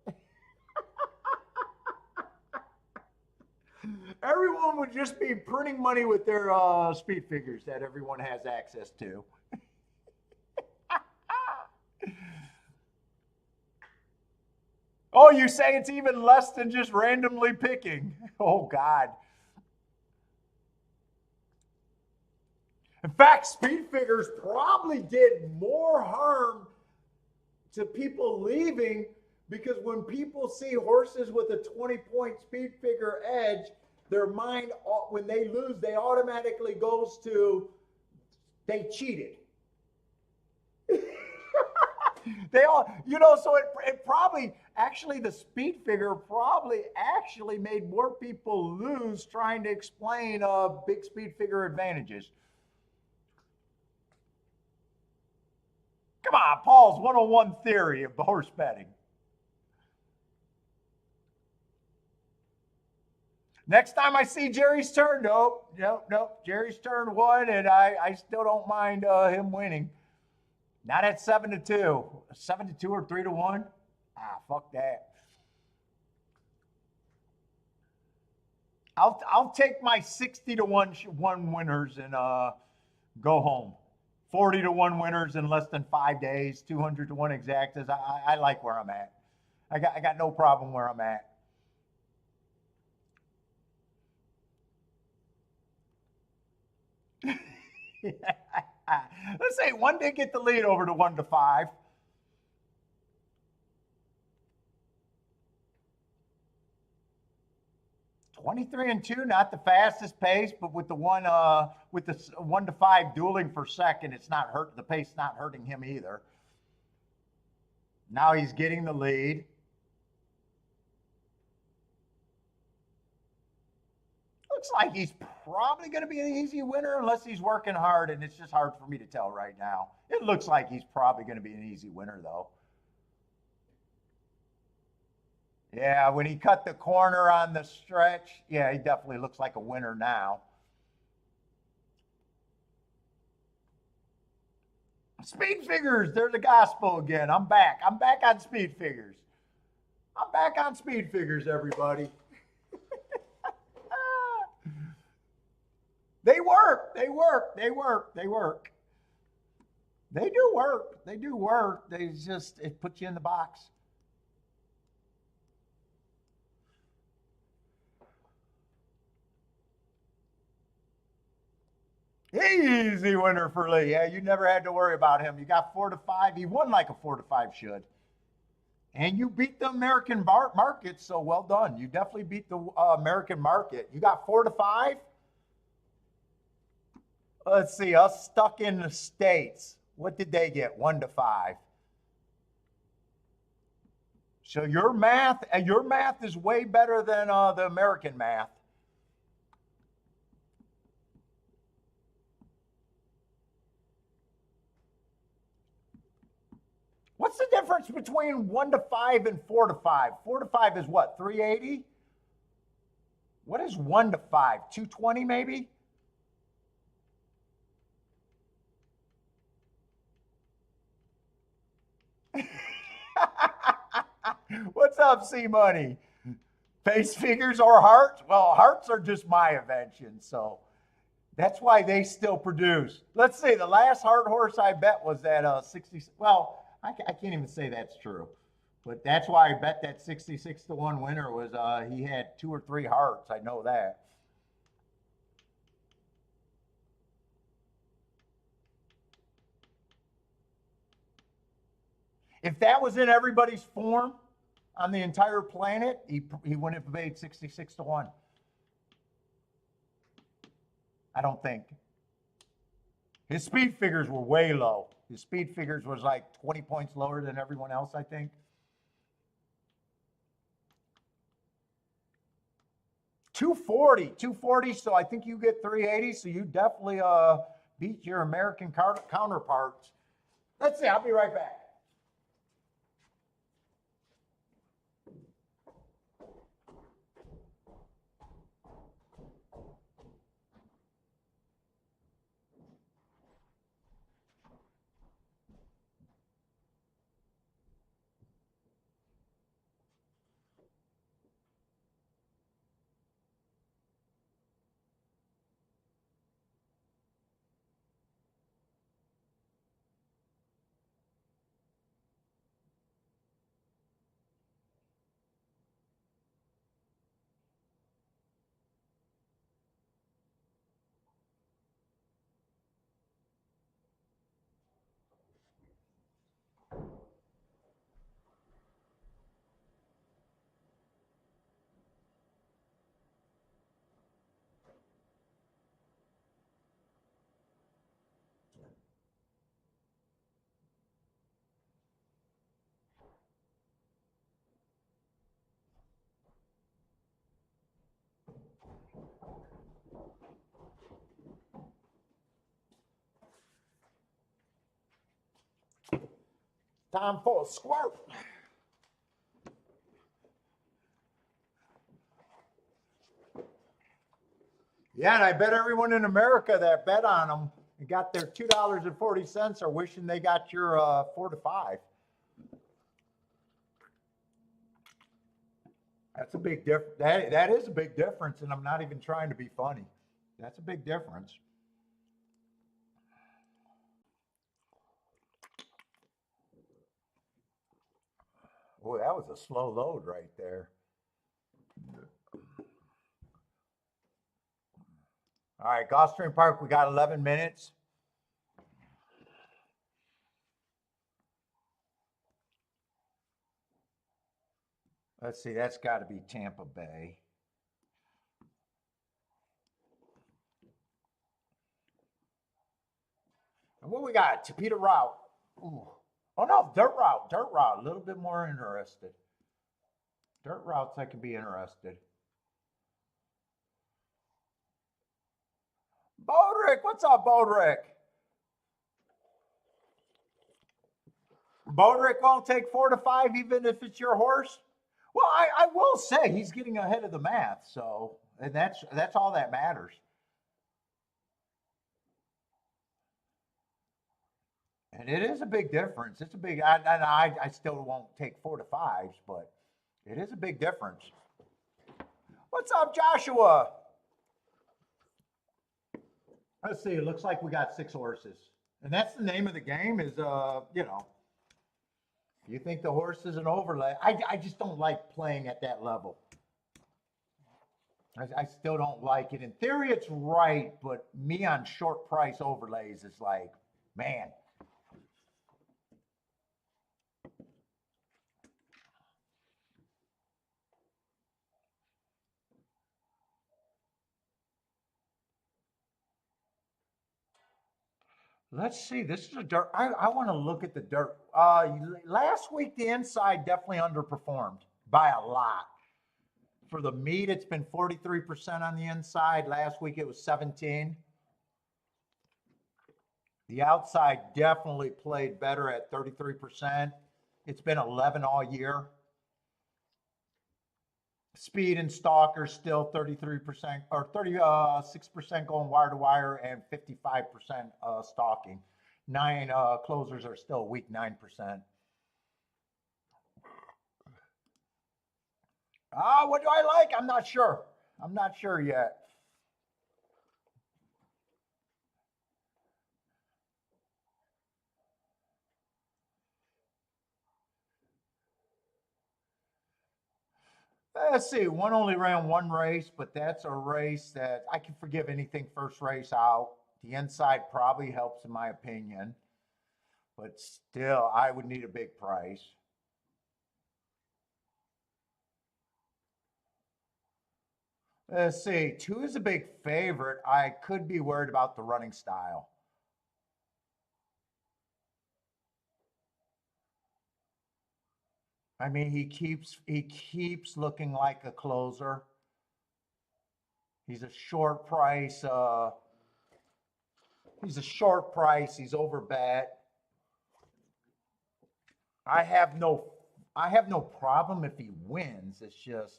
Everyone would just be printing money with their speed figures that everyone has access to. Oh, you say it's even less than just randomly picking. Oh, God. In fact, speed figures probably did more harm to people leaving, because when people see horses with a 20-point speed figure edge, their mind, when they lose, they automatically goes to, they cheated. They all, so it probably, actually the speed figure probably actually made more people lose trying to explain big speed figure advantages. Come on, Paul's 101 theory of horse betting. Next time I see Jerry's turn, nope. Jerry's turn won, and I still don't mind him winning. Not at 7-2. 7-2 or 3-1? Fuck that. I'll take my 60-1 winners and go home. 40-1 winners in less than 5 days. 200-1 exactas. I like where I'm at. I got no problem where I'm at. Let's say one did get the lead over to 1-5. (23-2), not the fastest pace, but with the 1-5 dueling for second, it's not hurt. The pace not hurting him either. Now he's getting the lead. Looks like he's probably going to be an easy winner unless he's working hard, and it's just hard for me to tell right now. It looks like he's probably going to be an easy winner, though. Yeah, when he cut the corner on the stretch, yeah, he definitely looks like a winner now. Speed figures, they're the gospel again. I'm back on speed figures. I'm back on speed figures, everybody. They work. They work. They work. They work. They do work. They do work. They just, it puts you in the box. Easy winner for Lee. Yeah, you never had to worry about him. You got 4 to 5. He won like a 4 to 5 should. And you beat the American market, so well done. You definitely beat the American market. You got 4 to 5. Let's see, us stuck in the States. What did they get? 1 to 5. So your math is way better than the American math. What's the difference between 1 to 5 and 4 to 5? 4 to 5 is what, 380? What is 1 to 5? 220 maybe? What's up, C Money? Face figures or hearts? Well, hearts are just my invention, so that's why they still produce. Let's see, the last heart horse I bet was that 60. Well, I can't even say that's true, but that's why I bet that 66 to 1 winner was he had 2 or 3 hearts. I know that. If that was in everybody's form on the entire planet, he wouldn't have paid 66 to 1. I don't think. His speed figures were way low. His speed figures was like 20 points lower than everyone else, I think. $240. So I think you get 380. So you definitely beat your American counterparts. Let's see. I'll be right back. Time for a squirt. Yeah, and I bet everyone in America that bet on them and got their $2.40 are wishing they got your 4 to 5. That's a big difference. That is a big difference, and I'm not even trying to be funny. That's a big difference. Oh, that was a slow load right there. All right, Gulfstream Park, we got 11 minutes. Let's see, that's got to be Tampa Bay. And what we got? Tapeta route. Ooh. Oh no, dirt route, dirt route. A little bit more interested. Dirt routes, I can be interested. Bodrick, what's up, Bodrick? Bodrick won't take 4 to 5 even if it's your horse. Well, I will say he's getting ahead of the math, so and that's all that matters. And it is a big difference. It's a big. I still won't take 4 to 5s, but It is a big difference. What's up, Joshua? Let's see. It looks like we got 6 horses, and that's the name of the game. Is you know, if you think the horse is an overlay, I just don't like playing at that level. I still don't like it. In theory, it's right, but me on short price overlays is like, man. Let's see. This is a dirt. I want to look at the dirt. Last week, the inside definitely underperformed by a lot. For the meat, it's been 43% on the inside. Last week, it was 17. The outside definitely played better at 33%. It's been 11 all year. Speed and stalker still 33% or 36% going wire to wire and 55% stalking. 9 closers are still weak 9%. What do I like? I'm not sure. I'm not sure yet. Let's see. One only ran 1 race, but that's a race that I can forgive anything first race out. The inside probably helps, in my opinion, but still, I would need a big price. Let's see. 2 is a big favorite. I could be worried about the running style. I mean, he keeps looking like a closer. He's a short price. He's a short price. He's over bet. I have no I have no problem if he wins. It's just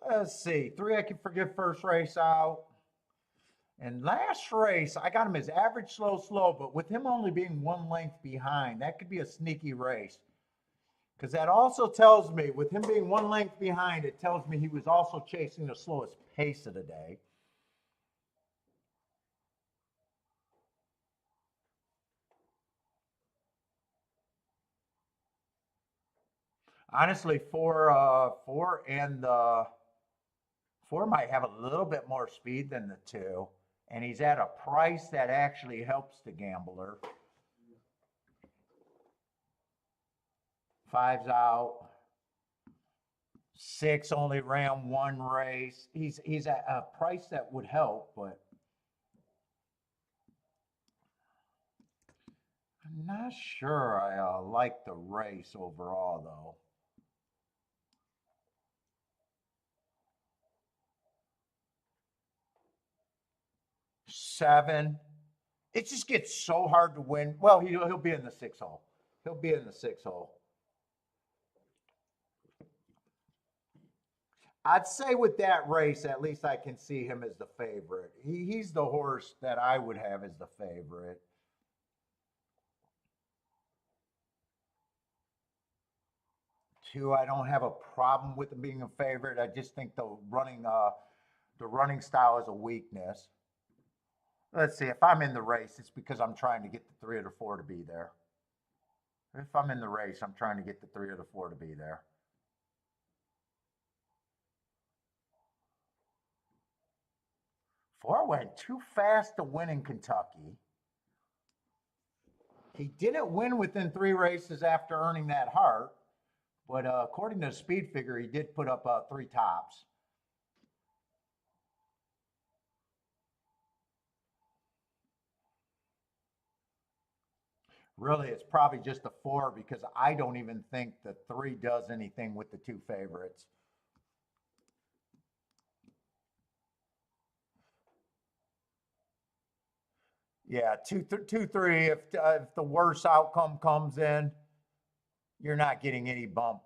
let's see. 3 I can forgive first race out. And last race, I got him as average slow, but with him only being 1 length behind, that could be a sneaky race. Because that also tells me, with him being 1 length behind, it tells me he was also chasing the slowest pace of the day. Honestly, 4 might have a little bit more speed than the 2, and he's at a price that actually helps the gambler. 5's out. 6 only ran 1 race. He's at a price that would help, but I'm not sure I like the race overall though. 7. It just gets so hard to win. Well, he'll be in the 6 hole. He'll be in the 6 hole. I'd say with that race, at least I can see him as the favorite. He's the horse that I would have as the favorite. 2, I don't have a problem with him being a favorite. I just think the running style is a weakness. Let's see. If I'm in the race, it's because I'm trying to get the 3 or the 4 to be there. If I'm in the race, I'm trying to get the 3 or the 4 to be there. 4 went too fast to win in Kentucky. He didn't win within 3 races after earning that heart, but according to the speed figure, he did put up 3 tops. Really, it's probably just a 4 because I don't even think the 3 does anything with the 2 favorites. Yeah, 2, 3. If the worst outcome comes in, you're not getting any bump.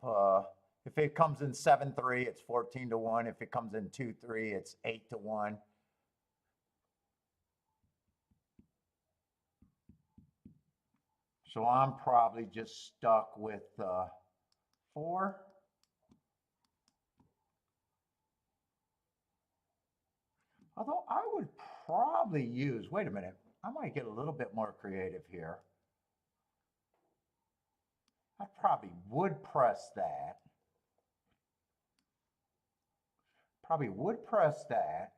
If it comes in 7-3, it's 14 to 1. If it comes in 2-3, it's 8 to 1. So I'm probably just stuck with 4. Although I would probably use, wait a minute, I might get a little bit more creative here. I probably would press that. Probably would press that.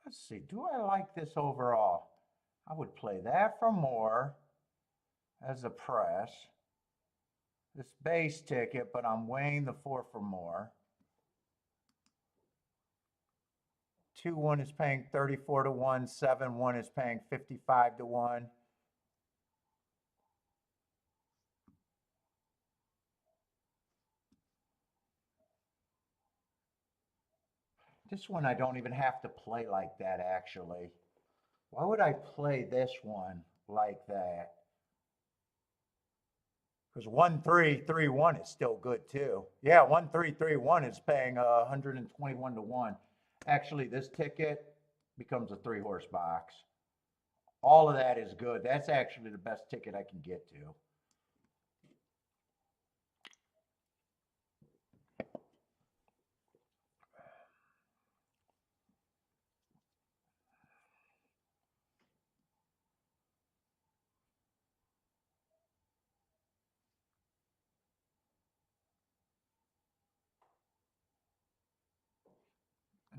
Let's see, do I like this overall? I would play that for more as a press. This base ticket, but I'm weighing the 4 for more. 2-1 is paying 34 to 1. 7-1 is paying 55 to 1. This one I don't even have to play like that, actually. Why would I play this one like that? Because 1-3-3-1 is still good too. Yeah, 1-3-3-1 is paying 121 to 1. Actually, this ticket becomes a 3-horse box. All of that is good. That's actually the best ticket I can get to.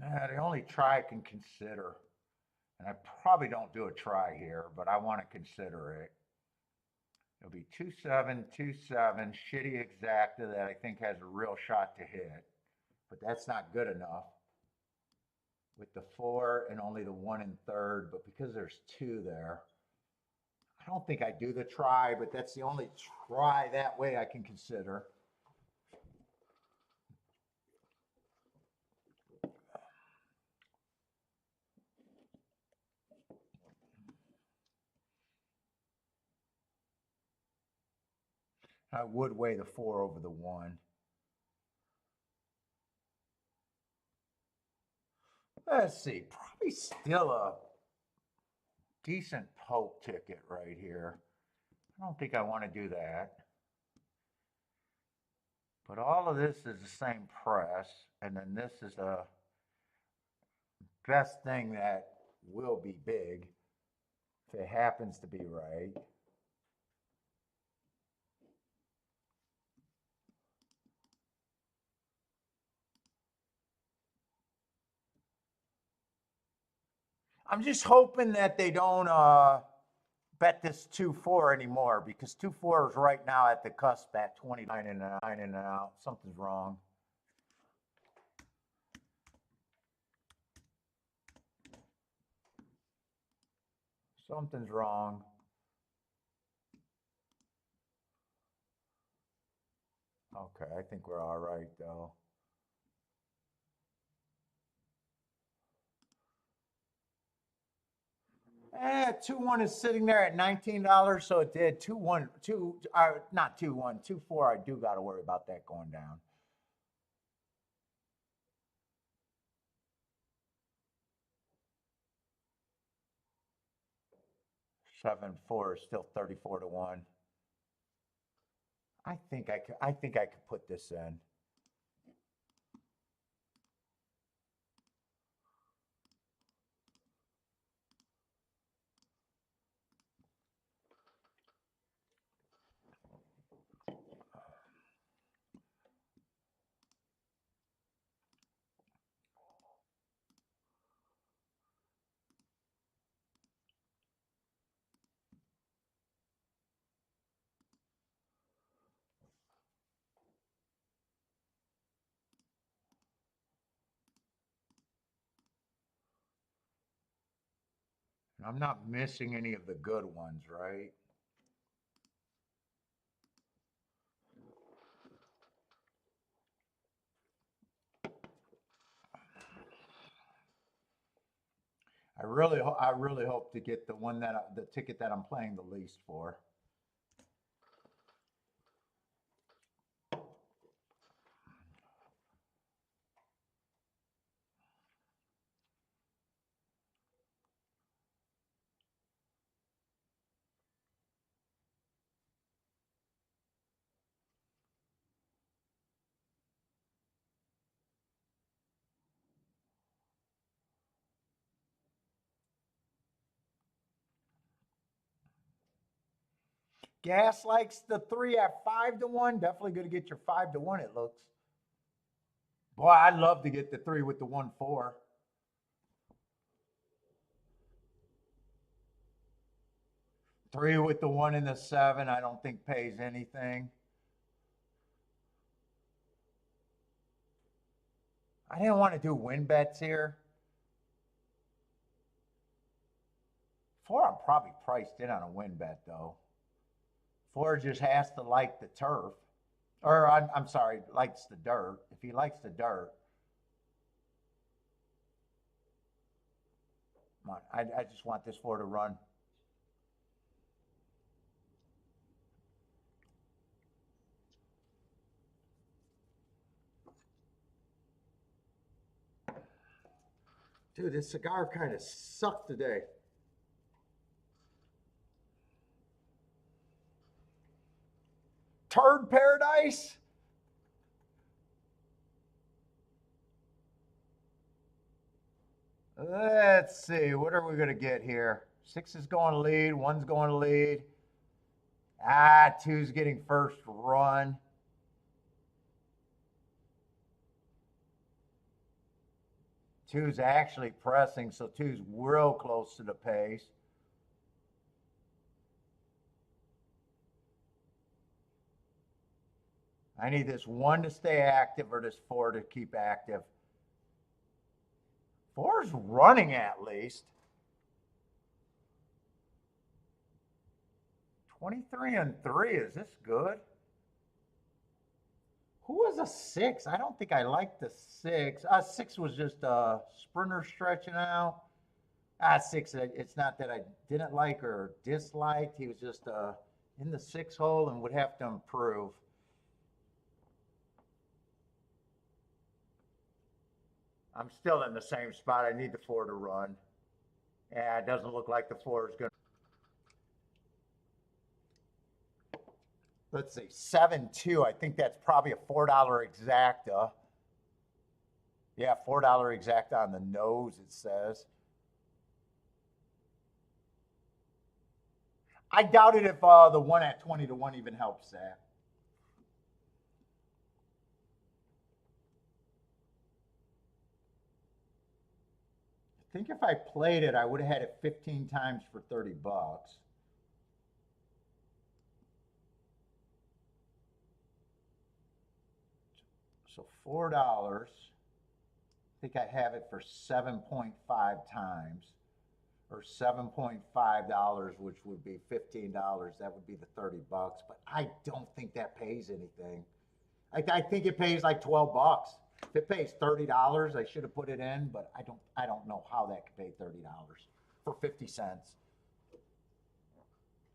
The only try I can consider, and I probably don't do a try here, but I want to consider it. It'll be 2-7, 2-7, shitty exacta that I think has a real shot to hit, but that's not good enough. With the 4 and only the 1 in third, but because there's 2 there, I don't think I do the try, but that's the only try that way I can consider. I would weigh the 4 over the 1. Let's see, probably still a decent poke ticket right here. I don't think I want to do that. But all of this is the same press, and then this is the best thing that will be big if it happens to be right. I'm just hoping that they don't bet this 2-4 anymore, because 2-4 is right now at the cusp at 29 and 9 and out. Something's wrong. Something's wrong. Okay, I think we're all right though. 2-1 is sitting there at $19, so it did 2-1, not 2-1, 2-4. I do got to worry about that going down. 7-4 is still 34 to 1. I think I could put this in. I'm not missing any of the good ones, right? I really hope to get the one that the ticket that I'm playing the least for. Gas likes the 3 at 5-1. Definitely going to get your 5-1, it looks. Boy, I'd love to get the 3 with the 1-4. Three with the 1 and the 7, I don't think pays anything. I didn't want to do win bets here. 4, I'm probably priced in on a win bet, though. 4 just has to like the turf. Or, I'm sorry, likes the dirt. If he likes the dirt. Come on, I just want this 4 to run. Dude, this cigar kind of sucked today. Turd paradise? Let's see, what are we going to get here? 6 is going to lead, 1's going to lead. 2's getting first run. Two's actually pressing, so 2's real close to the pace. I need this 1 to stay active or this 4 to keep active. 4's running at least. 23-3, is this good? Who was a 6? I don't think I liked the 6. 6 was just a sprinter stretching out. 6, it's not that I didn't like or disliked. He was just in the 6 hole and would have to improve. I'm still in the same spot. I need the 4 to run. Yeah, it doesn't look like the 4 is going to. Let's see, 7-2. I think that's probably a $4 exacta. Yeah, $4 exacta on the nose, it says. I doubt it if the 1 at 20-1 even helps that. I think if I played it, I would have had it 15 times for 30 bucks. So $4. I think I have it for 7.5 times, or $7.5, which would be $15. That would be the 30 bucks. But I don't think that pays anything. I think it pays like 12 bucks. If it pays $30, I should have put it in, but I don't know how that could pay $30 for 50 cents.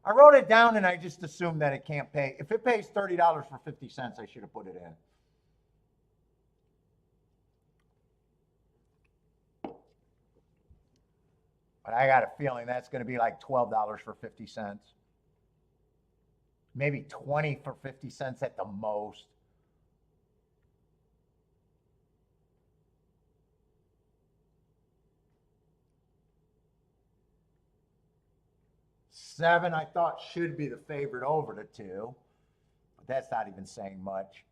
I wrote it down and I just assumed that it can't pay. If it pays $30 for 50 cents, I should have put it in. But I got a feeling that's going to be like $12 for 50 cents. Maybe 20 for 50 cents at the most. Seven, I thought should be the favorite over the 2, but that's not even saying much.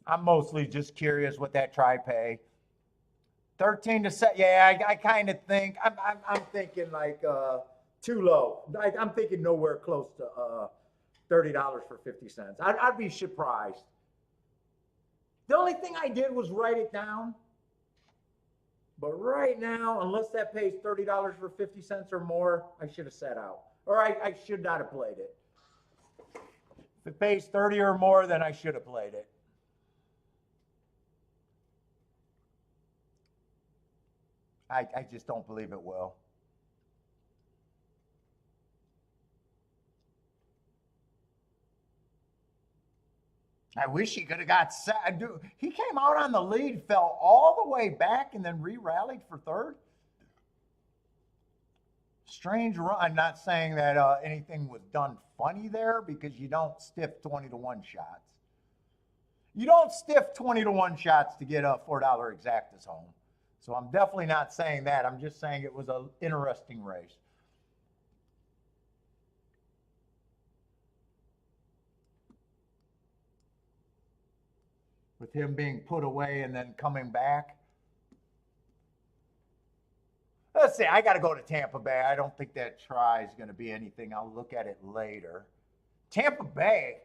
I'm mostly just curious what that try pay. 13 to set. Yeah, I kind of think I'm thinking like too low. I'm thinking nowhere close to $30 for 50 cents. I'd be surprised. The only thing I did was write it down. But right now, unless that pays $30 for 50 cents or more, I should have sat out. Or I should not have played it. If it pays 30 or more, then I should have played it. I just don't believe it will. I wish he could have got set. Dude, he came out on the lead, fell all the way back, and then re-rallied for third. Strange run. I'm not saying that anything was done funny there because you don't stiff 20-1 shots. You don't stiff 20-1 shots to get a $4 exactas home. So I'm definitely not saying that. I'm just saying it was an interesting race. With him being put away and then coming back. Let's see, I got to go to Tampa Bay. I don't think that try is going to be anything. I'll look at it later. Tampa Bay,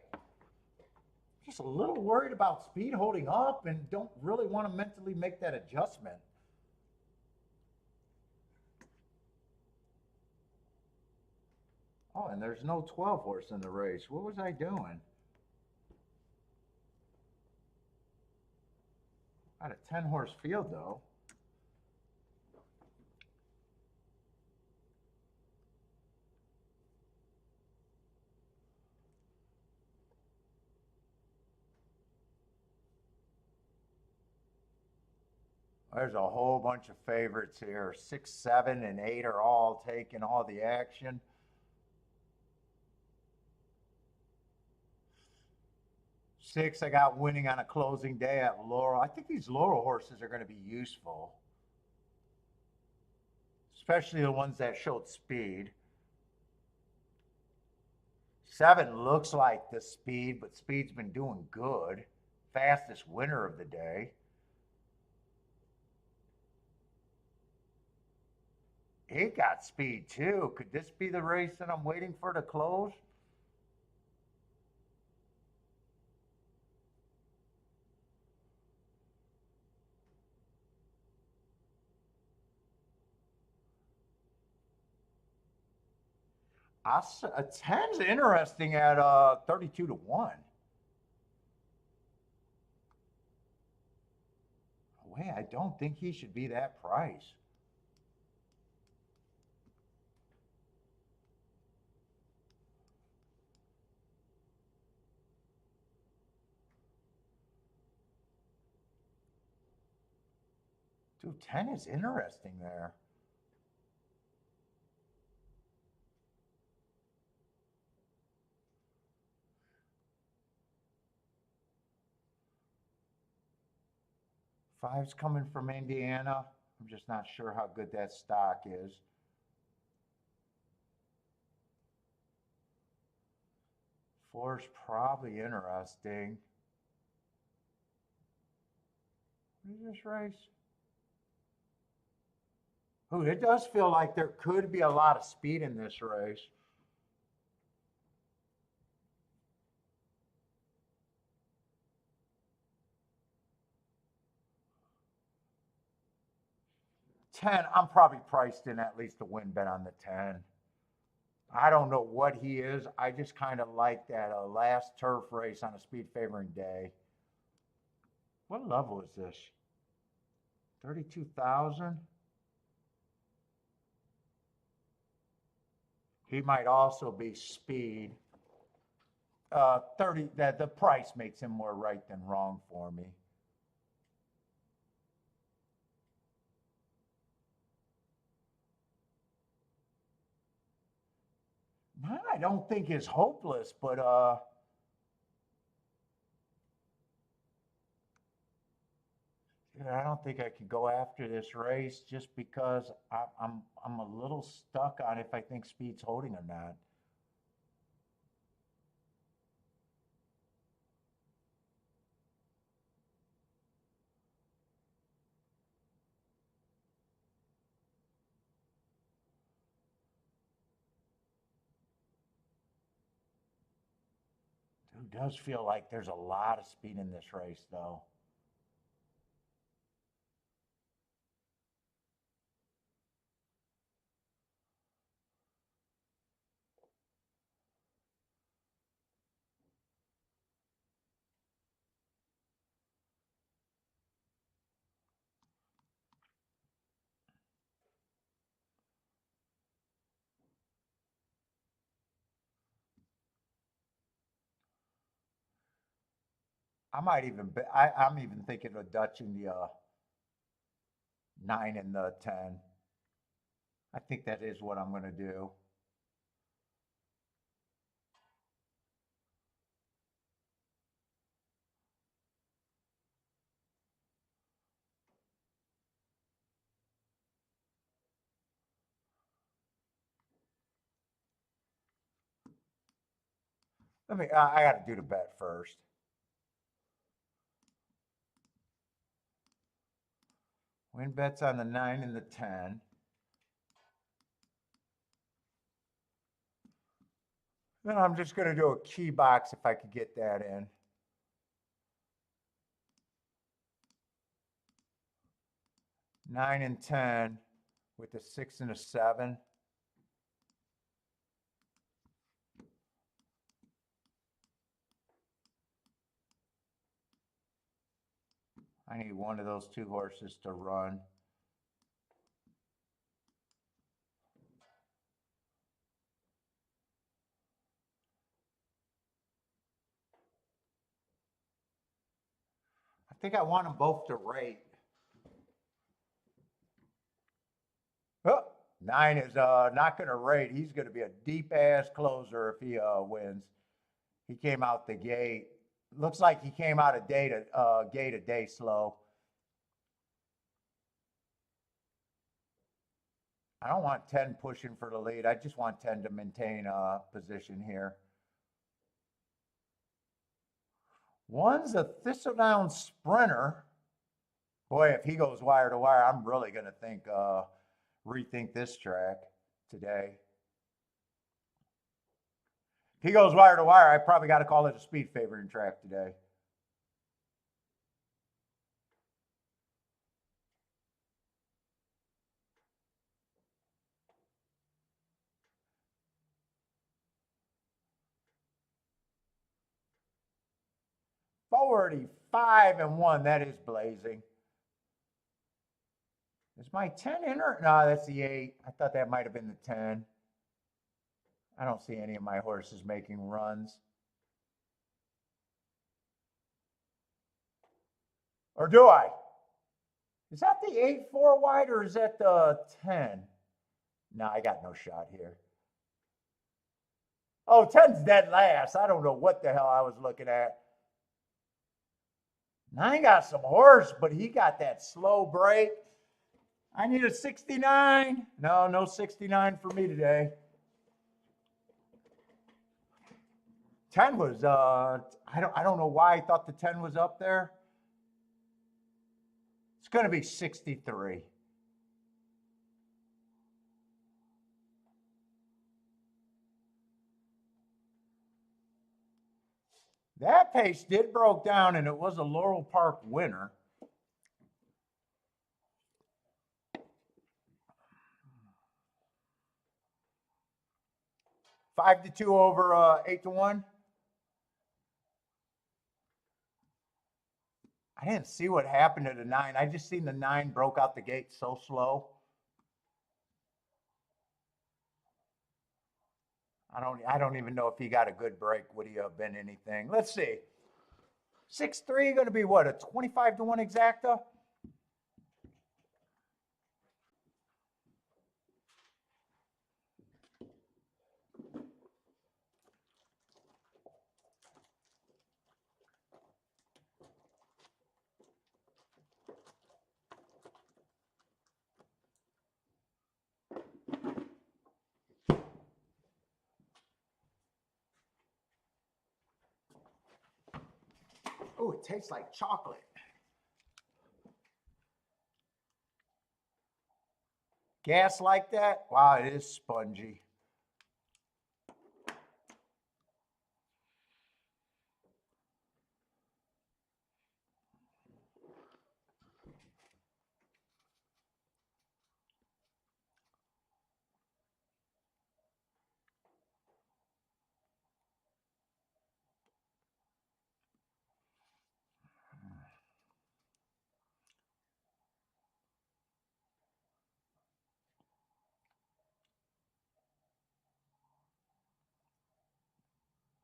just a little worried about speed holding up and don't really want to mentally make that adjustment. Oh, and there's no 12 horse in the race. What was I doing? I had a 10 horse field though. There's a whole bunch of favorites here. 6, 7, and 8 are all taking all the action. Six, I got winning on a closing day at Laurel. I think these Laurel horses are going to be useful, especially the ones that showed speed. 7 looks like the speed, but speed's been doing good. Fastest winner of the day. 8 got speed too. Could this be the race that I'm waiting for to close? A 10's interesting at 32-1. Wait, I don't think he should be that price. Dude, 10 is interesting there. Five's coming from Indiana. I'm just not sure how good that stock is. Four's probably interesting. What is this race? Ooh, it does feel like there could be a lot of speed in this race. Ten, I'm probably priced in at least a win bet on the 10. I don't know what he is. I just kind of like that last turf race on a speed favoring day. What level is this? 32,000? He might also be speed. 30, that the price makes him more right than wrong for me. I don't think is hopeless, but I don't think I can go after this race just because I'm a little stuck on if I think speed's holding or not. It does feel like there's a lot of speed in this race, though. I might even be, I'm even thinking of dutching the 9 and the 10. I think that is what I'm going to do. I got to do the bet first. Win bets on the 9 and the 10. Then I'm just going to do a key box if I could get that in. Nine and 10 with a 6 and a 7. I need one of those two horses to run. I think I want them both to rate. Oh, 9 is not going to rate. He's going to be a deep ass closer if he wins. He came out the gate. Looks like he came out of gate a day slow. I don't want 10 pushing for the lead. I just want 10 to maintain a position here. One's a Thistledown Sprinter. Boy, if he goes wire to wire, I'm really going to rethink this track today. If he goes wire to wire, I probably got to call it a speed favoring track today. $45-1. That is blazing. Is my 10 in or no? That's the 8. I thought that might have been the 10. I don't see any of my horses making runs. Or do I? Is that the 8-4 wide or is that the 10? No, I got no shot here. Oh, 10's dead last. I don't know what the hell I was looking at. 9 got some horse, but he got that slow break. I need a 69. No 69 for me today. 10 was I don't know why I thought the 10 was up there. It's going to be 63. That pace did broke down, and it was a Laurel Park winner. Five to 2 over 8-1. I didn't see what happened to the 9. I just seen the 9 broke out the gate so slow. I don't even know if he got a good break. Would he have been anything? Let's see. 6-3 going to be what, a 25-1 exacta? Oh, it tastes like chocolate. Gas like that? Wow, it is spongy.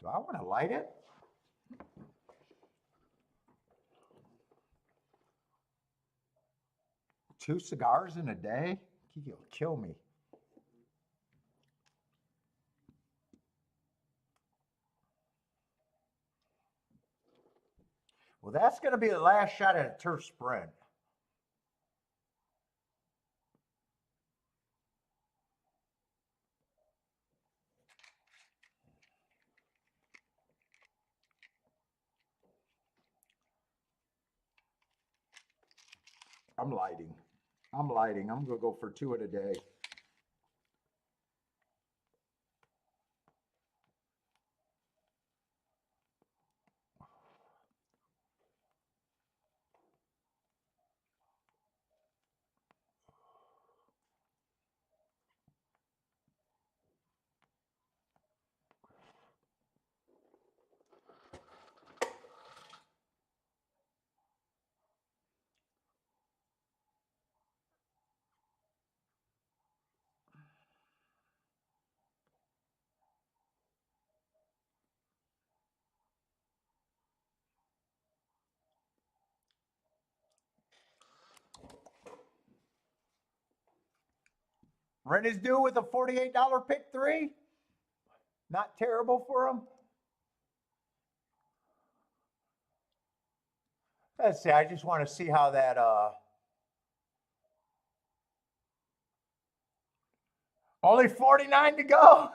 Do I want to light it? 2 cigars in a day? You'll kill me. Well, that's going to be the last shot at a turf sprint. I'm lighting. I'm lighting. I'm going to go for 2 in a day. Rent is due with a $48 pick 3. Not terrible for him. Let's see. I just want to see how that. Only 49 to go.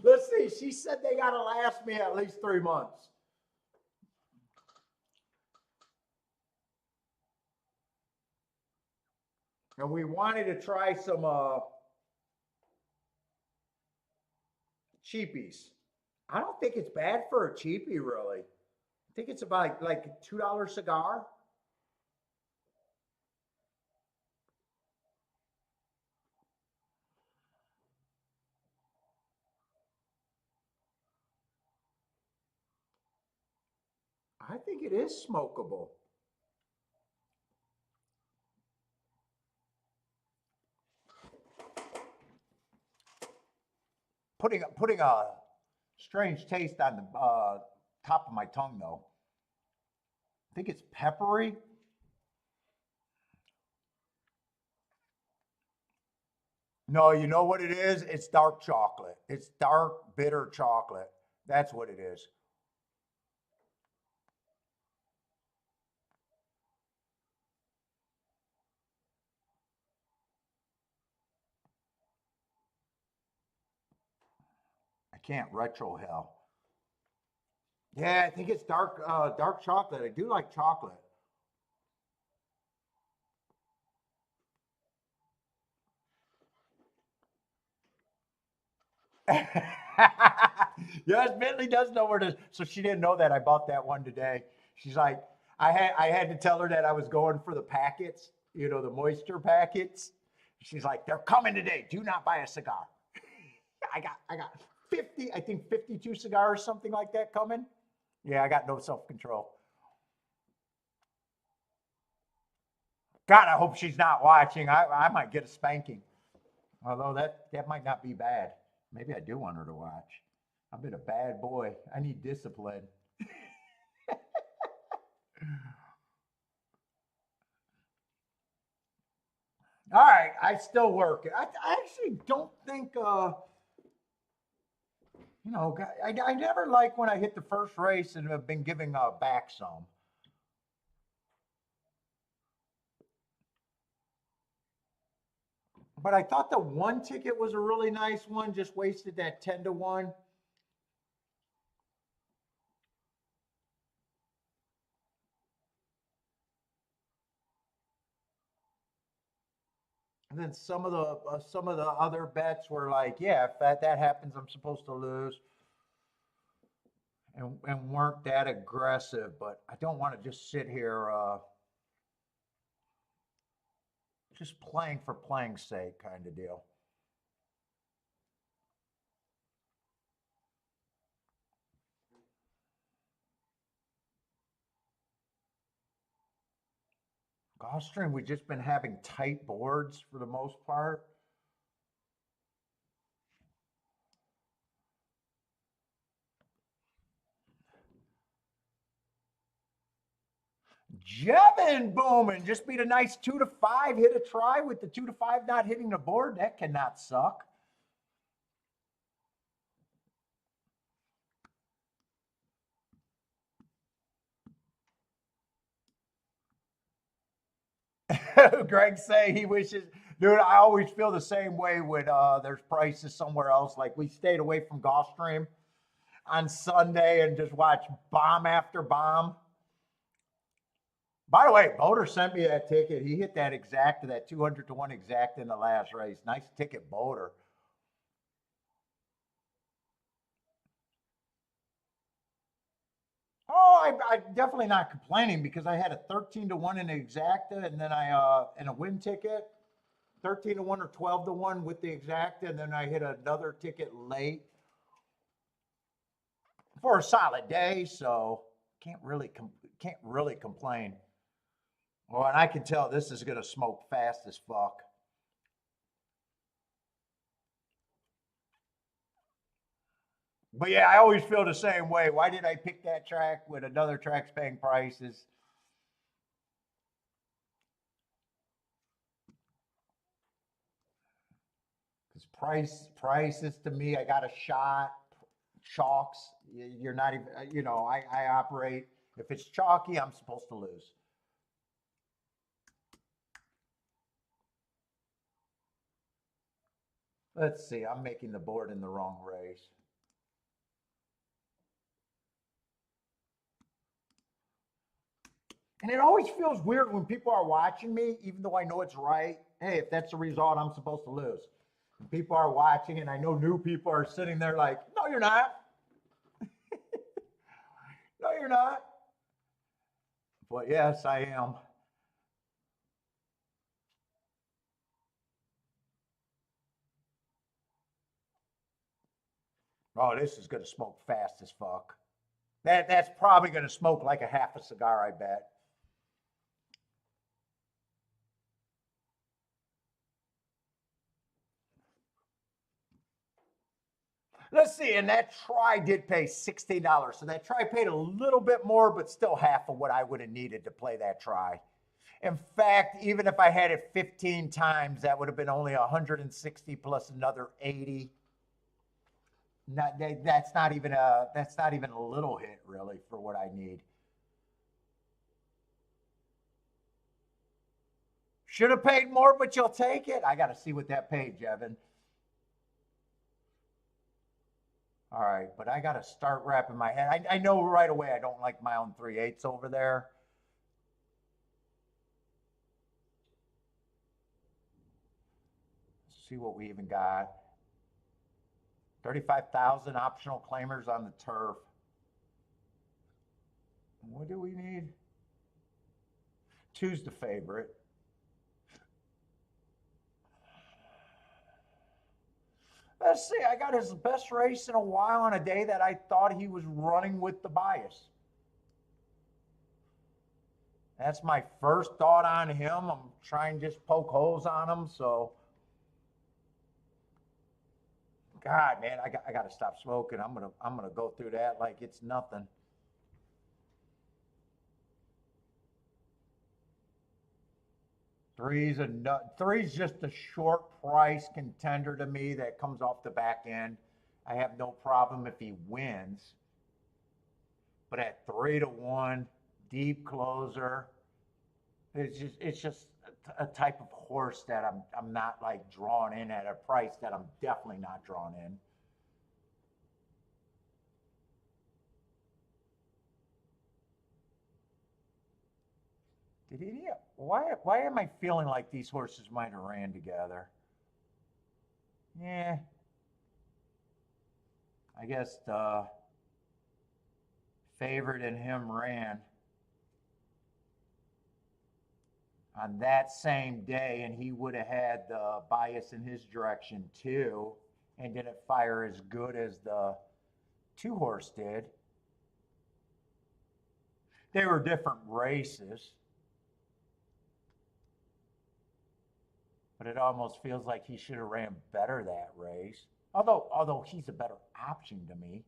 Let's see. She said they got to last me at least 3 months. And we wanted to try some cheapies. I don't think it's bad for a cheapie, really. I think it's about like a $2 cigar. I think it is smokable. Putting a strange taste on the top of my tongue, though. I think it's peppery. No, you know what it is? It's dark chocolate. It's dark, bitter chocolate. That's what it is. I can't retro hell. Yeah, I think it's dark chocolate. I do like chocolate. Yes, Bentley does know where to. So she didn't know that I bought that one today. She's like, I had to tell her that I was going for the packets, the moisture packets. She's like, they're coming today. Do not buy a cigar. I got 50, I think 52 cigars, something like that coming. Yeah, I got no self control. God, I hope she's not watching. I might get a spanking. Although that might not be bad. Maybe I do want her to watch. I've been a bad boy. I need discipline. All right, I still work. I actually don't think, I never like when I hit the first race and have been giving back some. But I thought the one ticket was a really nice one, just wasted that 10 to 1. And then some of the other bets were like, yeah, if that happens, I'm supposed to lose, and weren't that aggressive. But I don't want to just sit here just playing for playing's sake kind of deal. Gulfstream, we've just been having tight boards for the most part. Jevin booming. Just beat a nice 2-5. Hit a try with the 2-5 not hitting the board. That cannot suck. Greg say he wishes, dude. I always feel the same way when there's prices somewhere else. Like we stayed away from GULFSTREAM on Sunday and just watched bomb after bomb. By the way, Boulder sent me that ticket. He hit that exact, that 200-1 exact in the last race. Nice ticket, Boulder. Oh, I'm definitely not complaining because I had a 13-1 in the exacta, and then I in a win ticket, 13-1 or 12-1 with the exacta, and then I hit another ticket late for a solid day. So can't really complain. Well, and I can tell this is gonna smoke fast as fuck. But yeah, I always feel the same way. Why did I pick that track when another track's paying prices? Because prices to me, I got a shot. Chalks, you're not even. I operate. If it's chalky, I'm supposed to lose. Let's see. I'm making the board in the wrong race. And it always feels weird when people are watching me, even though I know it's right. Hey, if that's the result, I'm supposed to lose. And people are watching, and I know new people are sitting there like, no, you're not. No, you're not. But yes, I am. Oh, this is going to smoke fast as fuck. That's probably going to smoke like a half a cigar, I bet. Let's see, and that try did pay $16. So that try paid a little bit more, but still half of what I would have needed to play that try. In fact, even if I had it 15 times, that would have been only 160 plus another 80. That's not even a little hit really for what I need. Should have paid more, but you'll take it. I got to see what that paid, Jevin. All right, but I got to start wrapping my head. I know right away I don't like my own 3/8 over there. Let's see what we even got. 35,000 optional claimers on the turf. What do we need? Two's the favorite. Let's see. I got his best race in a while on a day that I thought he was running with the bias. That's my first thought on him. I'm trying to just poke holes on him. So, God, man, I got to stop smoking. I'm gonna go through that like it's nothing. Three's just a short price contender to me that comes off the back end. I have no problem if he wins, but at 3-1, deep closer, it's just a type of horse that I'm not like drawn in at a price that I'm definitely not drawn in. Did he? Why am I feeling like these horses might have ran together? Yeah, I guess the favorite and him ran on that same day, and he would have had the bias in his direction too, and didn't fire as good as the two horse did. They were different races, but it almost feels like he should have ran better that race. Although he's a better option to me.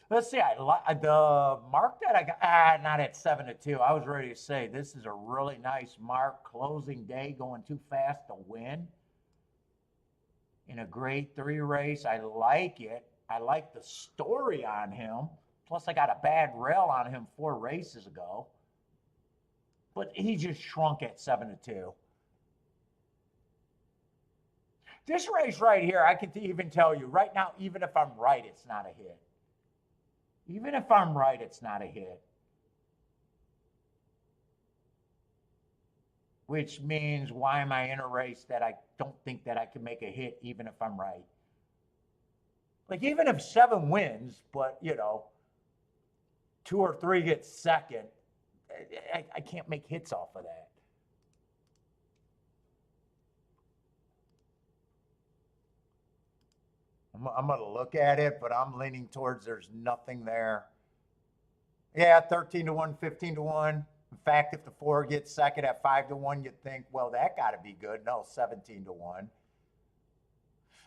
Let's see. I like the mark that I got. Not at 7-2. I was ready to say this is a really nice mark. Closing day, going too fast to win in a grade 3 race. I like it. I like the story on him. Plus, I got a bad rail on him 4 races ago. But he just shrunk at 7-2. This race right here, I can even tell you right now, even if I'm right, it's not a hit. Even if I'm right, it's not a hit. Which means, why am I in a race that I don't think that I can make a hit even if I'm right? Like, even if 7 wins, but, 2 or 3 get second, I can't make hits off of that. I'm going to look at it, but I'm leaning towards there's nothing there. Yeah, 13-1, 15-1. In fact, if the 4 gets second at 5-1, you'd think, well, that got to be good. No, 17-1.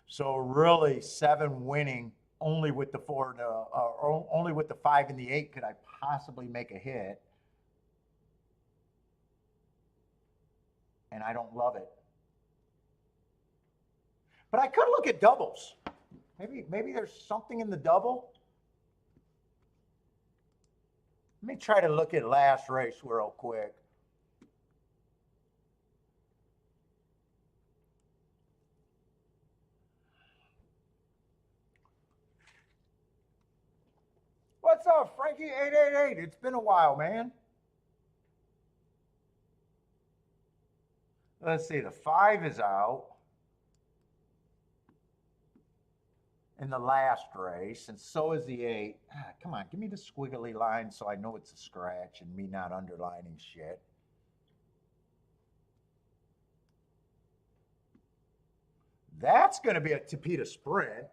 So really, 7 winning, only with the 4, only with the 5 and the 8 could I possibly make a hit. And I don't love it. But I could look at doubles. Maybe there's something in the double. Let me try to look at last race real quick. What's up, Frankie? 888. It's been a while, man. Let's see. The 5 is out in the last race, and so is the 8. Come on, give me the squiggly line so I know it's a scratch and me not underlining shit. That's going to be a Tapeta sprint.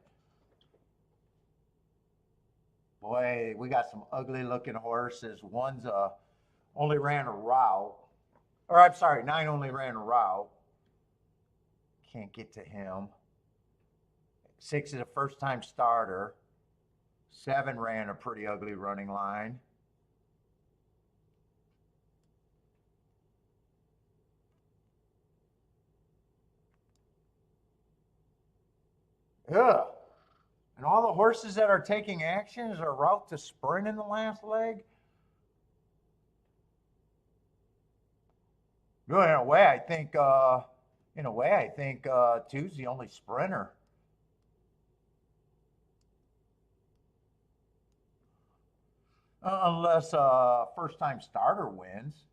Boy, we got some ugly looking horses. One's only ran a route. Or I'm sorry, 9 only ran a route. Can't get to him. 6 is a first time starter. 7 ran a pretty ugly running line. Ugh. And all the horses that are taking actions are route to sprint in the last leg. Really, in a way, I think 2's the only sprinter. Unless first-time starter wins.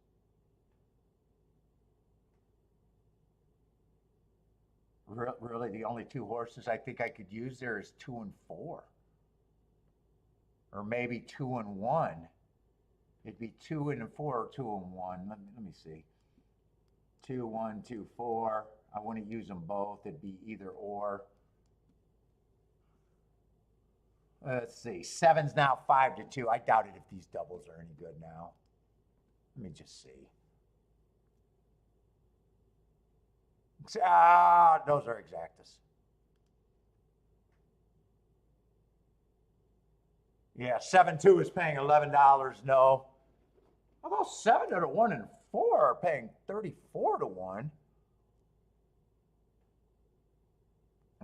Really, the only 2 horses I think I could use there is 2 and 4. Or maybe 2 and 1. It'd be 2 and 4 or 2 and 1. Let me see. 2, 1, 2, 4. I wouldn't use them both. It'd be either or. Let's see. 7's now 5-2. I doubt it if these doubles are any good now. Let me just see. Those are exactas. Yeah, 7-2 is paying $11. No. Although 7-1 and 4 are paying 34-1.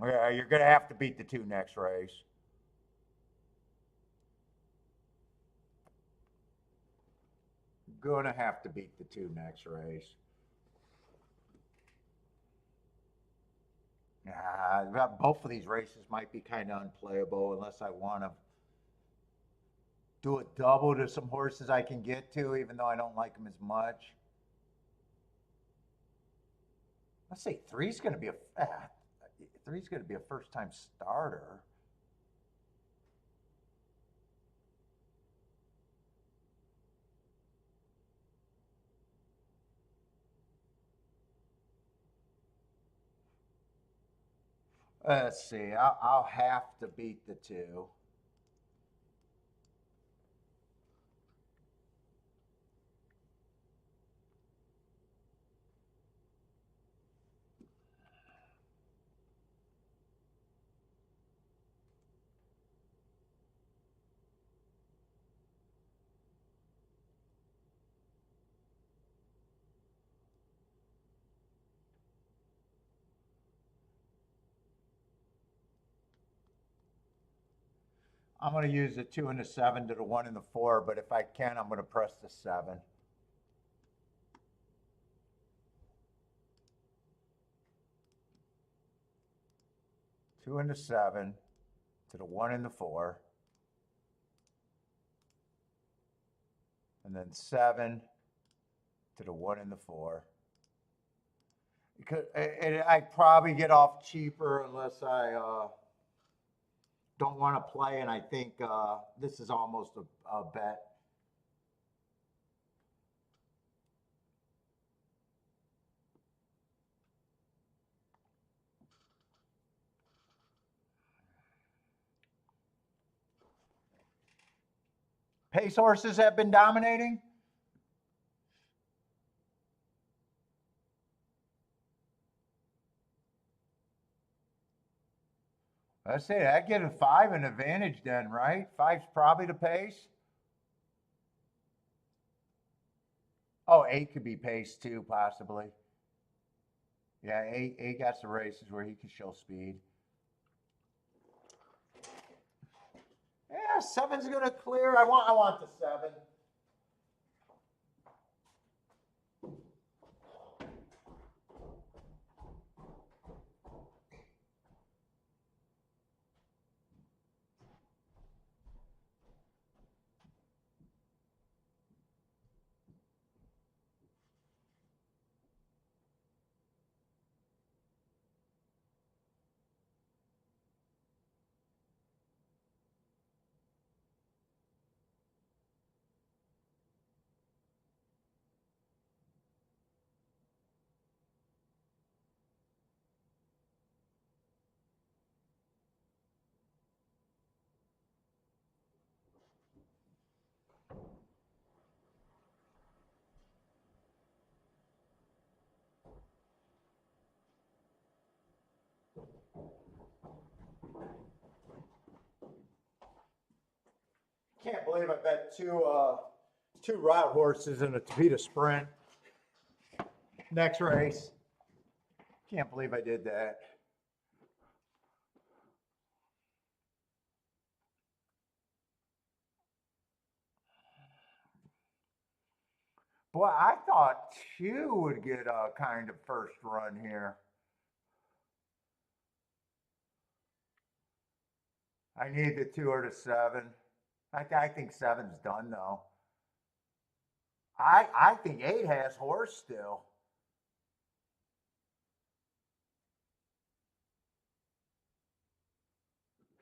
Yeah, you're going to have to beat the 2 next race. Going to have to beat the 2 next race. Both of these races might be kind of unplayable unless I want to do a double to some horses I can get to, even though I don't like them as much. Let's say 3's going to be a first-time starter. Let's see. I'll have to beat the 2. I'm going to use the 2 and the 7 to the 1 and the 4, but if I can, I'm going to press the 7. Two and the 7 to the 1 and the 4. And then 7 to the 1 and the 4. Because I probably get off cheaper unless I don't want to play, and I think this is almost a bet. Pace horses have been dominating. I say that gives a 5 an advantage then, right? 5's probably the pace. Oh, 8 could be pace too, possibly. Yeah, 8 got some races where he can show speed. Yeah, 7's gonna clear. I want the 7. Can't believe I bet two route horses in a Tavita sprint. Next race. Can't believe I did that. Boy, I thought 2 would get a kind of first run here. I need the 2 or the 7. I think 7's done though. I think 8 has horse still.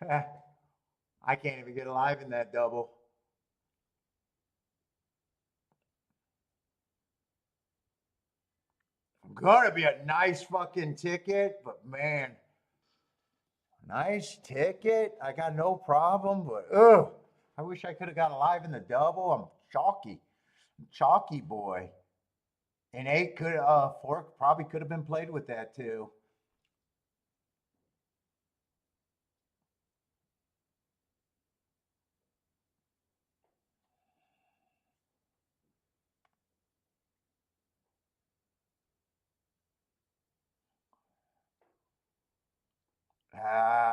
I can't even get alive in that double. Gonna be a nice fucking ticket, but man, nice ticket. I got no problem, but I wish I could have got alive in the double. I'm chalky boy. And 8 could 4 probably could have been played with that too.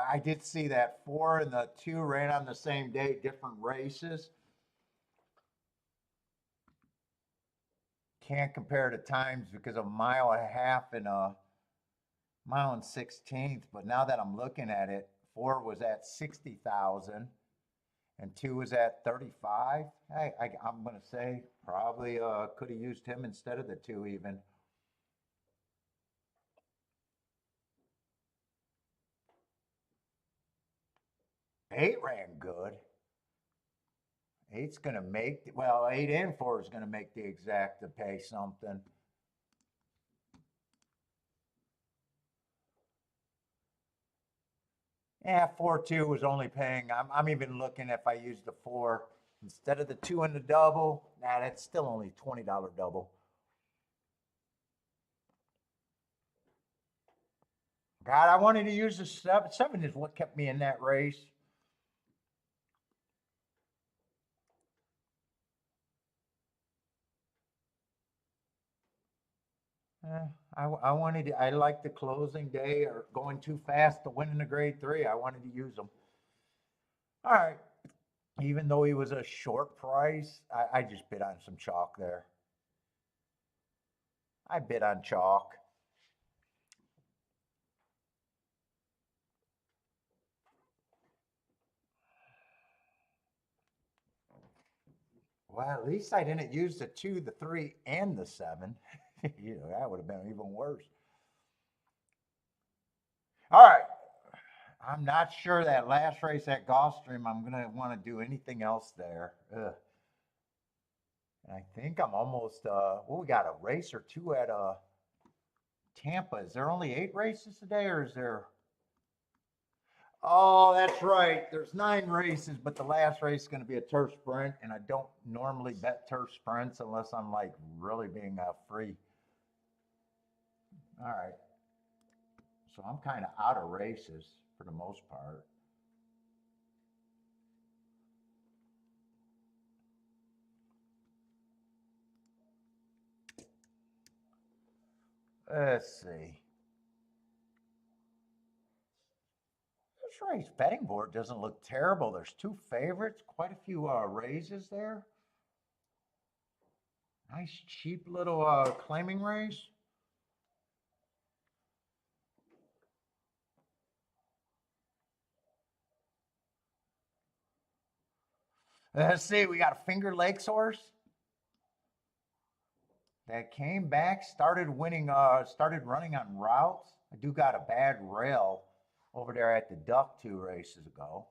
I did see that 4 and the 2 ran on the same day, different races. Can't compare the times because of a mile and a half and a mile and 16th. But now that I'm looking at it, 4 was at 60,000 and 2 was at 35. I'm going to say probably could have used him instead of the 2 even. Eight ran good. Eight's going to make, well, 8 and 4 is going to make the exact to pay something. Yeah, 4-2 was only paying. I'm even looking if I use the 4 instead of the 2 in the double. Nah, that's still only $20 double. God, I wanted to use the 7. 7 is what kept me in that race. I like the closing day or going too fast to win in the grade 3. I wanted to use them. All right, Even though he was a short price, I just bid on some chalk there. I bid on chalk. Well, at least I didn't use the 2, the 3, and the 7. You know, that would have been even worse. All right. I'm not sure that last race at Gulfstream, I'm going to want to do anything else there. Ugh. And I think I'm almost, well, we got a race or two at Tampa. Is there only 8 races today or is there? Oh, that's right. There's 9 races, but the last race is going to be a turf sprint, and I don't normally bet turf sprints unless I'm like really being free. All right. So I'm kind of out of races for the most part. Let's see. This race betting board doesn't look terrible. There's 2 favorites, quite a few raises there. Nice cheap little claiming race. Let's see, we got a Finger Lakes horse that came back, started winning, started running on routes. I do got a bad rail over there at the Duck 2 races ago.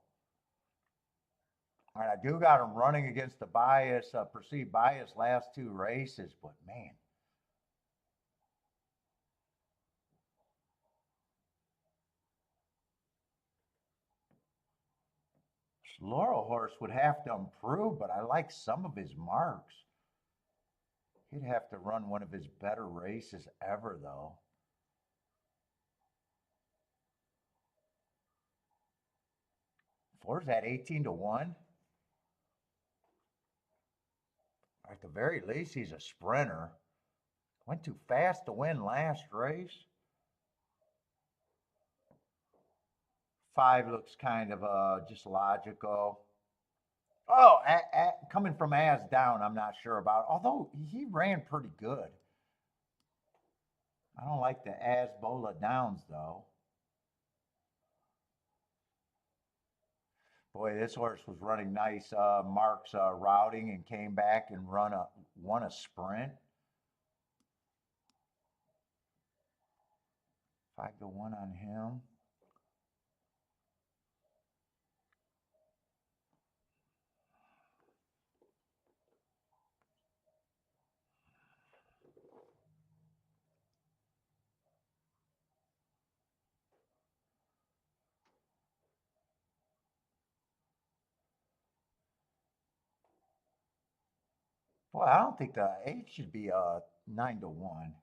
All right, I do got him running against the bias, perceived bias last 2 races, but man. Laurel horse would have to improve, but I like some of his marks. He'd have to run one of his better races ever, though. Four's at 18 to 1. At the very least, he's a sprinter. Went too fast to win last race. 5 looks kind of just logical. Oh, coming from as down, I'm not sure about. Although he ran pretty good. I don't like the as bola downs though. Boy, this horse was running nice marks routing and came back and won a sprint. 5 to 1 on him. Boy, I don't think the 8 should be 9 to 1.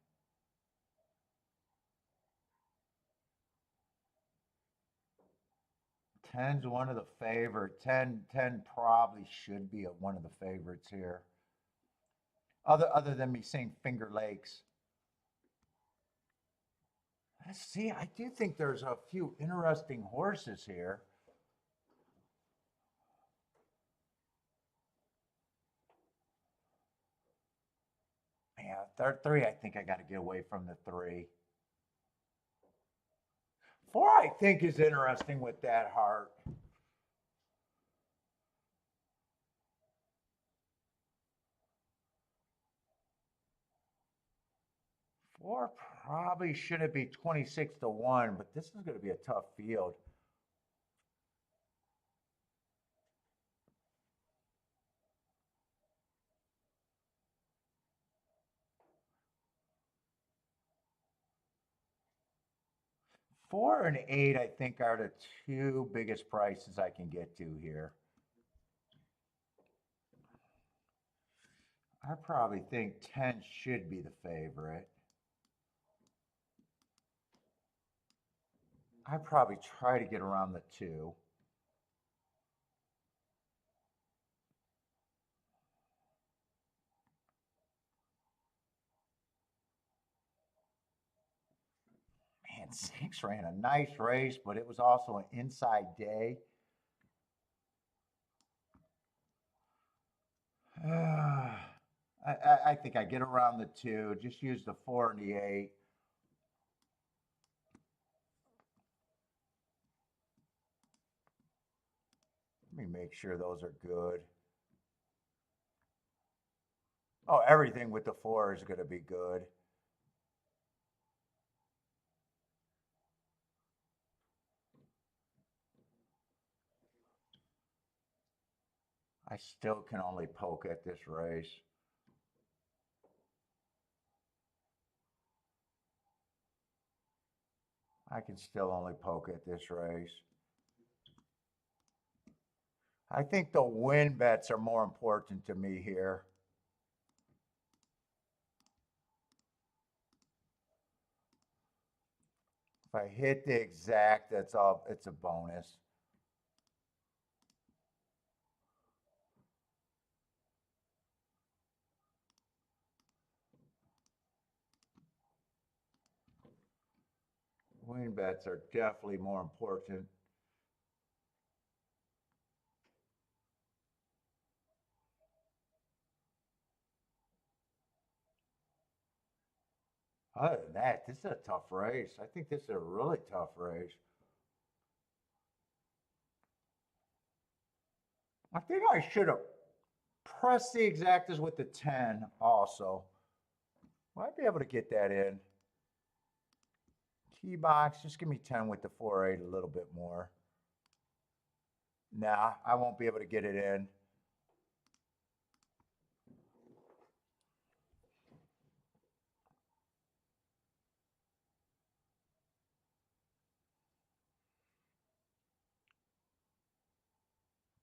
10's one of the favorite. 10 probably should be one of the favorites here. Other than me saying Finger Lakes. Let's see, I do think there's a few interesting horses here. Yeah, third 3, I think I got to get away from the 3. 4, I think, is interesting with that heart. 4 probably shouldn't be 26 to 1, but this is going to be a tough field. Four and 8, I think, are the 2 biggest prices I can get to here. I probably think 10 should be the favorite. I probably try to get around the 2. Man, 6 ran a nice race, but it was also an inside day. I think I get around the 2. Just use the 4 and the 8. Let me make sure those are good. Oh, everything with the 4 is going to be good. I still can only poke at this race. I can still only poke at this race. I think the win bets are more important to me here. If I hit the exact, that's all, it's a bonus. Win bets are definitely more important. Other than that, this is a tough race. I think this is a really tough race. I think I should have pressed the exactas with the 10 also. Might be able to get that in. Key box, just give me 10 with the 4-8 a little bit more. Nah, I won't be able to get it in.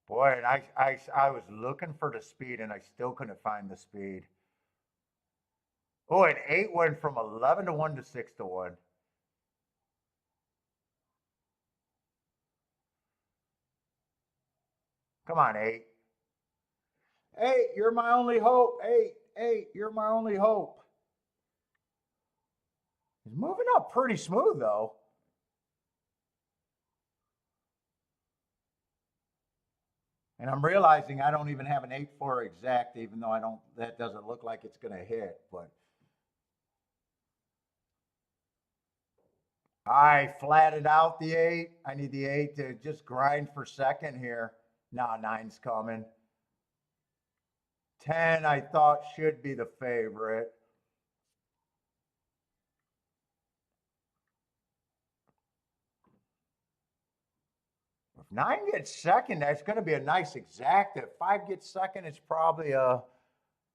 Boy, and I was looking for the speed and I still couldn't find the speed. Oh, and 8 went from 11 to 1 to 6 to 1. Come on, 8. 8, you're my only hope. 8, 8, you're my only hope. He's moving up pretty smooth though. And I'm realizing I don't even have an 8-4 exact, even though I don't, that doesn't look like it's going to hit, but. I flatted out the 8. I need the 8 to just grind for second here. Nah, 9's coming. 10, I thought should be the favorite. If 9 gets second, that's going to be a nice exacta. If 5 gets second, it's probably a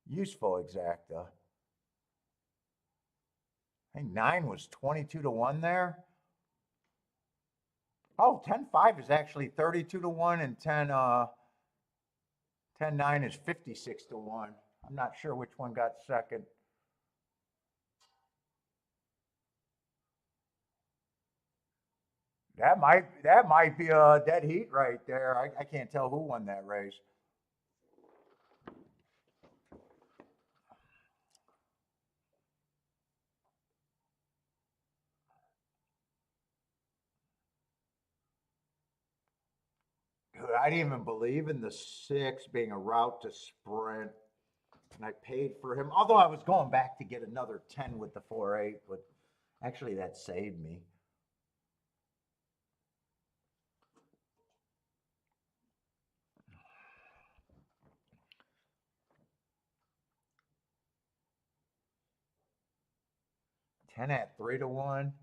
useful exacta. I think 9 was 22 to 1 there. Oh, 10-5 is actually 32 to 1, and 10-9 is 56 to 1. I'm not sure which one got second. That might be a dead heat right there. I can't tell who won that race. Dude, I didn't even believe in the 6 being a route to sprint. And I paid for him. Although I was going back to get another 10 with the 4-8, but actually that saved me. Ten at 3 to 1.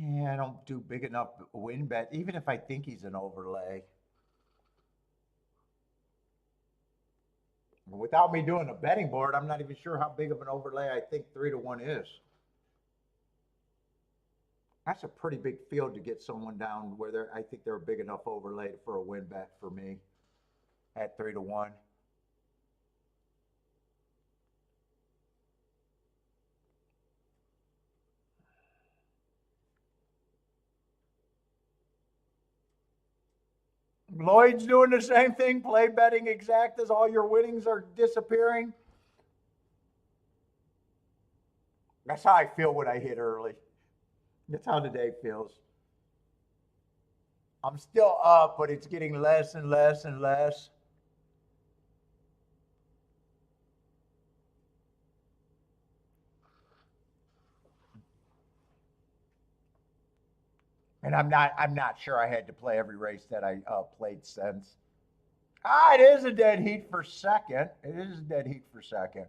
Yeah, I don't do big enough win bet, even if I think he's an overlay. Without me doing a betting board, I'm not even sure how big of an overlay I think 3 to 1 is. That's a pretty big field to get someone down where I think they're a big enough overlay for a win bet for me at 3 to 1. Lloyd's doing the same thing, play betting exact as all your winnings are disappearing. That's how I feel when I hit early. That's how the day feels. I'm still up, but it's getting less and less and less. And I'm not sure I had to play every race that I played since. Ah, it is a dead heat for second. It is a dead heat for second.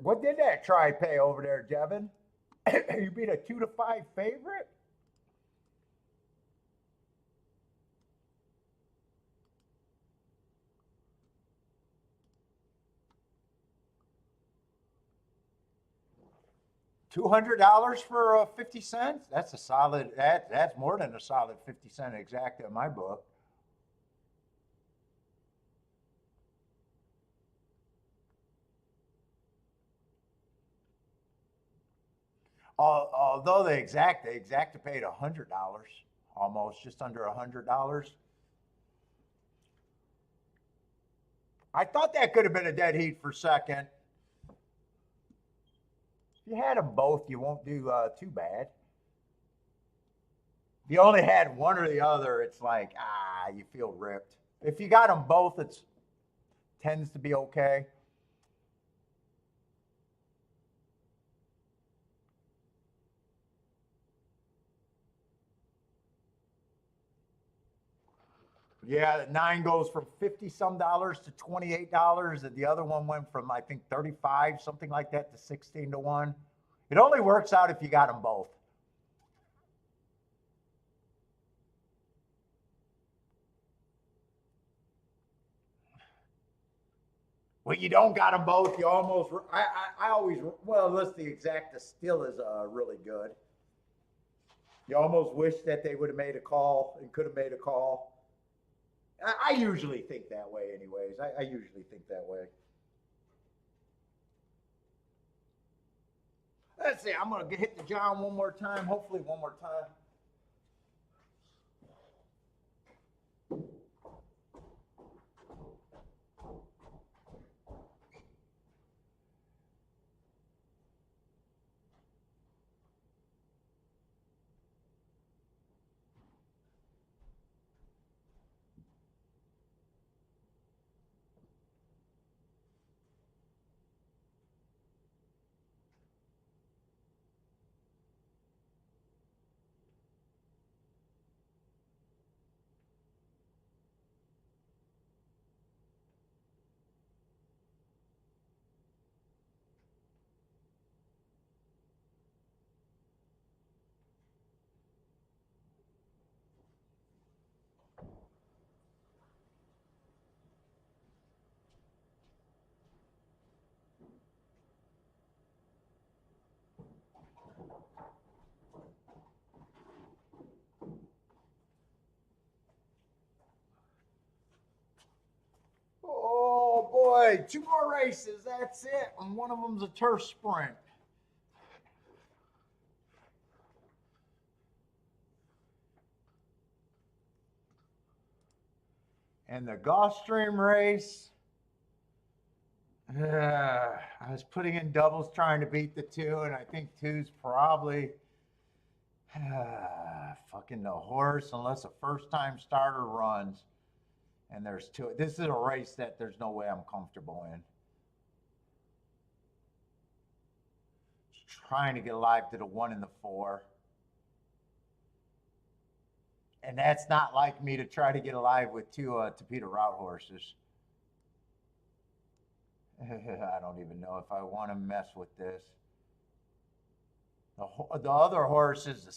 What did that try pay over there, Devin? You beat a 2-5 favorite? $200 for 50 cents? That's a solid. That's more than a solid 50 cent exact in my book. Although the exact paid $100, almost just under $100. I thought that could have been a dead heat for second. If you had them both, you won't do too bad. If you only had one or the other, it's like you feel ripped. If you got them both, it tends to be okay. Yeah, the 9 goes from 50 some dollars to $28, and the other one went from I think 35 something like that to 16 to 1. It only works out if you got them both. Well, you don't got them both. You almost. I always. Well, unless the exacta still is really good. You almost wish that they would have made a call and could have made a call. I usually think that way, anyways. I usually think that way. Let's see. I'm gonna hit the John one more time. Hopefully, one more time. Oh boy, 2 more races. That's it. And one of them's a turf sprint. And the Gulfstream race. I was putting in doubles trying to beat the 2, and I think two's probably fucking the horse unless a first time starter runs. And there's 2. This is a race that there's no way I'm comfortable in. Just trying to get alive to the 1 and the 4. And that's not like me to try to get alive with 2 Tapeta route horses. I don't even know if I want to mess with this. The other horses, the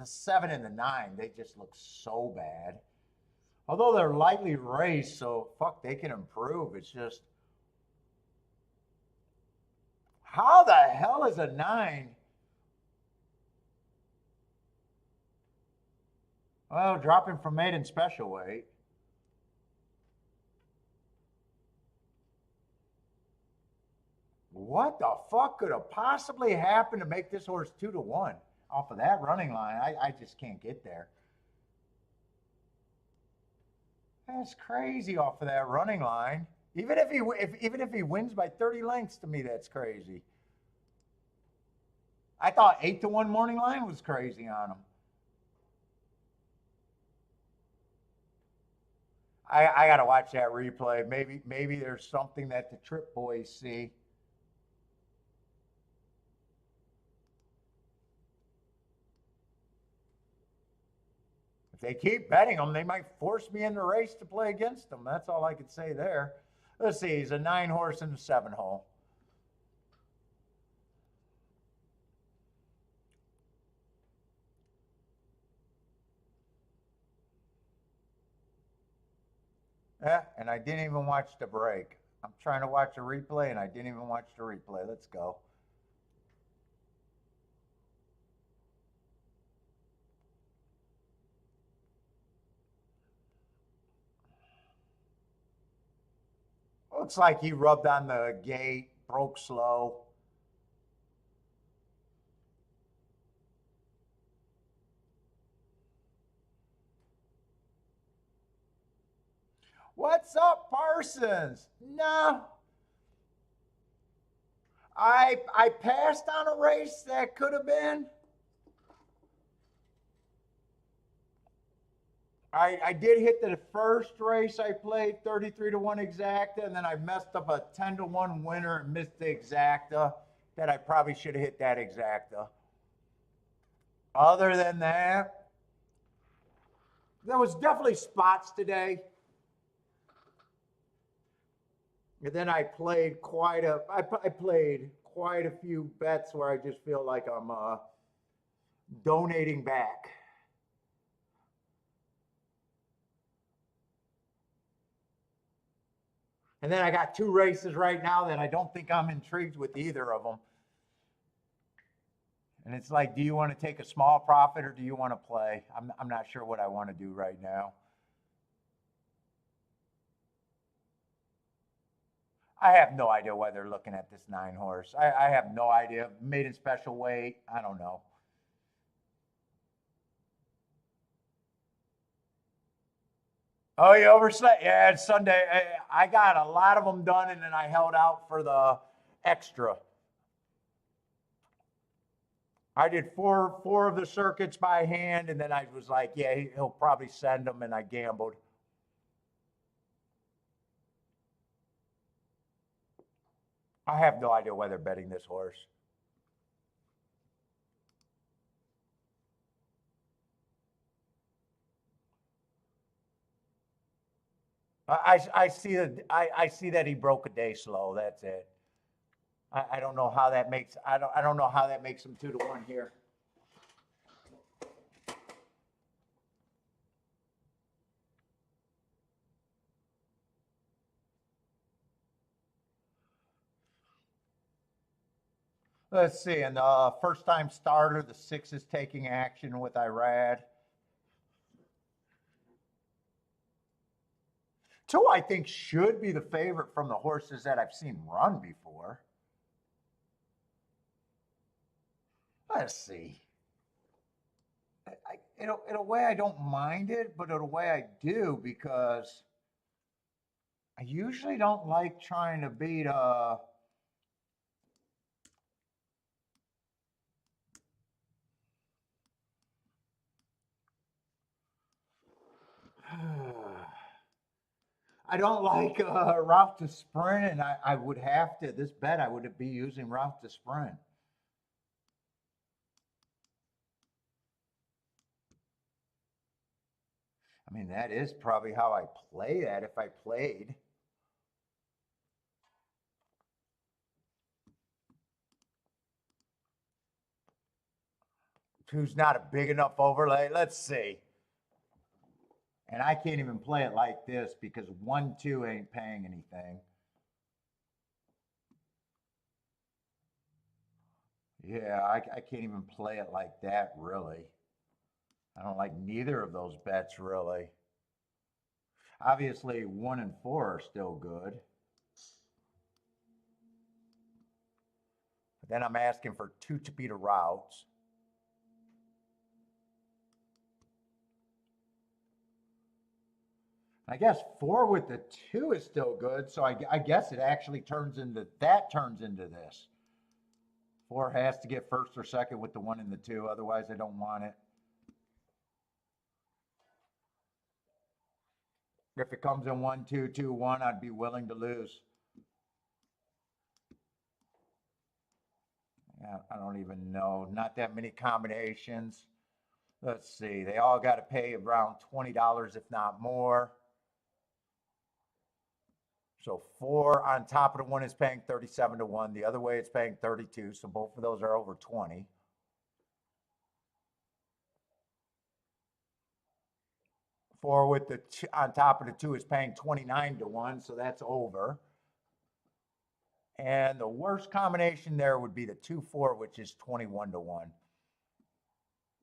7 and the 9, they just look so bad. Although they're lightly raced, so fuck, they can improve. It's just, how the hell is a 9? Well, dropping from maiden special weight. What the fuck could have possibly happened to make this horse 2-1 off of that running line? I just can't get there. That's crazy off of that running line. Even if he wins by 30 lengths, to me that's crazy. I thought 8-1 morning line was crazy on him. I got to watch that replay. Maybe there's something that the Trip boys see. If they keep betting them, they might force me in the race to play against them. That's all I could say there. Let's see. He's a 9 horse in the 7 hole. Yeah, and I didn't even watch the break. I'm trying to watch a replay, and I didn't even watch the replay. Let's go. Looks like he rubbed on the gate, broke slow. What's up, Parsons? No. I passed on a race that could have been. I did hit the first race I played 33-1 exacta, and then I messed up a 10-1 winner and missed the exacta that I probably should have hit that exacta. Other than that, there was definitely spots today. And then I played quite a few bets where I just feel like I'm donating back. And then I got 2 races right now that I don't think I'm intrigued with either of them. And it's like, do you want to take a small profit or do you want to play? I'm not sure what I want to do right now. I have no idea why they're looking at this 9 horse. I have no idea. Maiden special weight. I don't know. Oh, you overslept? Yeah, it's Sunday. I got a lot of them done, and then I held out for the extra. I did four of the circuits by hand, and then I was like, yeah, he'll probably send them, and I gambled. I have no idea why they're betting this horse. I see that I see that he broke a day slow. That's it. I don't know how that makes I don't know how that makes him 2-1 here. Let's see. And first time starter, the 6 is taking action with Irad. 2, I think, should be the favorite from the horses that I've seen run before. Let's see. In a way, I don't mind it, but in a way, I do because I usually don't like trying to beat I don't like route to sprint, and I would have to, this bet, I would be using route to sprint. I mean, that is probably how I play that if I played. Two's not a big enough overlay. Let's see. And I can't even play it like this because 1-2 ain't paying anything. Yeah, I can't even play it like that, really. I don't like neither of those bets, really. Obviously, 1 and 4 are still good. Then I'm asking for 2 Tapeta routes. I guess 4 with the 2 is still good, so I guess it actually turns into this. 4 has to get first or second with the 1 and the 2, otherwise I don't want it. If it comes in 1, 2, 2, 1, I'd be willing to lose. Yeah, I don't even know. Not that many combinations. Let's see. They all got to pay around $20, if not more. So 4 on top of the 1 is paying 37 to 1. The other way it's paying 32. So both of those are over 20. Four with the on top of the 2 is paying 29 to 1. So that's over. And the worst combination there would be the 2-4, which is 21 to 1.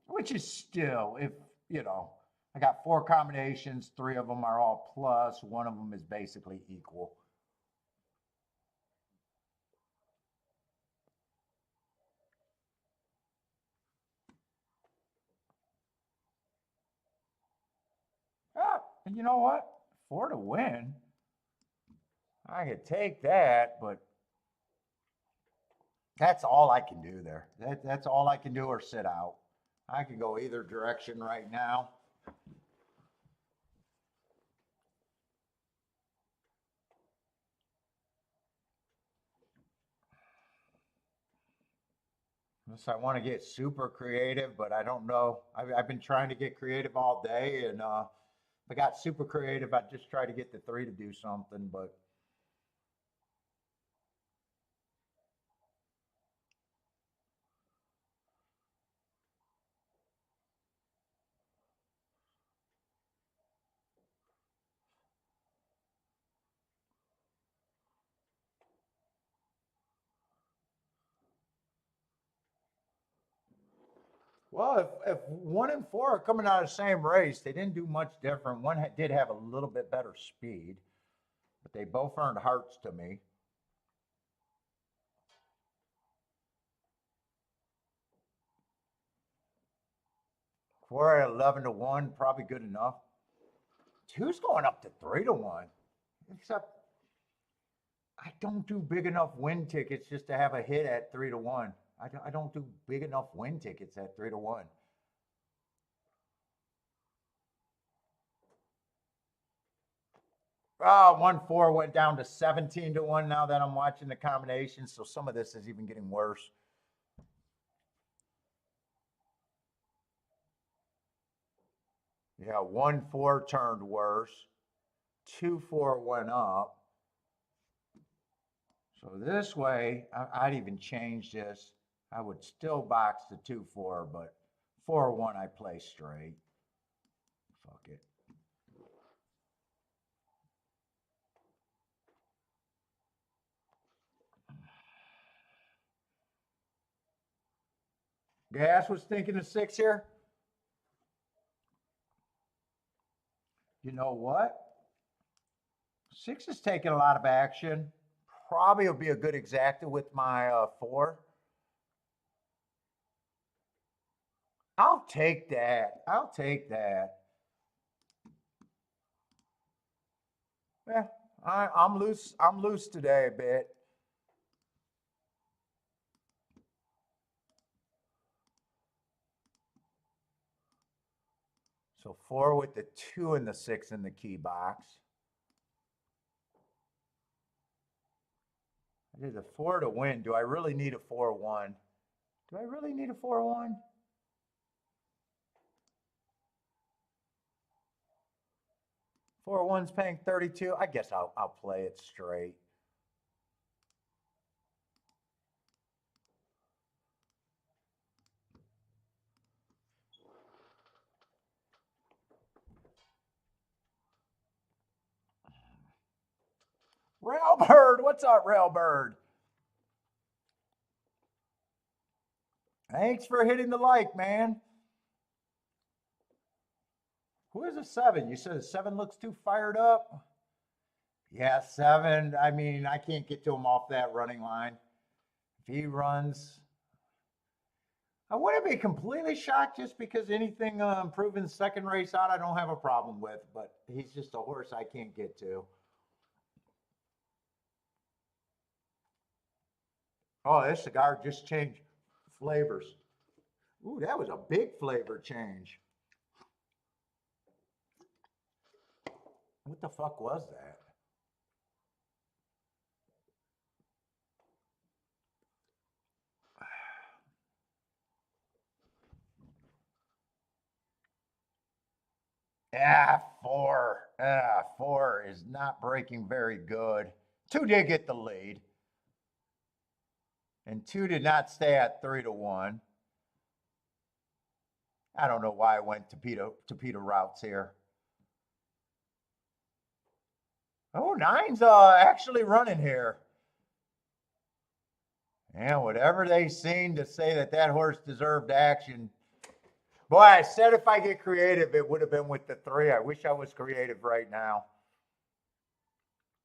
Which is still, if, you know, I got 4 combinations, 3 of them are all plus, 1 of them is basically equal. Ah, and you know what? 4 to win. I could take that, but that's all I can do there. That's all I can do, or sit out. I can go either direction right now. Unless I want to get super creative, but I don't know. I've been trying to get creative all day, and if I got super creative, I'd just try to get the 3 to do something, but well, if 1 and 4 are coming out of the same race, they didn't do much different. One did have a little bit better speed, but they both earned hearts to me. 4 at 11 to 1, probably good enough. 2's going up to 3 to 1, except I don't do big enough win tickets just to have a hit at 3 to 1. I don't do big enough win tickets at 3 to 1. Oh, 1-4 went down to 17 to 1 now that I'm watching the combinations. So some of this is even getting worse. Yeah, 1-4 turned worse. 2-4 went up. So this way, I'd even change this. I would still box the 2-4, but 4-1 I play straight. Fuck it. Gas was thinking of 6 here. You know what? 6 is taking a lot of action. Probably will be a good exacta with my 4. I'll take that. I'll take that. Yeah, I'm loose. I'm loose today a bit. So 4 with the 2 and the 6 in the key box. I did the 4 to win. Do I really need a 4-1? Do I really need a 4-1? 4-1's paying 32. I guess I'll play it straight. Railbird, what's up, Railbird? Thanks for hitting the like, man. Who is a 7? You said a 7 looks too fired up? Yeah, 7. I mean, I can't get to him off that running line. If he runs, I wouldn't be completely shocked just because anything improving second race out, I don't have a problem with. But he's just a horse I can't get to. Oh, this cigar just changed flavors. Ooh, that was a big flavor change. What the fuck was that? Four. Four is not breaking very good. Two did get the lead. And two did not stay at 3-1. I don't know why I went to Peter routes here. Oh, nine's actually running here. And whatever they seen to say that horse deserved action. Boy, I said if I get creative, it would have been with the three. I wish I was creative right now.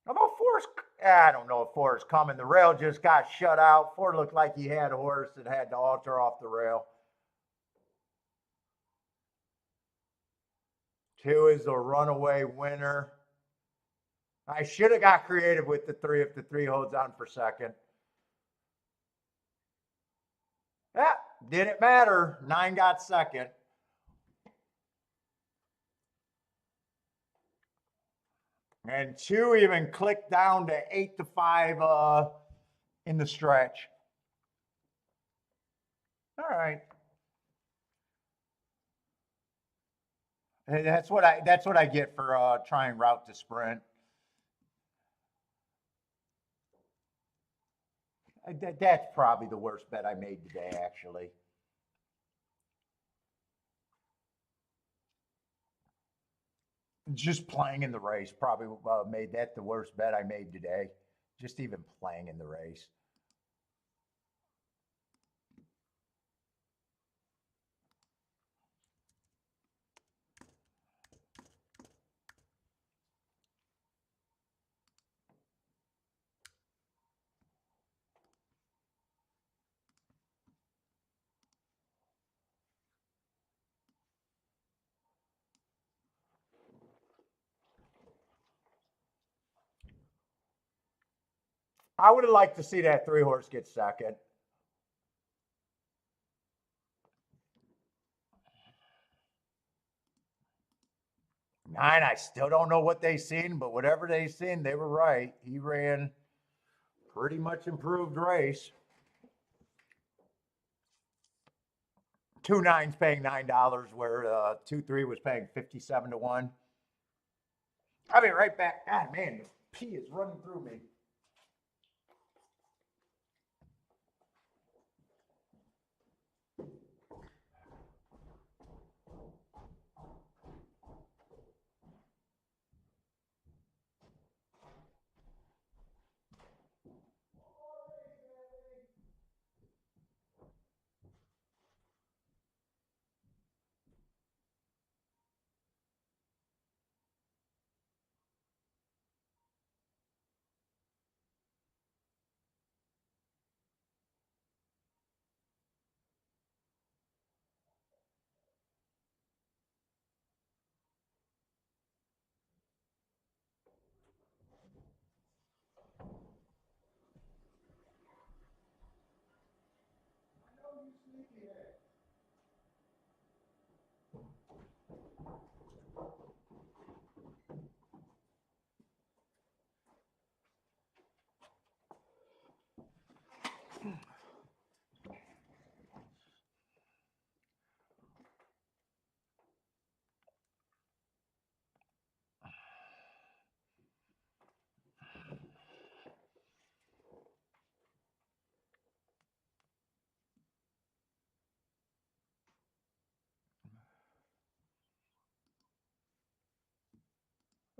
Although four's, I don't know if four's coming. The rail just got shut out. Four looked like he had a horse that had to alter off the rail. Two is the runaway winner. I should have got creative with the three if the three holds on for second. Yeah, didn't matter. Nine got second. And two even clicked down to 8-5 in the stretch. All right. And that's what I get for trying route to sprint. That's probably the worst bet I made today, actually. Just playing in the race probably made that the worst bet I made today. Just even playing in the race. I would have liked to see that three horse get second. Nine, I still don't know what they seen, but whatever they seen, they were right. He ran pretty much improved race. 2-9's paying $9, where 2-3 was paying 57-1. I'll be right back. God, man, the pee is running through me.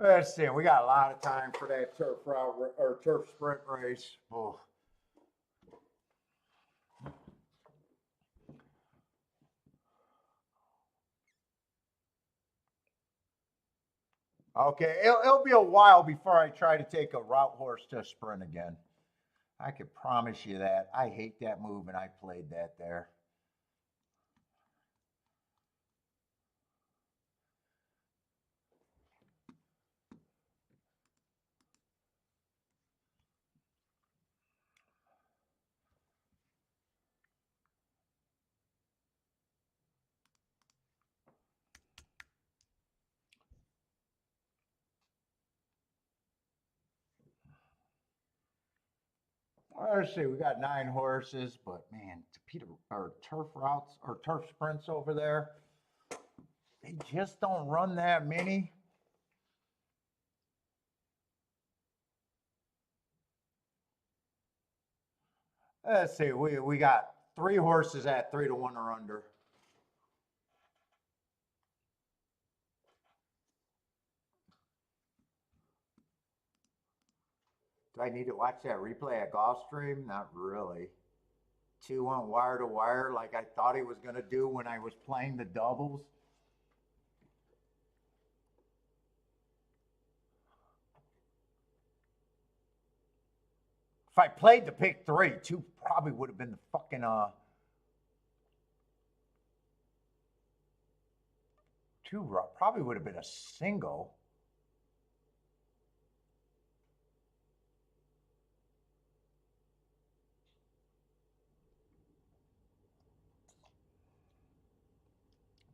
Let's see. We got a lot of time for that turf route or turf sprint race. Oh. Okay, it'll be a while before I try to take a route horse to a sprint again. I could promise you that. I hate that move, and I played that there. Let's see, we got 9 horses, but man, Peter or turf routes or turf sprints over there, they just don't run that many. Let's see, we got 3 horses at 3 to 1 or under. Do I need to watch that replay at GULFSTREAM? Not really. 2-1 wire to wire like I thought he was going to do when I was playing the doubles. If I played the pick 3, 2 probably would have been the fucking 2 probably would have been a single.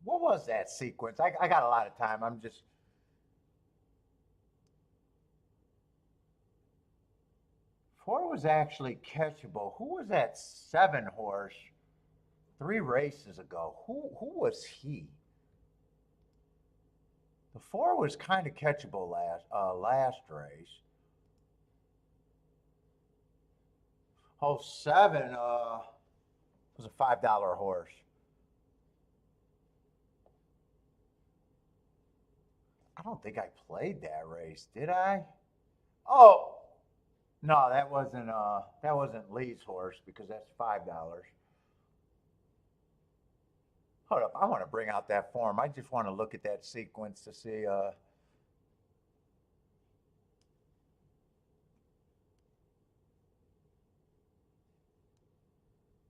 What was that sequence? I got a lot of time. I'm just. 4 was actually catchable. Who was that 7 horse 3 races ago? Who was he? The 4 was kind of catchable last race. Oh, 7 was a $5 horse. I don't think I played that race, did I? Oh, no, that wasn't Lee's horse because that's $5. Hold up, I want to bring out that form. I just want to look at that sequence to see.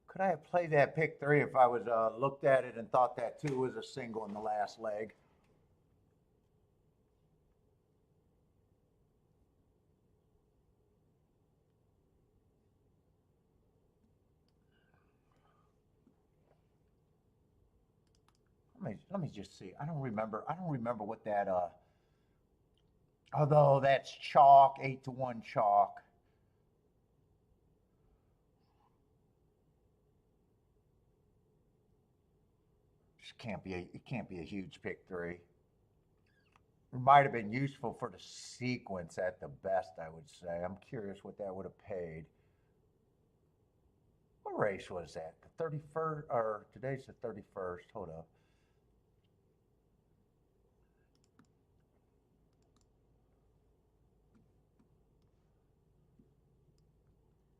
Could I have played that pick 3 if I was looked at it and thought that 2 was a single in the last leg? Let me just see. I don't remember what that although that's chalk, 8 to 1 chalk. It can't be a huge pick 3. It might have been useful for the sequence at the best, I would say. I'm curious what that would have paid. What race was that? The 31st, or today's the 31st. Hold up.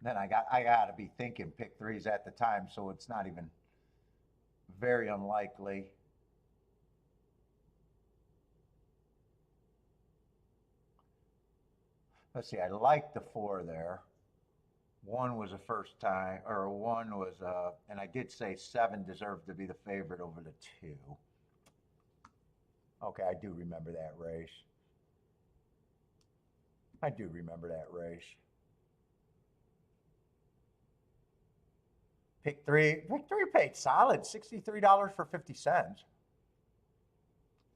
Then I got to be thinking pick 3s at the time, so it's not even very unlikely. Let's see, I liked the 4 there. 1 was a first time, or 1 was, and I did say 7 deserved to be the favorite over the 2. Okay, I do remember that race. I do remember that race. Pick 3 paid solid, $63 for 50 cents.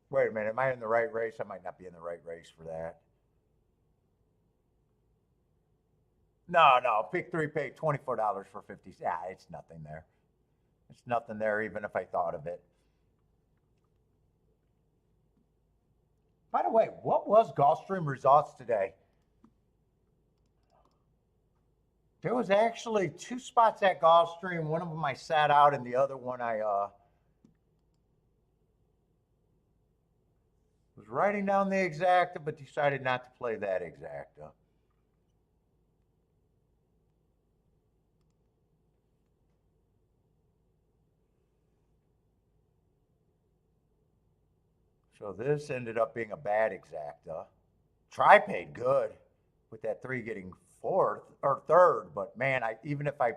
Wait a minute, am I in the right race? I might not be in the right race for that. No, pick 3 paid $24 for 50. Yeah, it's nothing there. It's nothing there, even if I thought of it. By the way, what was GULFSTREAM results today? There was actually 2 spots at GULFSTREAM. One of them I sat out, and the other one I was writing down the exacta, but decided not to play that exacta. So this ended up being a bad exacta. Try paid good with that 3 getting fourth or third, but man, even if I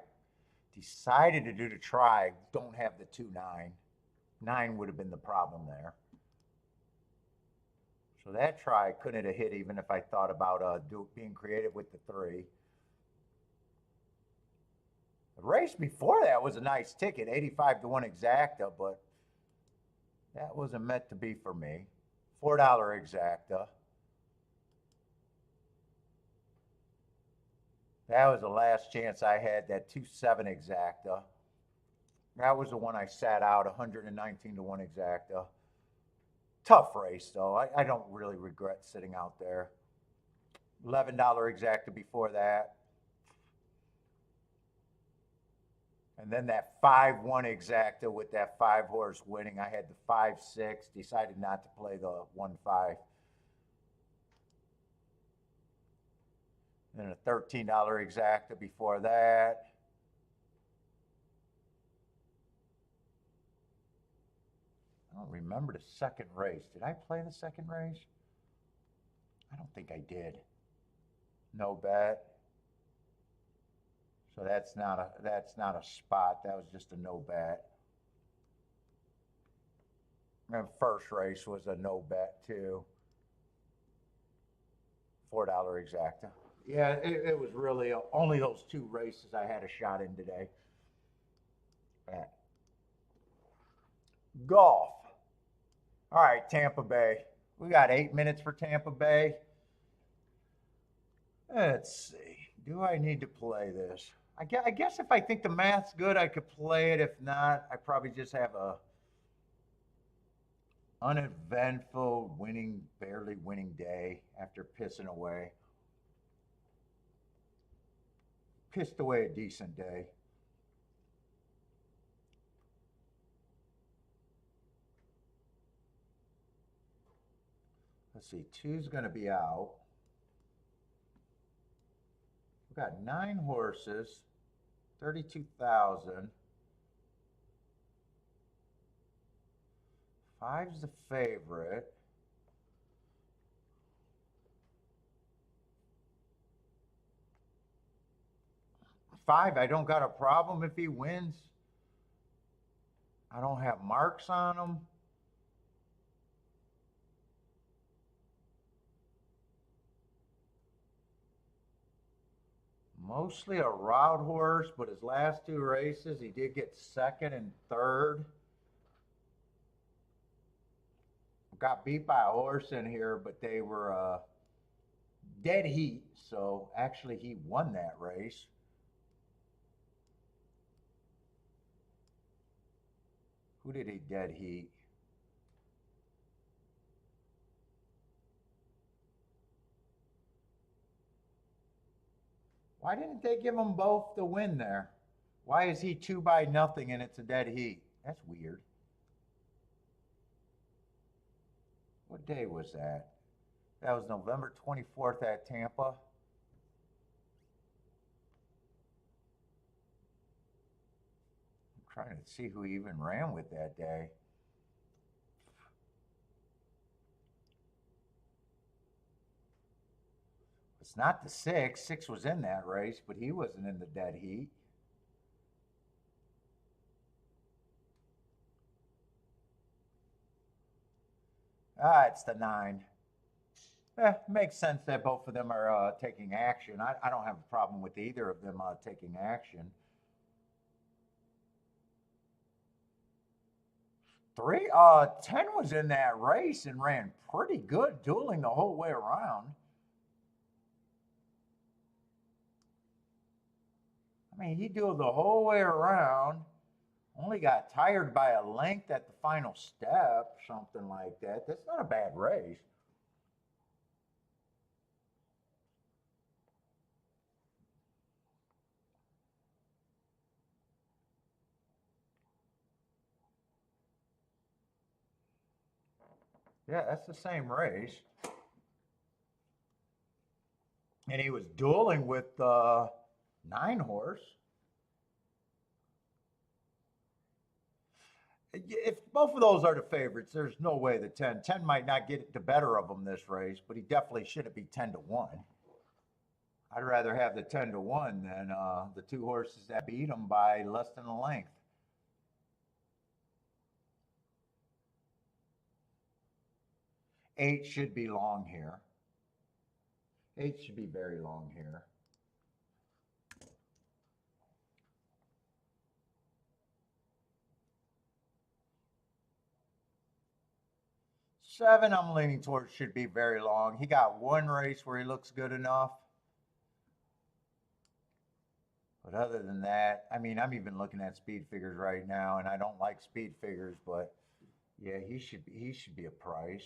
decided to do the try, don't have the 2-9. 9 would have been the problem there. So that try couldn't have hit even if I thought about being creative with the 3. The race before that was a nice ticket, 85 to 1 exacta, but that wasn't meant to be for me. $4 exacta. That was the last chance I had, that 2-7 exacta. That was the one I sat out, 119 to 1 exacta. Tough race, though. I don't really regret sitting out there. $11 exacta before that. And then that 5-1 exacta with that 5-horse winning. I had the 5-6, decided not to play the 1-5. Then a $13 exacta before that. I don't remember the second race. Did I play the second race? I don't think I did. No bet. So that's not a spot. That was just a no bet. And first race was a no bet too. $4 exacta. Yeah, it was really only those 2 races I had a shot in today. Golf. All right, Tampa Bay. We got 8 minutes for Tampa Bay. Let's see. Do I need to play this? I guess if I think the math's good, I could play it. If not, I probably just have a uneventful barely winning day after pissing away. Pissed away a decent day. Let's see, 2's going to be out. We've got 9 horses, 32,000. 5's the favorite. Five, I don't got a problem if he wins. I don't have marks on him. Mostly a route horse, but his last 2 races, he did get second and third. Got beat by a horse in here, but they were dead heat, so actually he won that race. Who did he dead heat? Why didn't they give them both the win there? Why is he 2-0 and it's a dead heat? That's weird. What day was that? That was November 24th at Tampa. I'm trying to see who he even ran with that day. It's not the 6. 6 was in that race, but he wasn't in the dead heat. It's the 9. Makes sense that both of them are taking action. I don't have a problem with either of them taking action. 10 was in that race and ran pretty good, dueling the whole way around. I mean, he dueled the whole way around. Only got tired by a length at the final step, something like that. That's not a bad race. Yeah, that's the same race. And he was dueling with 9 horse. If both of those are the favorites, there's no way the 10. 10 might not get the better of him this race, but he definitely shouldn't be 10 to 1. I'd rather have the 10-1 than the two horses that beat him by less than a length. Eight should be long here. Eight should be very long here. Seven, I'm leaning towards should be very long. He got one race where he looks good enough. But other than that, I mean, I'm even looking at speed figures right now, and I don't like speed figures, but yeah, he should be a price.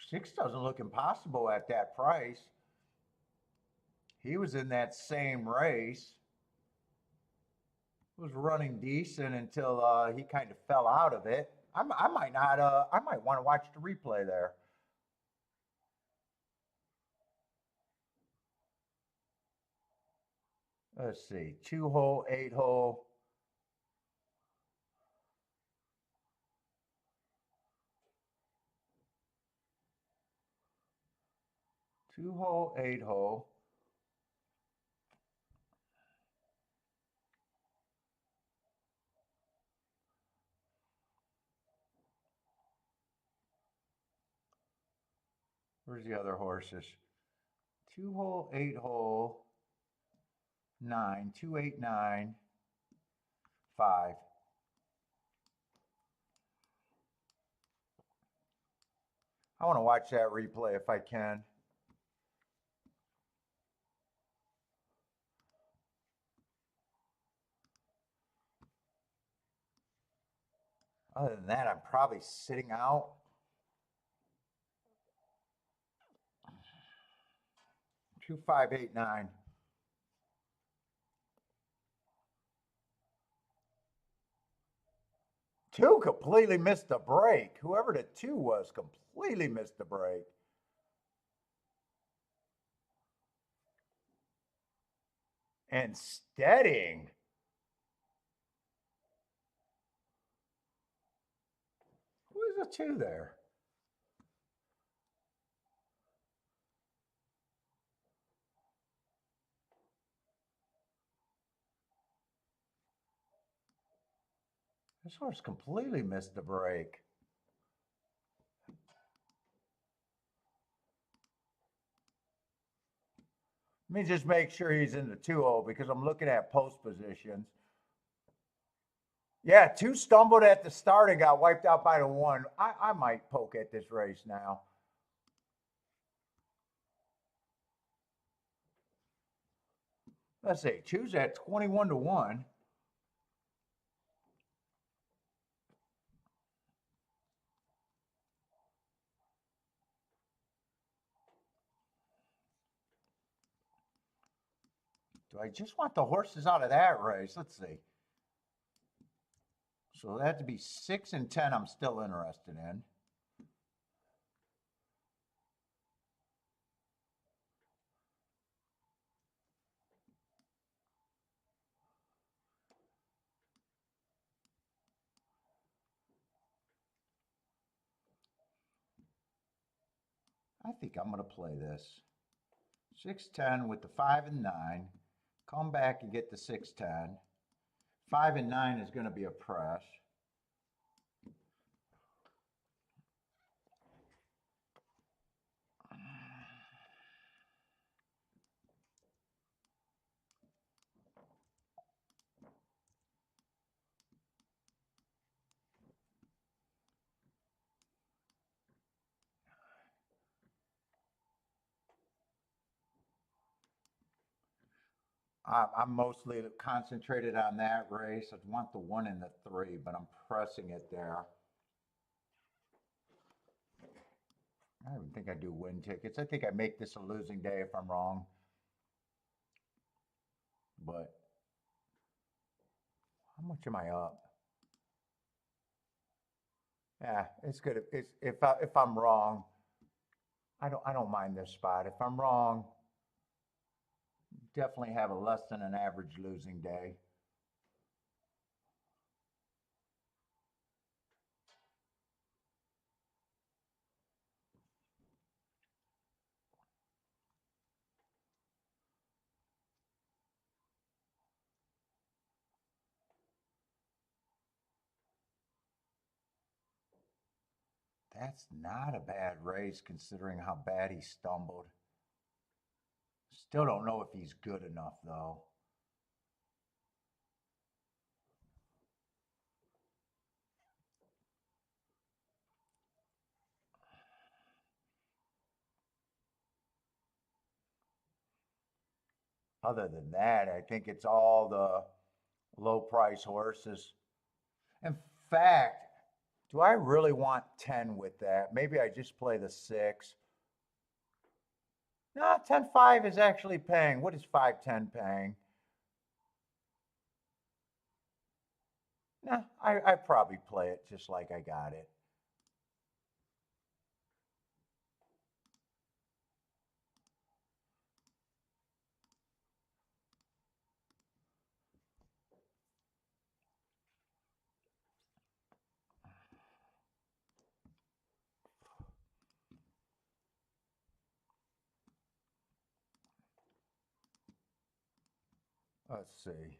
Six doesn't look impossible at that price. He was in that same race. Was running decent until he kind of fell out of it. I might not. I might want to watch the replay there. Let's see, 2 hole, 8 hole. Two hole, 8 hole. Where's the other horses? 2 hole, 8 hole, 9, 2, 8, 9, 5. I want to watch that replay if I can. Other than that, I'm probably sitting out. Two, 5, 8, 9. Two completely missed the break. Whoever the two was completely missed the break. And steadying. Who is the two there? This horse completely missed the break. Let me just make sure he's in the 2-0 because I'm looking at post positions. Yeah, two stumbled at the start and got wiped out by the one. I might poke at this race now. Let's see, choose at 21-1. Do I just want the horses out of that race? Let's see. So that'd to be 6 and 10 I'm still interested in. I think I'm going to play this. 6-10 with the 5 and 9. Come back and get the 6-10. 5 and 9 is going to be a press. I'm mostly concentrated on that race. I want the 1 and the 3, but I'm pressing it there. I don't think I do win tickets. I think I make this a losing day if I'm wrong. But how much am I up? Yeah, it's good. If I'm wrong, I don't mind this spot. If I'm wrong, definitely have a less than an average losing day. That's not a bad race considering how bad he stumbled. Still don't know if he's good enough though. Other than that, I think it's all the low price horses. In fact, do I really want 10 with that? Maybe I just play the 6. No, 10-5 is actually paying. What is 5-10 paying? Nah, I probably play it just like I got it. Let's see.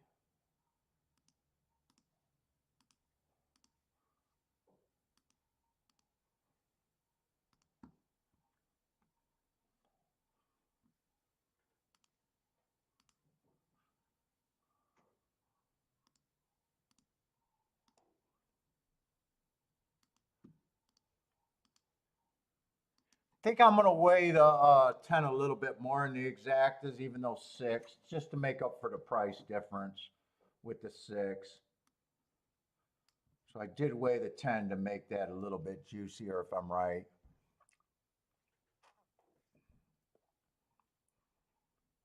Think I'm going to weigh the 10 a little bit more in the exactas, even though 6, just to make up for the price difference with the 6. So I did weigh the 10 to make that a little bit juicier if I'm right.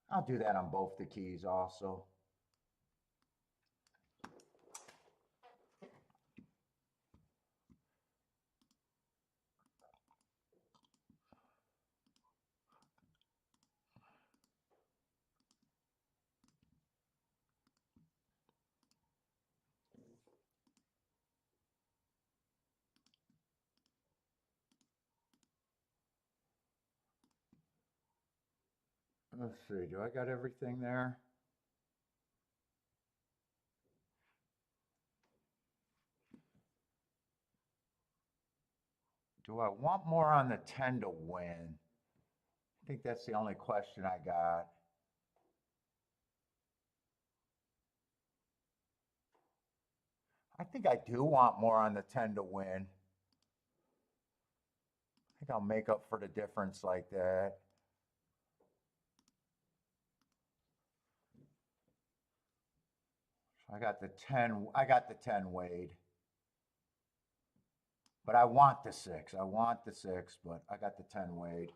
I'll do that on both the keys also. Let's see, do I got everything there? Do I want more on the 10 to win? I think that's the only question I got. I think I do want more on the 10 to win. I think I'll make up for the difference like that. I got the 10 weighed. But I want the 6. I want the 6, but I got the 10 weighed.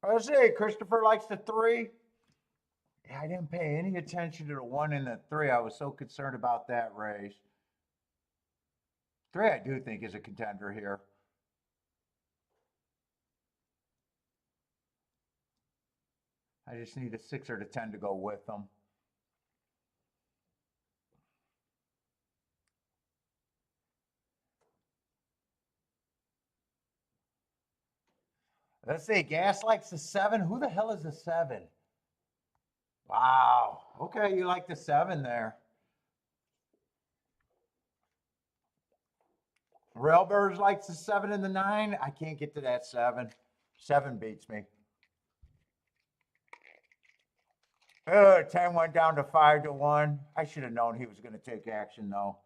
Let's see, Christopher likes the 3. Yeah, I didn't pay any attention to the 1 and the 3. I was so concerned about that race. 3, I do think is a contender here. I just need a 6 or the 10 to go with them. Let's see, Gas likes the 7. Who the hell is the 7? Wow. Okay, you like the 7 there. Railbirds likes the 7 and the 9. I can't get to that 7. 7 beats me. 10 went down to 5 to 1. I should have known he was going to take action though.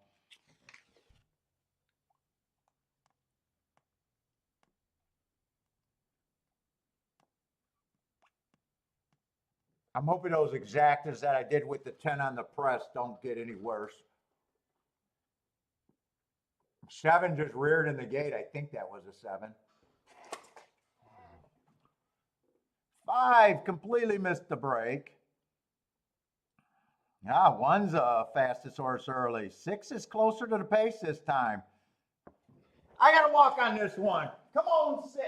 I'm hoping those exactas that I did with the 10 on the press don't get any worse. 7 just reared in the gate. I think that was a 7. 5 completely missed the break. Ah, 1's a fastest horse early. 6 is closer to the pace this time. I got to walk on this one. Come on, 6.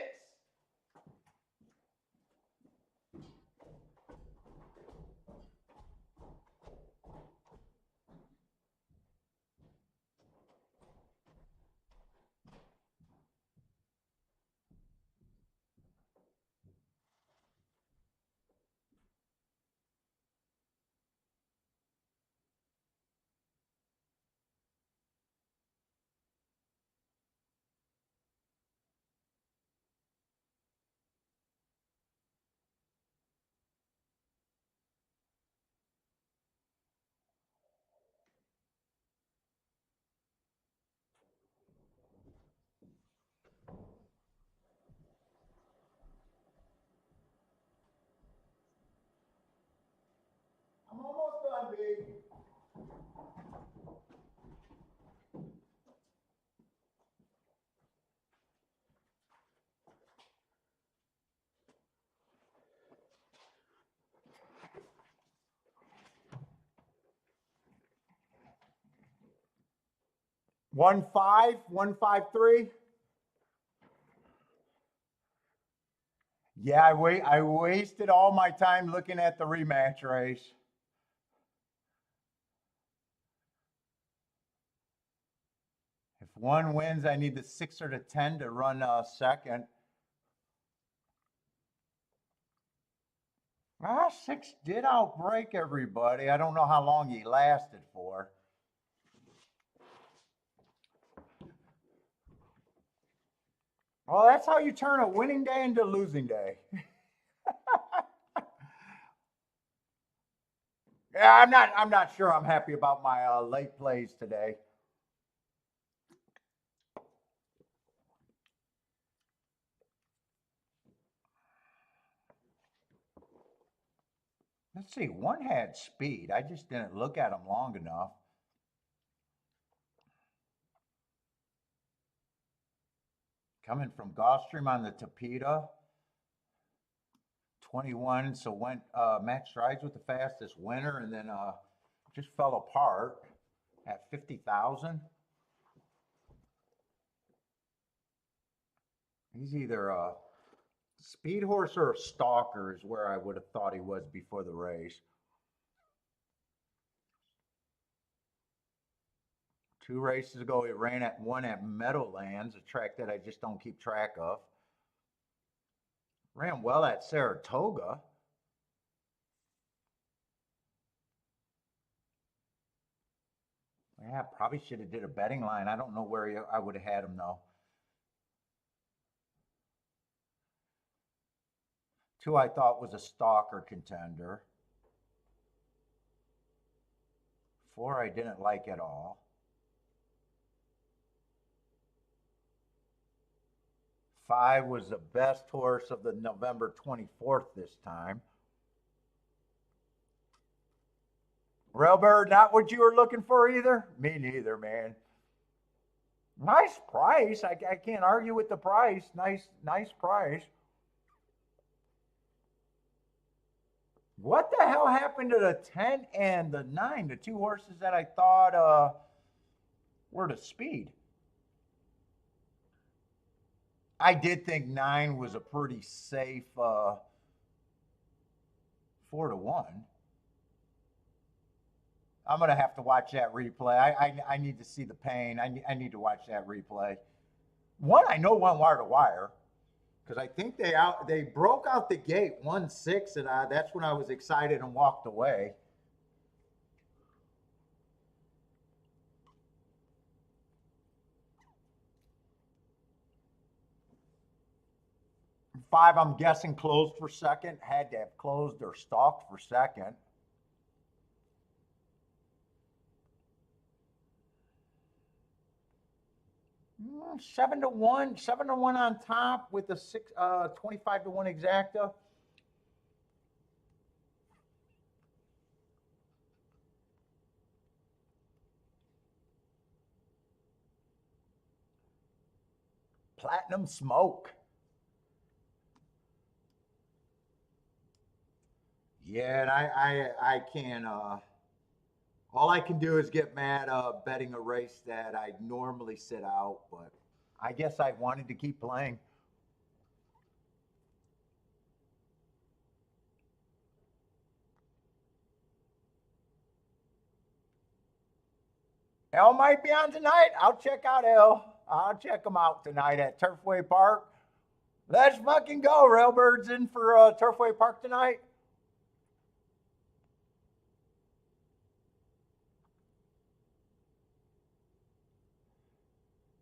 153. Yeah, I wasted all my time looking at the rematch race. If one wins, I need the 6 or the 10 to run second. 6 did outbreak everybody. I don't know how long he lasted for. Well, that's how you turn a winning day into a losing day. Yeah, I'm not sure I'm happy about my late plays today. Let's see, one had speed. I just didn't look at him long enough. Coming from GULFSTREAM on the Tapeta. 21, so went match strides with the fastest winner, and then just fell apart at 50,000. He's either a speed horse or a stalker is where I would have thought he was before the race. 2 races ago, he ran at one at Meadowlands, a track that I just don't keep track of. Ran well at Saratoga. Yeah, probably should have did a betting line. I don't know where I would have had him though. 2 I thought was a stalker contender. 4 I didn't like at all. 5 was the best horse of the November 24th this time. Railbird, not what you were looking for either? Me neither, man. Nice price. I can't argue with the price. Nice price. What the hell happened to the 10 and the 9, the 2 horses that I thought were the speed? I did think 9 was a pretty safe 4 to 1. I'm going to have to watch that replay. I need to see the pain. I need to watch that replay. 1, I know went wire to wire because I think they broke out the gate 1-6, and that's when I was excited and walked away. Five, I'm guessing closed for second. Had to have closed or stalked for second. Mm, 7-1, 7-1 on top with the 25-1 exacta. Platinum Smoke. Yeah, and I can all I can do is get mad betting a race that I normally sit out, but I guess I wanted to keep playing. L might be on tonight. I'll check out L. I'll check them out tonight at Turfway Park. Let's fucking go. Railbird's in for Turfway Park tonight.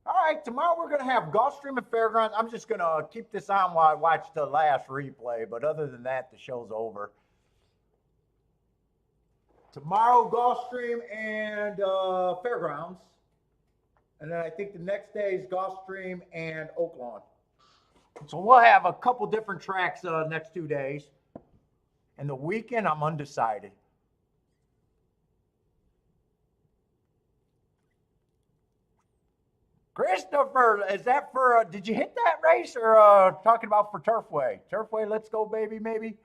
All right, tomorrow we're going to have GULFSTREAM at Fairgrounds. I'm just going to keep this on while I watch the last replay, but other than that, the show's over. Tomorrow, GULFSTREAM and Fairgrounds. And then I think the next day is GULFSTREAM and Oaklawn. So we'll have a couple different tracks next 2 days. And the weekend, I'm undecided. Christopher, is that for, did you hit that race or talking about for Turfway? Turfway, let's go, baby, maybe?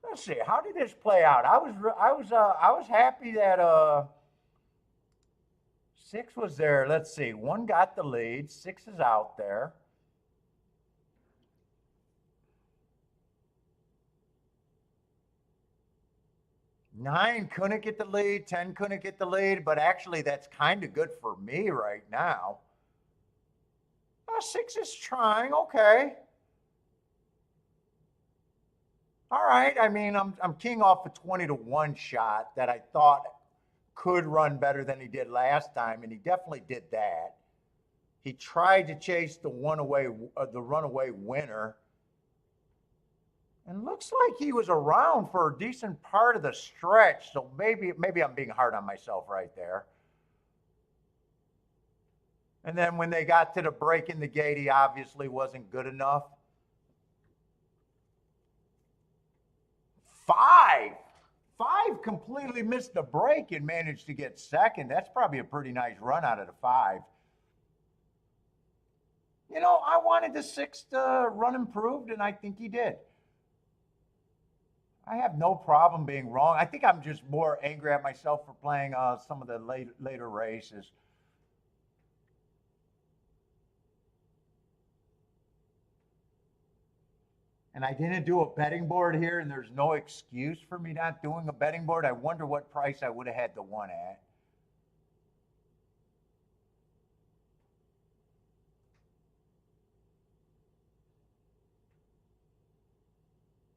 Let's see. How did this play out? I was happy that 6 was there. Let's see. 1 got the lead. 6 is out there. Nine couldn't get the lead, 10 couldn't get the lead, but actually that's kind of good for me right now. 6 is trying, okay. All right, I mean, I'm keying off a 20-1 shot that I thought could run better than he did last time, and he definitely did that. He tried to chase the runaway winner. And looks like he was around for a decent part of the stretch, so maybe I'm being hard on myself right there. And then when they got to the break in the gate, he obviously wasn't good enough. 5 completely missed the break and managed to get second. That's probably a pretty nice run out of the 5. You know, I wanted the 6 to run improved, and I think he did. I have no problem being wrong. I think I'm just more angry at myself for playing some of the later races. And I didn't do a betting board here, and there's no excuse for me not doing a betting board. I wonder what price I would have had the 1 at.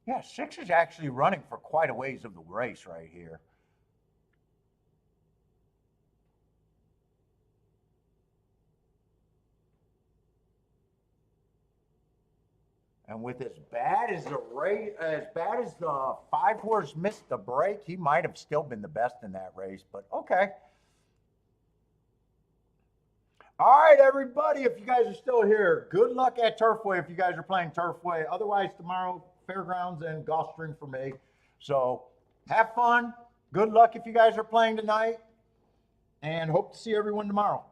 Yeah, 6 is actually running for quite a ways of the race right here. And with as bad as the 5-horse missed the break, he might have still been the best in that race, but okay. All right, everybody, if you guys are still here, good luck at Turfway if you guys are playing Turfway. Otherwise, tomorrow, Fairgrounds and Gulfstream for me. So have fun. Good luck if you guys are playing tonight, and hope to see everyone tomorrow.